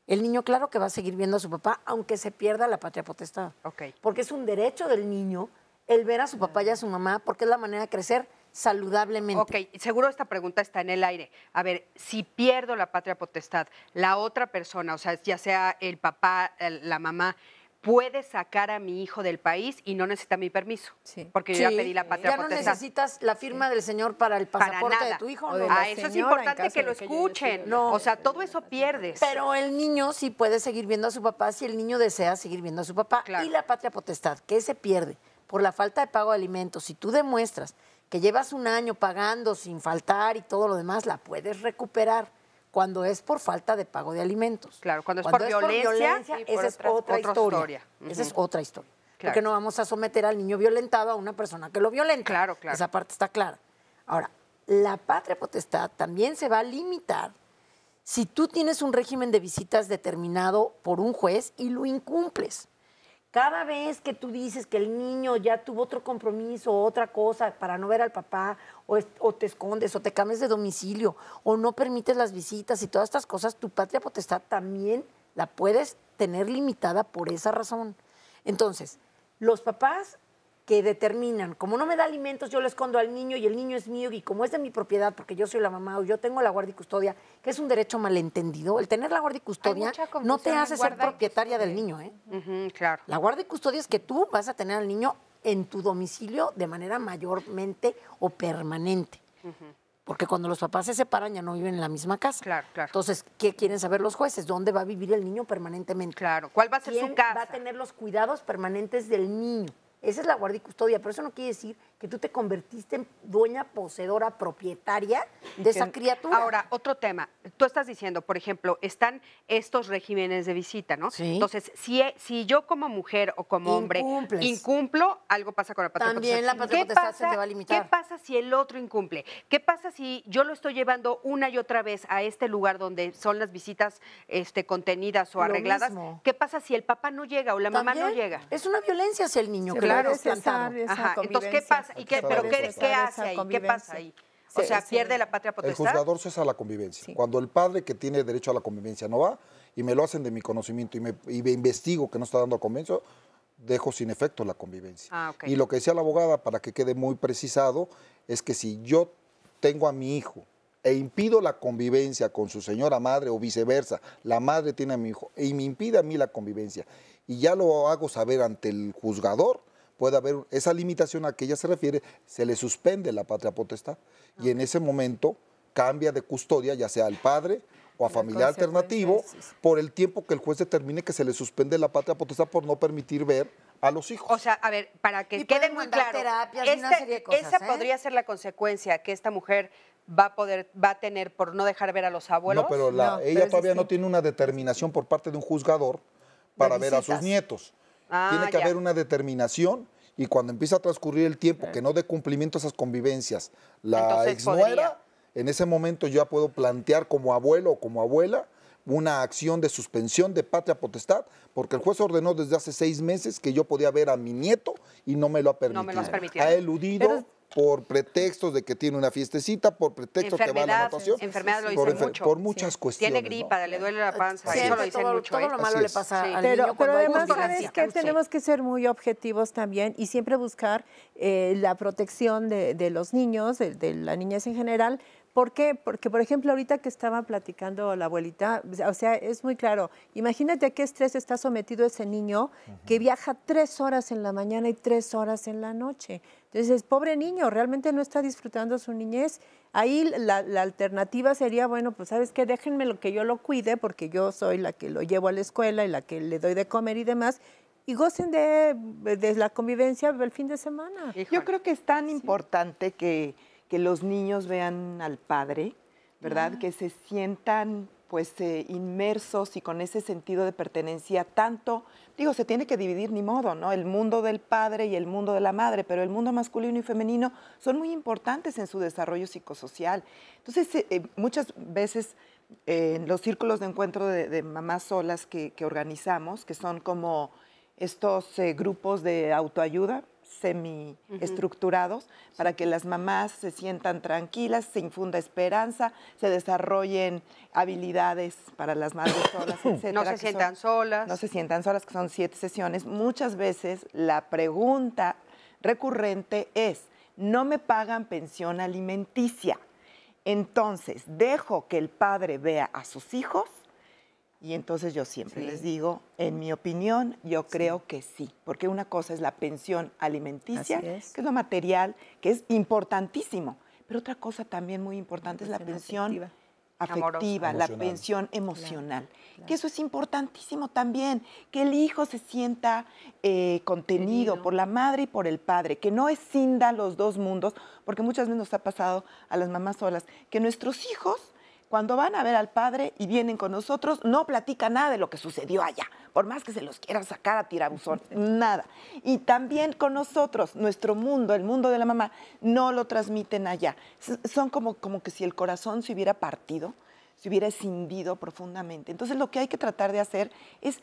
Speaker 4: el niño claro que va a seguir viendo a su papá aunque se pierda la patria potestad.
Speaker 2: Okay.
Speaker 4: Porque es un derecho del niño el ver a su papá y a su mamá porque es la manera de crecer saludablemente.
Speaker 2: Ok, seguro esta pregunta está en el aire. A ver, si pierdo la patria potestad, la otra persona, o sea, ya sea el papá, la mamá, puede sacar a mi hijo del país y no necesita mi permiso. Sí. Porque yo ya pedí la patria potestad.
Speaker 4: Ya no necesitas la firma del señor para el pasaporte de tu hijo.
Speaker 2: ¿No? Eso es importante que lo escuchen. No. O sea, todo eso pierdes.
Speaker 4: Pero el niño sí puede seguir viendo a su papá si el niño desea seguir viendo a su papá. Claro. Y la patria potestad, ¿qué se pierde? Por la falta de pago de alimentos. Si tú demuestras que llevas un año pagando sin faltar y todo lo demás, la puedes recuperar cuando es por falta de pago de alimentos.
Speaker 2: Claro, cuando es por violencia,
Speaker 4: esa es otra historia. Esa es otra historia. Claro. Porque no vamos a someter al niño violentado a una persona que lo violenta.
Speaker 2: Claro, claro.
Speaker 4: Esa parte está clara. Ahora, la patria potestad también se va a limitar si tú tienes un régimen de visitas determinado por un juez y lo incumples. Cada vez que tú dices que el niño ya tuvo otro compromiso o otra cosa para no ver al papá, o te escondes, o te cambias de domicilio, o no permites las visitas y todas estas cosas, tu patria potestad también la puedes tener limitada por esa razón. Entonces, los papás que determinan, como no me da alimentos, yo le escondo al niño y el niño es mío y como es de mi propiedad porque yo soy la mamá o yo tengo la guardia y custodia, que es un derecho malentendido, el tener la guardia y custodia no te hace ser propietaria del niño.
Speaker 2: Claro.
Speaker 4: La guardia y custodia es que tú vas a tener al niño en tu domicilio de manera mayormente o permanente. porque cuando los papás se separan ya no viven en la misma casa.
Speaker 2: Claro, claro.
Speaker 4: Entonces, ¿qué quieren saber los jueces? ¿Dónde va a vivir el niño permanentemente?
Speaker 2: Claro, ¿cuál va a ser su
Speaker 4: ¿Quién
Speaker 2: casa?
Speaker 4: va a tener los cuidados permanentes del niño? Esa es la guardia y custodia, pero eso no quiere decir que tú te convertiste en dueña, poseedora, propietaria de esa criatura.
Speaker 2: Ahora, otro tema. Tú estás diciendo, por ejemplo, están estos regímenes de visita, ¿no?
Speaker 4: Sí.
Speaker 2: Entonces, si yo como mujer o como hombre incumplo, algo pasa con la patria potestad.
Speaker 4: También la patria potestad se te va a limitar.
Speaker 2: ¿Qué pasa si el otro incumple? ¿Qué pasa si yo lo estoy llevando una y otra vez a este lugar donde son las visitas contenidas o arregladas?
Speaker 4: Mismo.
Speaker 2: ¿Qué pasa si el papá no llega o la mamá no llega?
Speaker 4: Es una violencia hacia el niño.
Speaker 5: Sí,
Speaker 4: que
Speaker 5: claro,
Speaker 4: lo hayas plantado.
Speaker 2: Ajá, entonces, ¿qué pasa? ¿Pero qué hace ahí? ¿Qué pasa ahí? O sea, ¿pierde la patria
Speaker 7: El
Speaker 2: potestad?
Speaker 7: juzgador cesa la convivencia. Cuando el padre que tiene derecho a la convivencia no va, y me lo hacen de mi conocimiento, y me investigo que no está dando convenio, dejo sin efecto la convivencia.
Speaker 2: Okay.
Speaker 7: Y lo que decía la abogada, para que quede muy precisado, es que si yo tengo a mi hijo e impido la convivencia con su señora madre o viceversa, la madre tiene a mi hijo y me impide a mí la convivencia, y ya lo hago saber ante el juzgador, puede haber esa limitación a que ella se refiere, se le suspende la patria potestad y en ese momento cambia de custodia, ya sea al padre o a familiar alternativo, por el tiempo que el juez determine que se le suspende la patria potestad por no permitir ver a los hijos.
Speaker 2: O sea, a ver, para que quede muy claro, esa podría ser la consecuencia que esta mujer va a tener por no dejar ver a los abuelos.
Speaker 7: No, pero ella todavía no tiene una determinación por parte de un juzgador para ver a sus nietos. Tiene que haber una determinación y cuando empieza a transcurrir el tiempo que no dé cumplimiento a esas convivencias, la exnuera, en ese momento yo ya puedo plantear como abuelo o como abuela una acción de suspensión de patria potestad, porque el juez ordenó desde hace 6 meses que yo podía ver a mi nieto y no me lo ha permitido.
Speaker 2: No me lo has permitido.
Speaker 7: Ha eludido por pretextos de que tiene una fiestecita, por pretextos que va a la natación.
Speaker 2: Enfermedad lo dicen mucho.
Speaker 7: Por muchas cuestiones.
Speaker 2: Tiene gripa, le duele la panza,
Speaker 4: Sí,
Speaker 2: eso lo dicen mucho.
Speaker 4: Todo lo malo le pasa al
Speaker 5: pero
Speaker 4: niño cuando hay
Speaker 5: además,
Speaker 4: justicia.
Speaker 5: ¿sabes qué? Tenemos que ser muy objetivos también y siempre buscar la protección de los niños, de la niñez en general. ¿Por qué? Porque, por ejemplo, ahorita que estaba platicando la abuelita, o sea, es muy claro. Imagínate a qué estrés está sometido ese niño que viaja 3 horas en la mañana y 3 horas en la noche. Entonces, pobre niño, realmente no está disfrutando su niñez. Ahí la alternativa sería, bueno, pues, ¿sabes qué? Déjenme lo que yo lo cuide, porque yo soy la que lo llevo a la escuela y la que le doy de comer y demás, y gocen de la convivencia el fin de semana.
Speaker 9: Yo creo que es tan importante que los niños vean al padre, ¿verdad? Que se sientan pues inmersos y con ese sentido de pertenencia tanto, digo, se tiene que dividir ni modo, ¿no? El mundo del padre y el mundo de la madre, pero el mundo masculino y femenino son muy importantes en su desarrollo psicosocial. Entonces, muchas veces en los círculos de encuentro de mamás solas que organizamos, que son como estos grupos de autoayuda, semi-estructurados, para que las mamás se sientan tranquilas, se infunda esperanza, se desarrollen habilidades para las madres solas, etc.
Speaker 2: No se sientan solas.
Speaker 9: No se sientan solas, que son 7 sesiones. Muchas veces la pregunta recurrente es, no me pagan pensión alimenticia. Entonces, ¿dejo que el padre vea a sus hijos? Y entonces yo siempre les digo, en mi opinión, yo creo que sí, porque una cosa es la pensión alimenticia, que es lo material, que es importantísimo, pero otra cosa también muy importante es la pensión afectiva, la pensión emocional, que eso es importantísimo también, que el hijo se sienta contenido por la madre y por el padre, que no escinda los dos mundos, porque muchas veces nos ha pasado a las mamás solas, que nuestros hijos, cuando van a ver al padre y vienen con nosotros, no platican nada de lo que sucedió allá, por más que se los quieran sacar a tirabuzón, nada. Y también con nosotros, nuestro mundo, el mundo de la mamá, no lo transmiten allá. Son como que si el corazón se hubiera partido, se hubiera escindido profundamente. Entonces, lo que hay que tratar de hacer es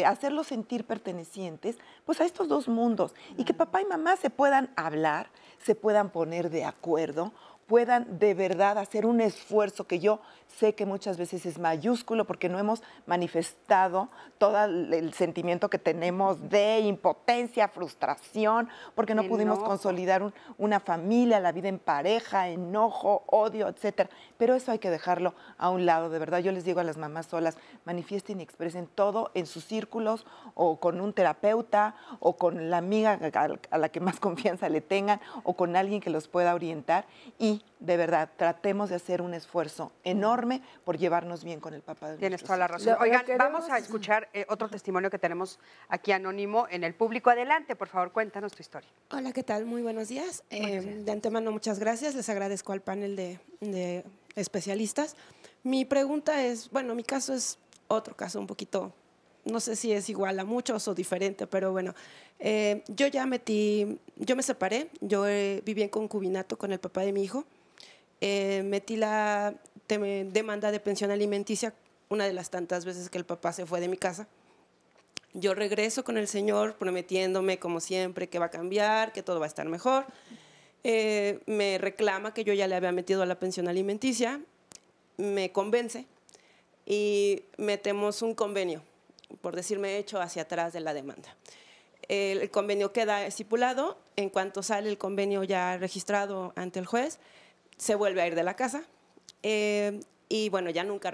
Speaker 9: hacerlos sentir pertenecientes pues, a estos dos mundos y que papá y mamá se puedan hablar, se puedan poner de acuerdo, puedan de verdad hacer un esfuerzo que yo sé que muchas veces es mayúsculo porque no hemos manifestado todo el sentimiento que tenemos de impotencia, frustración, porque no pudimos consolidar una familia, la vida en pareja, enojo, odio, etcétera. Pero eso hay que dejarlo a un lado, de verdad. Yo les digo a las mamás solas, manifiesten y expresen todo en sus círculos o con un terapeuta o con la amiga a la que más confianza le tengan o con alguien que los pueda orientar y sí, de verdad, tratemos de hacer un esfuerzo enorme por llevarnos bien con el papá de
Speaker 2: Tienes
Speaker 9: nuestros
Speaker 2: toda la
Speaker 9: hijos.
Speaker 2: razón. Oigan, vamos a escuchar otro testimonio que tenemos aquí anónimo en el público. Adelante, por favor, cuéntanos tu historia.
Speaker 11: Hola, ¿qué tal? Muy buenos días. De antemano, muchas gracias. Les agradezco al panel de especialistas. Mi pregunta es, bueno, mi caso es otro caso un poquito, no sé si es igual a muchos o diferente, pero bueno, yo me separé, yo viví en concubinato con el papá de mi hijo, metí la demanda de pensión alimenticia una de las tantas veces que el papá se fue de mi casa. Yo regreso con el señor prometiéndome, como siempre, que va a cambiar, que todo va a estar mejor. Me reclama que yo ya le había metido a la pensión alimenticia, me convence y metemos un convenio, por decirme hecho hacia atrás de la demanda. El convenio queda estipulado, en cuanto sale el convenio ya registrado ante el juez, se vuelve a ir de la casa y bueno, ya nunca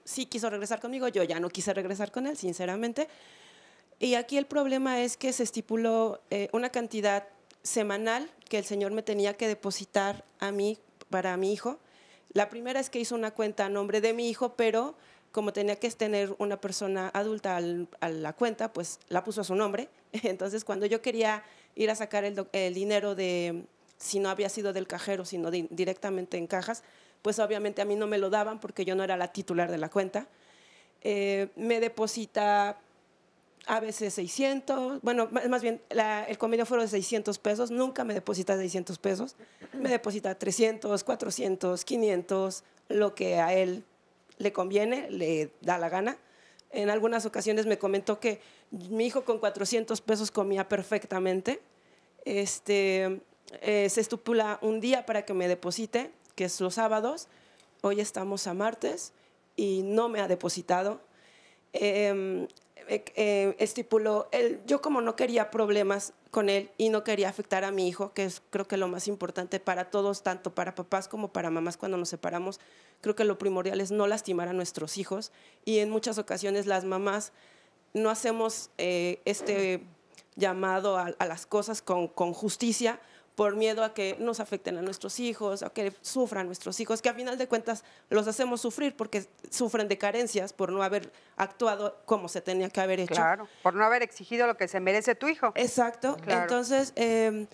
Speaker 11: sí quiso regresar conmigo, yo ya no quise regresar con él, sinceramente. Y aquí el problema es que se estipuló una cantidad semanal que el señor me tenía que depositar a mí para mi hijo. La primera es que hizo una cuenta a nombre de mi hijo, pero como tenía que tener una persona adulta a la cuenta, pues la puso a su nombre. Entonces, cuando yo quería ir a sacar el dinero si no había sido del cajero, sino directamente en cajas, pues obviamente a mí no me lo daban porque yo no era la titular de la cuenta. Me deposita a veces 600, bueno, más bien el convenio fueron de 600 pesos, nunca me deposita 600 pesos, me deposita 300, 400, 500, lo que a él le conviene, le da la gana. En algunas ocasiones me comentó que mi hijo con 400 pesos comía perfectamente. Se estipula un día para que me deposite, que es los sábados. Hoy estamos a martes y no me ha depositado. Estipuló, yo como no quería problemas con él y no quería afectar a mi hijo, que es creo que lo más importante para todos, tanto para papás como para mamás cuando nos separamos, creo que lo primordial es no lastimar a nuestros hijos y en muchas ocasiones las mamás no hacemos este llamado a las cosas con justicia por miedo a que nos afecten a nuestros hijos, a que sufran nuestros hijos, que a final de cuentas los hacemos sufrir porque sufren de carencias por no haber actuado como se tenía que haber hecho.
Speaker 2: Claro, por no haber exigido lo que se merece tu hijo.
Speaker 11: Exacto, claro. Entonces él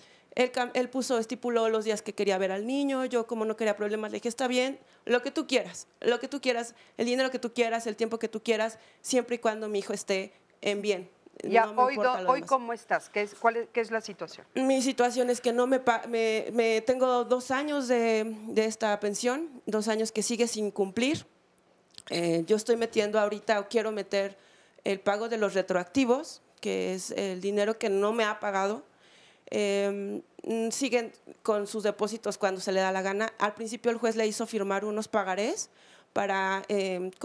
Speaker 11: estipuló los días que quería ver al niño, yo como no quería problemas le dije, está bien, lo que tú quieras, el dinero que tú quieras, el tiempo que tú quieras, siempre y cuando mi hijo esté en bien.
Speaker 2: Ya,
Speaker 11: no
Speaker 2: hoy ¿cómo estás? ¿Qué es la situación?
Speaker 11: Mi situación es que no tengo 2 años de esta pensión, 2 años que sigue sin cumplir. Yo estoy metiendo ahorita, o quiero meter el pago de los retroactivos, que es el dinero que no me ha pagado. Siguen con sus depósitos cuando se le da la gana. Al principio el juez le hizo firmar unos pagarés para el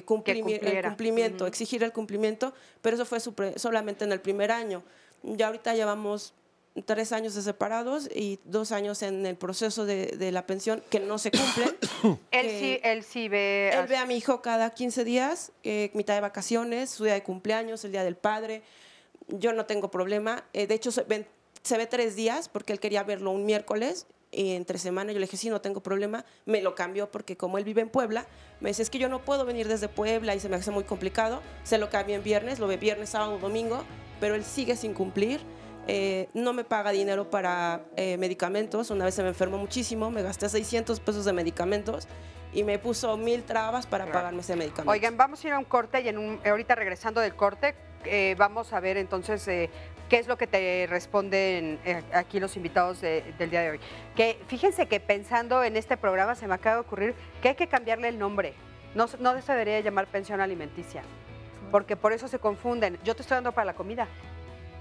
Speaker 11: cumplimiento, exigir el cumplimiento, pero eso fue solamente en el primer año. Ya ahorita llevamos 3 años de separados y 2 años en el proceso de la pensión que no se cumplen.
Speaker 2: Él ve
Speaker 11: a mi hijo cada 15 días, mitad de vacaciones, su día de cumpleaños, el día del padre. Yo no tengo problema. De hecho, se ve 3 días porque él quería verlo un miércoles. Y entre semana yo le dije, sí, no tengo problema, me lo cambió porque como él vive en Puebla, me dice, es que yo no puedo venir desde Puebla y se me hace muy complicado, se lo cambié en viernes, lo ve viernes, sábado, domingo, pero él sigue sin cumplir, no me paga dinero para medicamentos, una vez se me enfermó muchísimo, me gasté 600 pesos de medicamentos y me puso 1000 trabas para pagarme ese medicamento.
Speaker 2: Oigan, vamos a ir a un corte y ahorita regresando del corte, vamos a ver entonces qué es lo que te responden aquí los invitados del día de hoy. Que fíjense que pensando en este programa se me acaba de ocurrir que hay que cambiarle el nombre. No se debería llamar pensión alimenticia, porque por eso se confunden. Yo te estoy dando para la comida.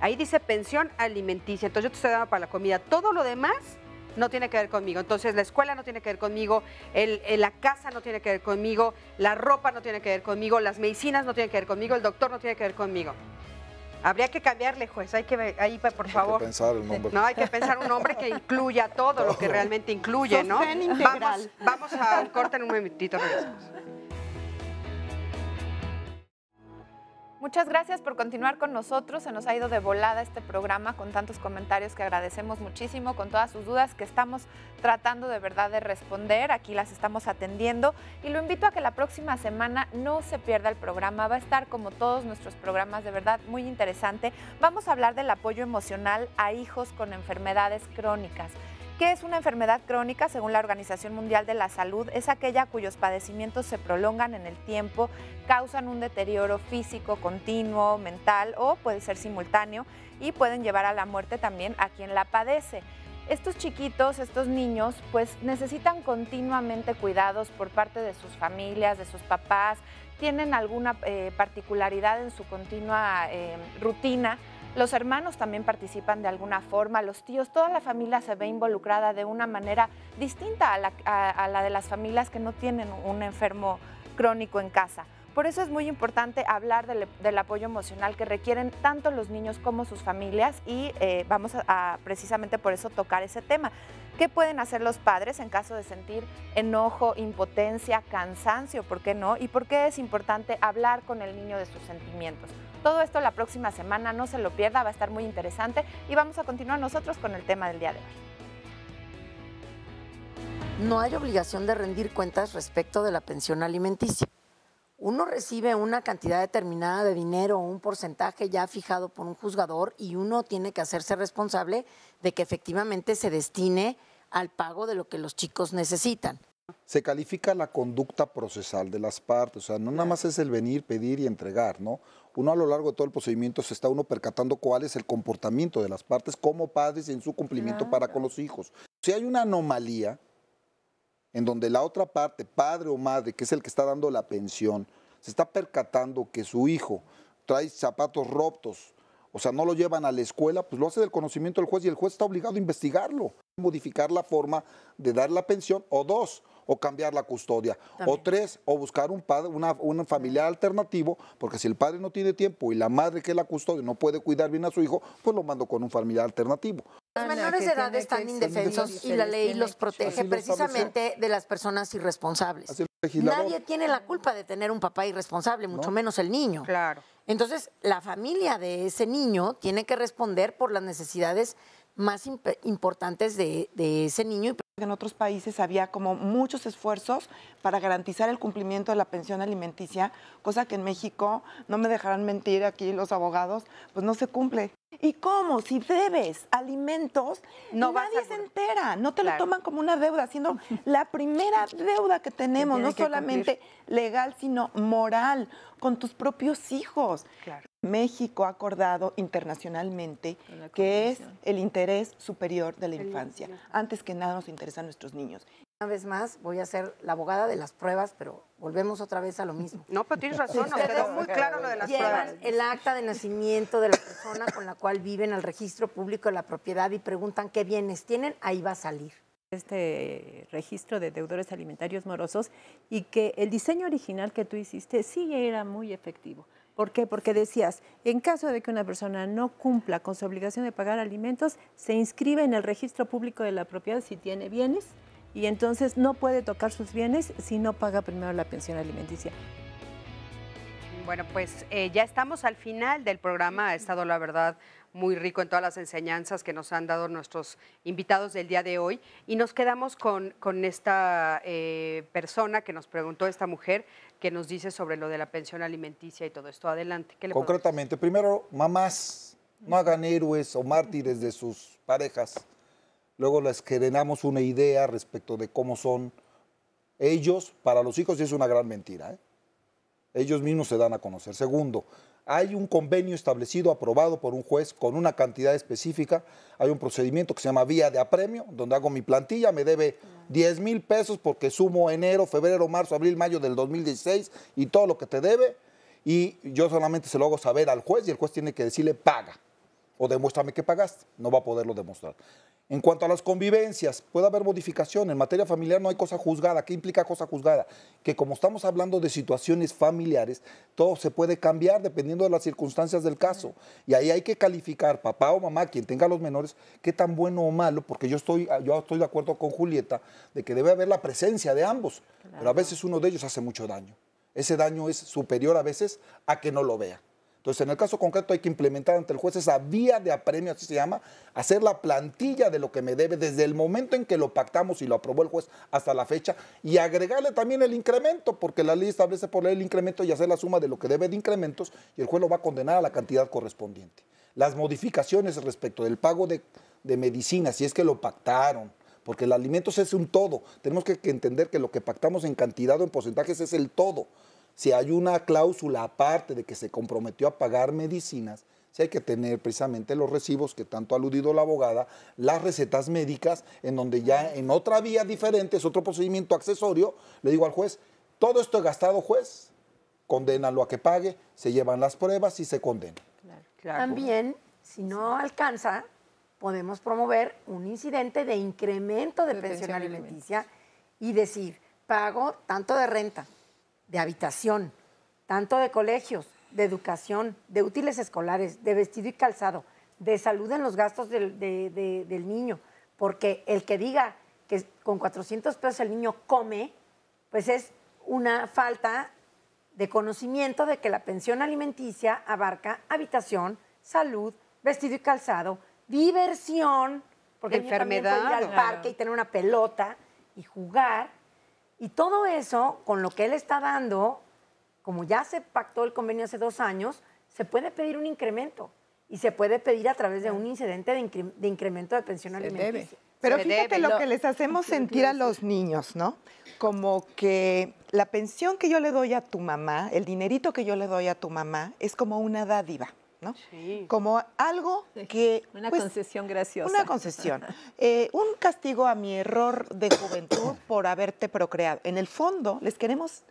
Speaker 2: Ahí dice pensión alimenticia, entonces yo te estoy dando para la comida. Todo lo demás no tiene que ver conmigo. Entonces la escuela no tiene que ver conmigo, la casa no tiene que ver conmigo, la ropa no tiene que ver conmigo, las medicinas no tienen que ver conmigo, el doctor no tiene que ver conmigo. Habría que cambiarle, juez, por favor.
Speaker 7: Hay que pensar el nombre.
Speaker 2: No, hay que pensar un nombre que incluya todo lo que realmente incluye, ¿no? Vamos a un corte en un minutito, regresamos.
Speaker 3: Muchas gracias por continuar con nosotros. Se nos ha ido de volada este programa con tantos comentarios que agradecemos muchísimo, con todas sus dudas que estamos tratando de verdad de responder. Aquí las estamos atendiendo y lo invito a que la próxima semana no se pierda el programa. Va a estar como todos nuestros programas, de verdad muy interesante. Vamos a hablar del apoyo emocional a hijos con enfermedades crónicas. ¿Qué es una enfermedad crónica? Según la Organización Mundial de la Salud, es aquella cuyos padecimientos se prolongan en el tiempo, causan un deterioro físico continuo, mental o puede ser simultáneo y pueden llevar a la muerte también a quien la padece. Estos chiquitos, estos niños, pues necesitan continuamente cuidados por parte de sus familias, de sus papás, tienen alguna particularidad en su continua rutina. Los hermanos también participan de alguna forma, los tíos, toda la familia se ve involucrada de una manera distinta a la de las familias que no tienen un enfermo crónico en casa. Por eso es muy importante hablar del apoyo emocional que requieren tanto los niños como sus familias y vamos a precisamente por eso tocar ese tema. ¿Qué pueden hacer los padres en caso de sentir enojo, impotencia, cansancio? ¿Por qué no? ¿Y por qué es importante hablar con el niño de sus sentimientos? Todo esto la próxima semana, no se lo pierda, va a estar muy interesante y vamos a continuar nosotros con el tema del día de hoy.
Speaker 4: No hay obligación de rendir cuentas respecto de la pensión alimenticia. Uno recibe una cantidad determinada de dinero o un porcentaje ya fijado por un juzgador y uno tiene que hacerse responsable de que efectivamente se destine al pago de lo que los chicos necesitan.
Speaker 7: Se califica la conducta procesal de las partes, o sea, no nada más es el venir, pedir y entregar, ¿no? Uno a lo largo de todo el procedimiento se está uno percatando cuál es el comportamiento de las partes como padres y en su cumplimiento para con los hijos. Si hay una anomalía en donde la otra parte, padre o madre, que es el que está dando la pensión, se está percatando que su hijo trae zapatos rotos, o sea, no lo llevan a la escuela, pues lo hace del conocimiento del juez y el juez está obligado a investigarlo, modificar la forma de dar la pensión, o dos, o cambiar la custodia, también. O tres, o buscar un padre, un familiar alternativo, porque si el padre no tiene tiempo y la madre que es la custodia no puede cuidar bien a su hijo, pues lo mando con un familiar alternativo.
Speaker 4: Los menores de edad están indefensos y la ley los protege precisamente de las personas irresponsables. Nadie tiene la culpa de tener un papá irresponsable, mucho menos el niño.
Speaker 2: Claro.
Speaker 4: Entonces, la familia de ese niño tiene que responder por las necesidades más importantes de ese niño.
Speaker 9: En otros países había como muchos esfuerzos para garantizar el cumplimiento de la pensión alimenticia, cosa que en México, no me dejarán mentir aquí los abogados, pues no se cumple. ¿Y cómo? Si debes alimentos, nadie se entera, no te lo toman como una deuda, siendo la primera deuda que tenemos, no solamente legal, sino moral, con tus propios hijos. Claro. México ha acordado internacionalmente que es el interés superior de la infancia. Antes que nada nos interesan nuestros niños.
Speaker 4: Una vez más, voy a ser la abogada de las pruebas, pero volvemos otra vez a lo mismo.
Speaker 2: No, pero tienes razón, nos quedó muy claro lo de las pruebas.
Speaker 4: Llevan el acta de nacimiento de la persona con la cual viven al registro público de la propiedad y preguntan qué bienes tienen, ahí va a salir.
Speaker 5: Este registro de deudores alimentarios morosos y que el diseño original que tú hiciste sí era muy efectivo. ¿Por qué? Porque decías, en caso de que una persona no cumpla con su obligación de pagar alimentos, se inscribe en el registro público de la propiedad si tiene bienes y entonces no puede tocar sus bienes si no paga primero la pensión alimenticia.
Speaker 2: Bueno, pues ya estamos al final del programa. Ha estado, la verdad, muy rico en todas las enseñanzas que nos han dado nuestros invitados del día de hoy. Y nos quedamos con esta persona que nos preguntó, esta mujer, que nos dice sobre lo de la pensión alimenticia y todo esto. Adelante. ¿Qué le
Speaker 7: Concretamente, primero, mamás, no hagan héroes o mártires de sus parejas. Luego les generamos una idea respecto de cómo son ellos para los hijos y es una gran mentira, ¿eh? Ellos mismos se dan a conocer. Segundo, hay un convenio establecido, aprobado por un juez con una cantidad específica. Hay un procedimiento que se llama vía de apremio, donde hago mi plantilla, me debe 10,000 pesos porque sumo enero, febrero, marzo, abril, mayo del 2016 y todo lo que te debe. Y yo solamente se lo hago saber al juez y el juez tiene que decirle paga o demuéstrame que pagaste. No va a poderlo demostrar. En cuanto a las convivencias, puede haber modificación. En materia familiar no hay cosa juzgada. ¿Qué implica cosa juzgada? Que como estamos hablando de situaciones familiares, todo se puede cambiar dependiendo de las circunstancias del caso. Y ahí hay que calificar, papá o mamá, quien tenga los menores, qué tan bueno o malo, porque yo estoy de acuerdo con Julieta de que debe haber la presencia de ambos. Claro. Pero a veces uno de ellos hace mucho daño. Ese daño es superior a veces a que no lo vea. Entonces, en el caso concreto hay que implementar ante el juez esa vía de apremio, así se llama, hacer la plantilla de lo que me debe desde el momento en que lo pactamos y lo aprobó el juez hasta la fecha y agregarle también el incremento, porque la ley establece por ley el incremento y hacer la suma de lo que debe de incrementos y el juez lo va a condenar a la cantidad correspondiente. Las modificaciones respecto del pago de medicinas, si es que lo pactaron, porque el alimentos es un todo. Tenemos que entender que lo que pactamos en cantidad o en porcentajes es el todo. Si hay una cláusula aparte de que se comprometió a pagar medicinas, sí hay que tener precisamente los recibos que tanto ha aludido la abogada, las recetas médicas, en donde ya en otra vía diferente, es otro procedimiento accesorio, le digo al juez, todo esto he gastado, juez, condénalo a que pague, se llevan las pruebas y se condena.
Speaker 4: También, si no alcanza, podemos promover un incidente de incremento de pensión alimenticia y decir, pago tanto de renta, de habitación, tanto de colegios, de educación, de útiles escolares, de vestido y calzado, de salud en los gastos del niño, porque el que diga que con 400 pesos el niño come, pues es una falta de conocimiento de que la pensión alimenticia abarca habitación, salud, vestido y calzado, diversión, porque
Speaker 2: enfermedad,
Speaker 4: ir al parque y tener una pelota y jugar. Y todo eso, con lo que él está dando, como ya se pactó el convenio hace 2 años, se puede pedir un incremento. Y se puede pedir a través de un incidente de incremento de pensión alimenticia.
Speaker 9: Pero fíjate lo que les hacemos sentir a los niños, ¿no? Como que la pensión que yo le doy a tu mamá, el dinerito que yo le doy a tu mamá, es como una dádiva, ¿no?
Speaker 5: Sí.
Speaker 9: Como algo que...
Speaker 5: Una concesión graciosa.
Speaker 9: Una concesión. Un castigo a mi error de juventud por haberte procreado. En el fondo, les queremos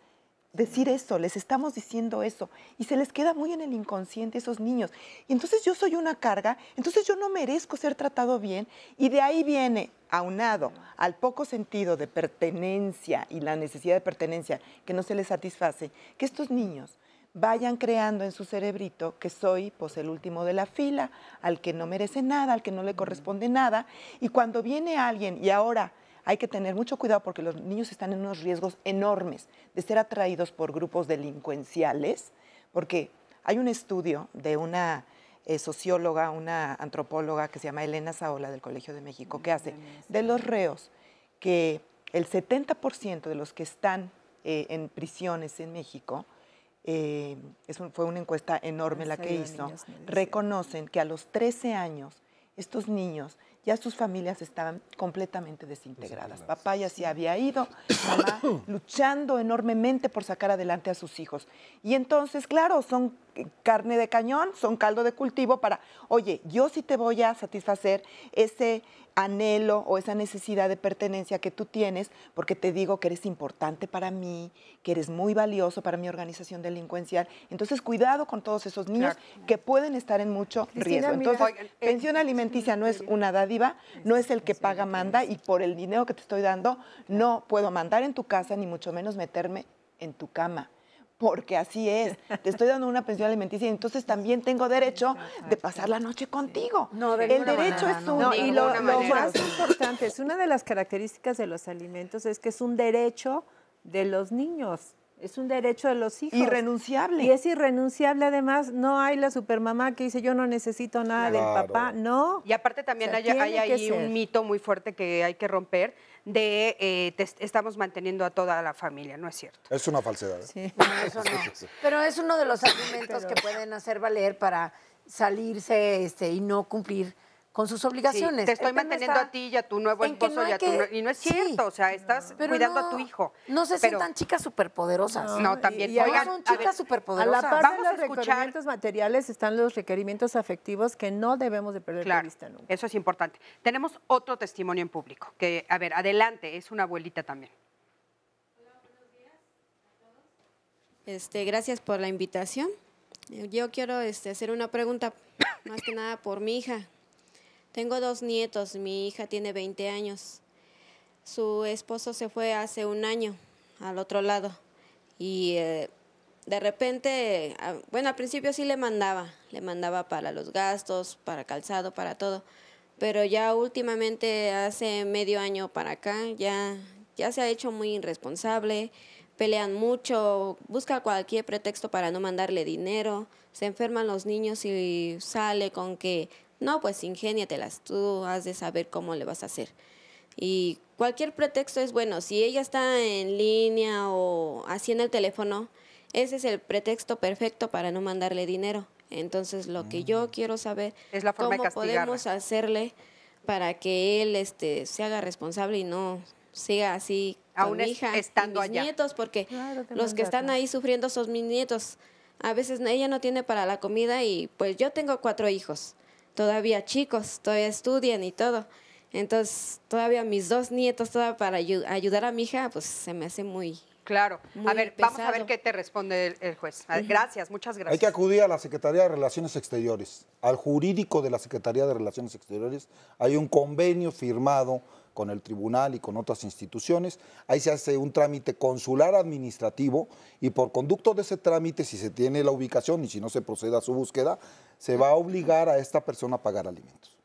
Speaker 9: decir eso, les estamos diciendo eso, y se les queda muy en el inconsciente esos niños. Y entonces yo soy una carga, entonces yo no merezco ser tratado bien, y de ahí viene, aunado al poco sentido de pertenencia y la necesidad de pertenencia que no se les satisface, que estos niños vayan creando en su cerebrito que soy pues el último de la fila, al que no merece nada, al que no le corresponde nada, y cuando viene alguien, y ahora hay que tener mucho cuidado porque los niños están en unos riesgos enormes de ser atraídos por grupos delincuenciales, porque hay un estudio de una socióloga, una antropóloga que se llama Elena Saola del Colegio de México, que hace de los reos que el 70% de los que están en prisiones en México, fue una encuesta enorme la que hizo, reconocen que a los 13 años estos niños ya sus familias estaban completamente desintegradas. Papá ya se había ido, mamá luchando enormemente por sacar adelante a sus hijos. Y entonces, claro, son carne de cañón, son caldo de cultivo para, oye, yo sí te voy a satisfacer ese anhelo o esa necesidad de pertenencia que tú tienes, porque te digo que eres importante para mí, que eres muy valioso para mi organización delincuencial. Entonces, cuidado con todos esos niños que pueden estar en mucho riesgo. Entonces, pensión alimenticia no es una dádiva, no es el que paga manda, y por el dinero que te estoy dando no puedo mandar en tu casa, ni mucho menos meterme en tu cama. Porque así es, te estoy dando una pensión alimenticia y entonces también tengo derecho de pasar la noche contigo.
Speaker 4: No,
Speaker 9: el derecho es uno.
Speaker 5: Y lo más importante, es una de las características de los alimentos, es que es un derecho de los niños, es un derecho de los hijos.
Speaker 9: Irrenunciable.
Speaker 5: Y es irrenunciable además, no hay la supermamá que dice yo no necesito nada del papá, no.
Speaker 2: Y aparte también hay ahí un mito muy fuerte que hay que romper de estamos manteniendo a toda la familia, no es cierto.
Speaker 7: Es una falsedad.
Speaker 4: Sí. No, eso no. Pero es uno de los argumentos que pueden hacer valer para salirse y no cumplir con sus obligaciones.
Speaker 2: Sí, te estoy manteniendo a ti y a tu nuevo esposo y no es cierto, o sea, estás cuidando a tu hijo.
Speaker 4: No se sientan chicas superpoderosas.
Speaker 2: No, también.
Speaker 4: Oigan, son chicas superpoderosas.
Speaker 5: A la par de los requerimientos materiales están los requerimientos afectivos que no debemos de perder de vista nunca.
Speaker 2: Eso es importante. Tenemos otro testimonio en público, que, a ver, adelante, es una abuelita también.
Speaker 12: Hola, buenos días a todos. Gracias por la invitación. Yo quiero hacer una pregunta, más que nada por mi hija. Tengo 2 nietos, mi hija tiene 20 años. Su esposo se fue hace 1 año al otro lado y de repente, bueno, al principio sí le mandaba para los gastos, para calzado, para todo, pero ya últimamente hace medio año para acá ya se ha hecho muy irresponsable, pelean mucho, busca cualquier pretexto para no mandarle dinero, se enferman los niños y sale con que, no, pues ingéniatelas, tú has de saber cómo le vas a hacer. Y cualquier pretexto es bueno, si ella está en línea o así en el teléfono, ese es el pretexto perfecto para no mandarle dinero. Entonces, lo que yo quiero saber
Speaker 2: es la forma
Speaker 12: cómo
Speaker 2: de castigarla.
Speaker 12: podemos hacerle para que él se haga responsable y no siga así con mi hija
Speaker 2: estando
Speaker 12: y mis
Speaker 2: allá.
Speaker 12: nietos, porque los que están ahí sufriendo son mis nietos. A veces ella no tiene para la comida y pues yo tengo 4 hijos, todavía chicos, todavía estudian y todo. Entonces, todavía mis 2 nietos, todavía para ayudar a mi hija, pues se me hace muy...
Speaker 2: Claro.
Speaker 12: Muy
Speaker 2: a ver,
Speaker 12: pesado.
Speaker 2: vamos a ver qué te responde el juez. Gracias, muchas gracias.
Speaker 7: Hay que acudir a la Secretaría de Relaciones Exteriores, al jurídico de la Secretaría de Relaciones Exteriores. Hay un convenio firmado con el tribunal y con otras instituciones. Ahí se hace un trámite consular administrativo y por conducto de ese trámite, si se tiene la ubicación y si no se procede a su búsqueda, se va a obligar a esta persona a pagar alimentos.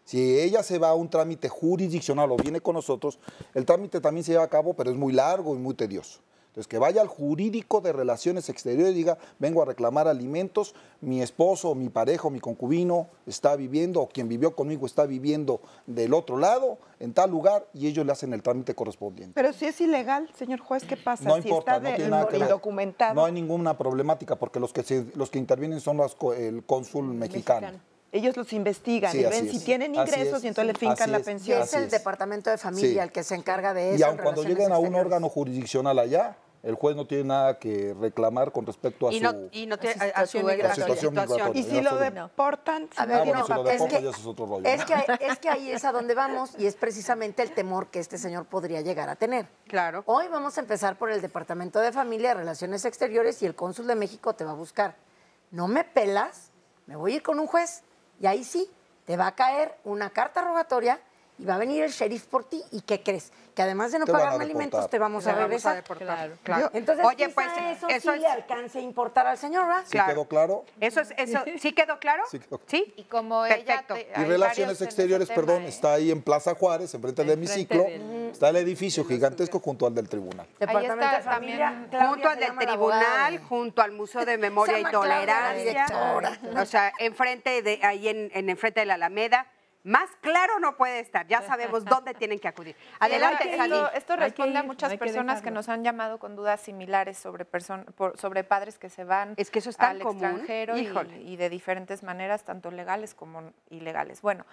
Speaker 7: Si ella se va a un trámite jurisdiccional o viene con nosotros, el trámite también se lleva a cabo, pero es muy largo y muy tedioso. Entonces, que vaya al jurídico de Relaciones Exteriores y diga, vengo a reclamar alimentos, mi esposo, mi pareja, mi concubino está viviendo, o quien vivió conmigo está viviendo del otro lado, en tal lugar, y ellos le hacen el trámite correspondiente.
Speaker 9: Pero si es ilegal, señor juez, ¿qué pasa?
Speaker 7: No
Speaker 9: si
Speaker 7: importa,
Speaker 9: está
Speaker 7: no tiene nada que ver.
Speaker 9: indocumentado.
Speaker 7: No hay ninguna problemática, porque los que intervienen son el cónsul mexicano.
Speaker 9: Ellos los investigan y ven si tienen ingresos y entonces le fincan la pensión.
Speaker 4: Y es el Departamento de Familia el que se encarga de eso.
Speaker 7: Y aun cuando lleguen a un órgano jurisdiccional allá, el juez no tiene nada que reclamar con respecto a su situación migratoria.
Speaker 9: Y si lo deportan,
Speaker 4: a ver,
Speaker 7: si lo deportan ya es otro rollo.
Speaker 4: Es que ahí es a donde vamos y es precisamente el temor que este señor podría llegar a tener.
Speaker 2: Claro.
Speaker 4: Hoy vamos a empezar por el Departamento de Familia, Relaciones Exteriores y el Cónsul de México te va a buscar. No me pelas, me voy a ir con un juez. Y ahí sí, te va a caer una carta rogatoria y va a venir el sheriff por ti. ¿Y qué crees? Que además de no pagarme alimentos, te vamos a regresar.
Speaker 2: Claro.
Speaker 4: Entonces,
Speaker 2: oye, pues
Speaker 4: eso sí le alcance a importar al señor, ¿verdad?
Speaker 7: ¿Sí quedó claro?
Speaker 2: Eso, ¿sí quedó claro?
Speaker 7: Sí quedó.
Speaker 2: ¿Sí?
Speaker 3: Y como
Speaker 2: perfecto.
Speaker 7: Y Relaciones Exteriores, perdón, está ahí en Plaza Juárez, enfrente del hemiciclo. Está el edificio gigantesco junto al del tribunal.
Speaker 4: Departamento de Familia.
Speaker 2: Junto al del tribunal, junto al Museo de Memoria y Tolerancia. O sea, enfrente de enfrente de la Alameda. Más claro no puede estar, ya sabemos dónde tienen que acudir. Adelante, Sally.
Speaker 3: Esto responde a muchas personas que nos han llamado con dudas similares sobre padres que se van
Speaker 2: es que eso es tan
Speaker 3: al
Speaker 2: común.
Speaker 3: extranjero y de diferentes maneras, tanto legales como ilegales. Bueno,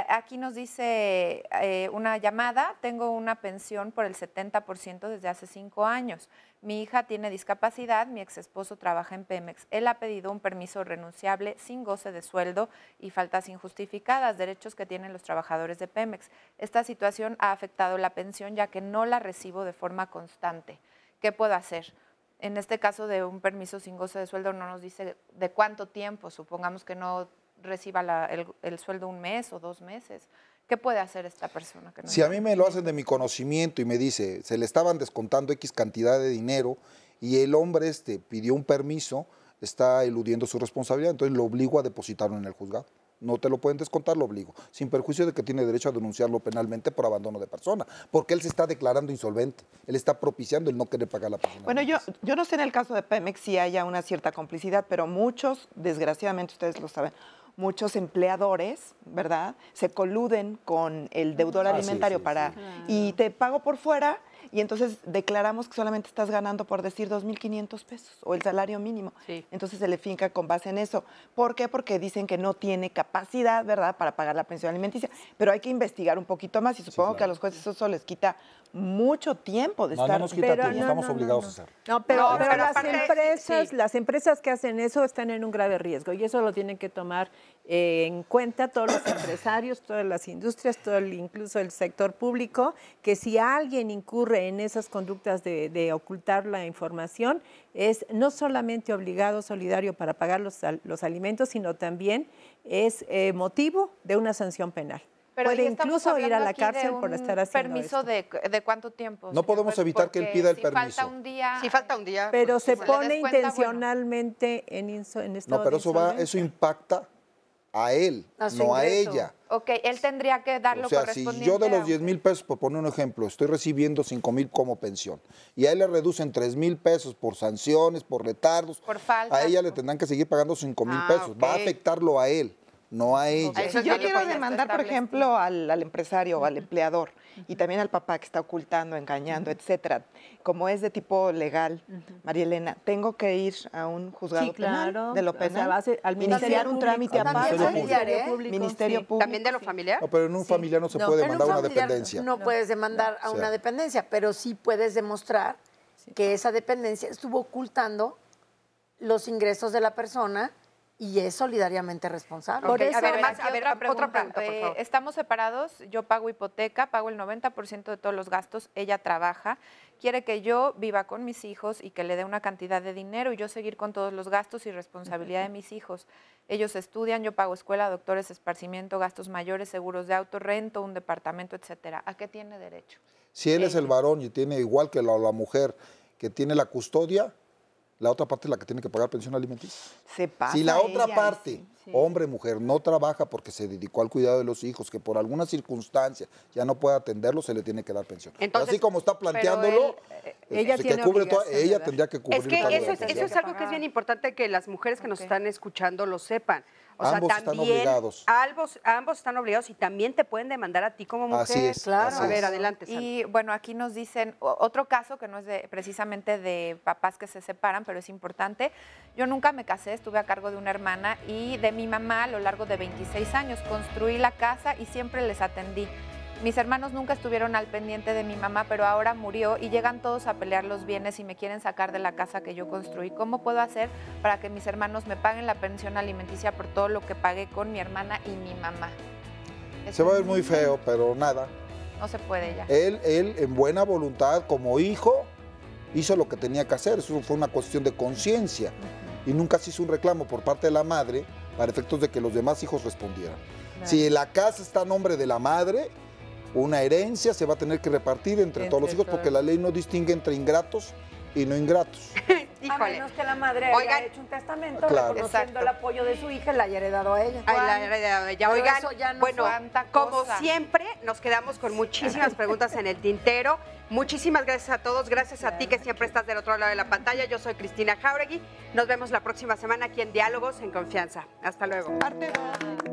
Speaker 3: aquí nos dice una llamada, tengo una pensión por el 70% desde hace 5 años. Mi hija tiene discapacidad, mi ex esposo trabaja en Pemex. Él ha pedido un permiso renunciable sin goce de sueldo y faltas injustificadas, derechos que tienen los trabajadores de Pemex. Esta situación ha afectado la pensión ya que no la recibo de forma constante. ¿Qué puedo hacer? En este caso de un permiso sin goce de sueldo no nos dice de cuánto tiempo, supongamos que no reciba el sueldo 1 mes o 2 meses. ¿Qué puede hacer esta persona? Que no
Speaker 7: si a mí me lo hacen de mi conocimiento y me dice, se le estaban descontando X cantidad de dinero y el hombre pidió un permiso, está eludiendo su responsabilidad, entonces lo obligo a depositarlo en el juzgado. No te lo pueden descontar, lo obligo, sin perjuicio de que tiene derecho a denunciarlo penalmente por abandono de persona, porque él se está declarando insolvente, él está propiciando el no querer pagar la persona.
Speaker 9: Bueno, yo no sé en el caso de Pemex si haya una cierta complicidad, pero muchos, desgraciadamente ustedes lo saben, muchos empleadores, ¿verdad?, se coluden con el deudor alimentario y te pago por fuera y entonces declaramos que solamente estás ganando, por decir, 2,500 pesos o el salario mínimo. Sí. Entonces se le finca con base en eso. ¿Por qué? Porque dicen que no tiene capacidad, ¿verdad?, para pagar la pensión alimenticia. Pero hay que investigar un poquito más y supongo que a los jueces eso les quita mucho tiempo de estar...
Speaker 7: No nos quita tiempo, estamos obligados a hacer.
Speaker 5: Pero las empresas que hacen eso están en un grave riesgo y eso lo tienen que tomar en cuenta todos los empresarios, todas las industrias, incluso el sector público, que si alguien incurre en esas conductas de ocultar la información, es no solamente obligado, solidario para pagar los alimentos, sino también es motivo de una sanción penal.
Speaker 3: Pero
Speaker 5: puede incluso ir a la cárcel por estar haciendo
Speaker 3: permiso
Speaker 5: esto.
Speaker 3: ¿De cuánto tiempo?
Speaker 7: No podemos evitar que él pida el permiso.
Speaker 3: Si falta un día.
Speaker 5: Pero se pone intencionalmente en estado
Speaker 7: No, pero
Speaker 5: de
Speaker 7: eso impacta a él,
Speaker 4: A su
Speaker 7: no a
Speaker 4: ingreso.
Speaker 7: ella.
Speaker 3: Ok, él tendría que dar lo
Speaker 7: O sea, si
Speaker 3: correspondiente.
Speaker 7: yo de los
Speaker 3: a-
Speaker 7: 10,000 pesos, por poner un ejemplo, estoy recibiendo 5,000 como pensión y a él le reducen 3,000 pesos por sanciones, por retardos,
Speaker 3: Por faltas,
Speaker 7: a ella le
Speaker 3: por-
Speaker 7: tendrán que seguir pagando 5,000
Speaker 2: Ah,
Speaker 7: pesos. Va a
Speaker 2: ok.
Speaker 7: afectarlo a él, no a ella.
Speaker 2: Eso
Speaker 9: Si
Speaker 2: es
Speaker 9: yo
Speaker 2: algo
Speaker 9: quiero
Speaker 2: que ya está
Speaker 9: demandar, por ejemplo, al empresario o al empleador y también al papá que está ocultando, engañando, etcétera, como es de tipo legal, María Elena, ¿tengo que ir a un juzgado
Speaker 5: Sí,
Speaker 9: penal
Speaker 5: claro.
Speaker 9: de lo
Speaker 5: O sea,
Speaker 9: penal?
Speaker 5: vas al Ministerio
Speaker 9: Iniciar un
Speaker 5: Público.
Speaker 9: trámite
Speaker 4: También
Speaker 9: aparte.
Speaker 4: familiar, ¿eh?
Speaker 9: Ministerio
Speaker 5: sí.
Speaker 9: Público.
Speaker 2: ¿También de lo familiar?
Speaker 7: No, pero en un familiar no se
Speaker 5: No,
Speaker 7: puede
Speaker 4: En un
Speaker 7: demandar una
Speaker 4: familiar
Speaker 7: dependencia.
Speaker 4: no puedes demandar a
Speaker 7: O sea,
Speaker 4: una dependencia, pero sí puedes demostrar que esa dependencia estuvo ocultando los ingresos de la persona y es solidariamente responsable.
Speaker 2: Ok, a ver,
Speaker 3: Aquí
Speaker 2: a ver, otra pregunta, por favor.
Speaker 3: Estamos separados, yo pago hipoteca, pago el 90% de todos los gastos, ella trabaja, quiere que yo viva con mis hijos y que le dé una cantidad de dinero y yo seguir con todos los gastos y responsabilidad de mis hijos. Ellos estudian, yo pago escuela, doctores, esparcimiento, gastos mayores, seguros de auto, rento, un departamento, etcétera. ¿A qué tiene derecho?
Speaker 7: si él es el varón y tiene igual que la mujer que tiene la custodia, la otra parte es la que tiene que pagar pensión alimenticia.
Speaker 9: Se pasa
Speaker 7: Si la otra
Speaker 9: ella,
Speaker 7: parte, hombre, mujer, no trabaja porque se dedicó al cuidado de los hijos, que por alguna circunstancia ya no puede atenderlo, se le tiene que dar pensión.
Speaker 2: Entonces,
Speaker 7: así como está planteándolo,
Speaker 5: ella
Speaker 7: que
Speaker 5: tiene
Speaker 7: cubre toda-
Speaker 5: obligación de
Speaker 7: ella
Speaker 5: dar.
Speaker 7: tendría que cubrir
Speaker 2: Es que
Speaker 7: toda la
Speaker 2: eso
Speaker 7: pensión.
Speaker 2: es algo que es bien importante que las mujeres que nos están escuchando lo sepan. O sea,
Speaker 7: Ambos están
Speaker 2: también
Speaker 7: obligados.
Speaker 2: ambos están obligados y también te pueden demandar a ti como mujer.
Speaker 7: Así es,
Speaker 4: Claro.
Speaker 7: así
Speaker 2: A ver,
Speaker 7: es.
Speaker 2: adelante, Sandra.
Speaker 3: Y bueno, aquí nos dicen otro caso que no es precisamente de papás que se separan, pero es importante. Yo nunca me casé, estuve a cargo de una hermana y de mi mamá a lo largo de 26 años. Construí la casa y siempre les atendí. Mis hermanos nunca estuvieron al pendiente de mi mamá, pero ahora murió y llegan todos a pelear los bienes y me quieren sacar de la casa que yo construí. ¿Cómo puedo hacer para que mis hermanos me paguen la pensión alimenticia por todo lo que pagué con mi hermana y mi mamá?
Speaker 7: Se va a ver muy feo, pero nada.
Speaker 3: No se puede ya.
Speaker 7: Él, en buena voluntad, como hijo, hizo lo que tenía que hacer. Eso fue una cuestión de conciencia. Y nunca se hizo un reclamo por parte de la madre para efectos de que los demás hijos respondieran. Si la casa está a nombre de la madre, una herencia se va a tener que repartir entre todos los hijos porque la ley no distingue entre ingratos y no ingratos.
Speaker 4: A
Speaker 2: Híjole.
Speaker 4: menos que la madre
Speaker 2: Oigan.
Speaker 4: haya hecho un testamento
Speaker 7: Claro.
Speaker 4: reconociendo
Speaker 3: Exacto.
Speaker 4: el apoyo de su hija y la haya heredado a ella.
Speaker 2: Ay, la heredad de ella.
Speaker 4: Pero
Speaker 2: Oigan,
Speaker 4: eso ya no
Speaker 2: bueno,
Speaker 3: cuánta
Speaker 2: como
Speaker 3: cosa.
Speaker 2: siempre, nos quedamos con muchísimas preguntas en el tintero. Muchísimas gracias a todos. Gracias a ti que siempre estás del otro lado de la pantalla. Yo soy Cristina Jauregui. Nos vemos la próxima semana aquí en Diálogos en Confianza. Hasta luego.
Speaker 9: Parte dos.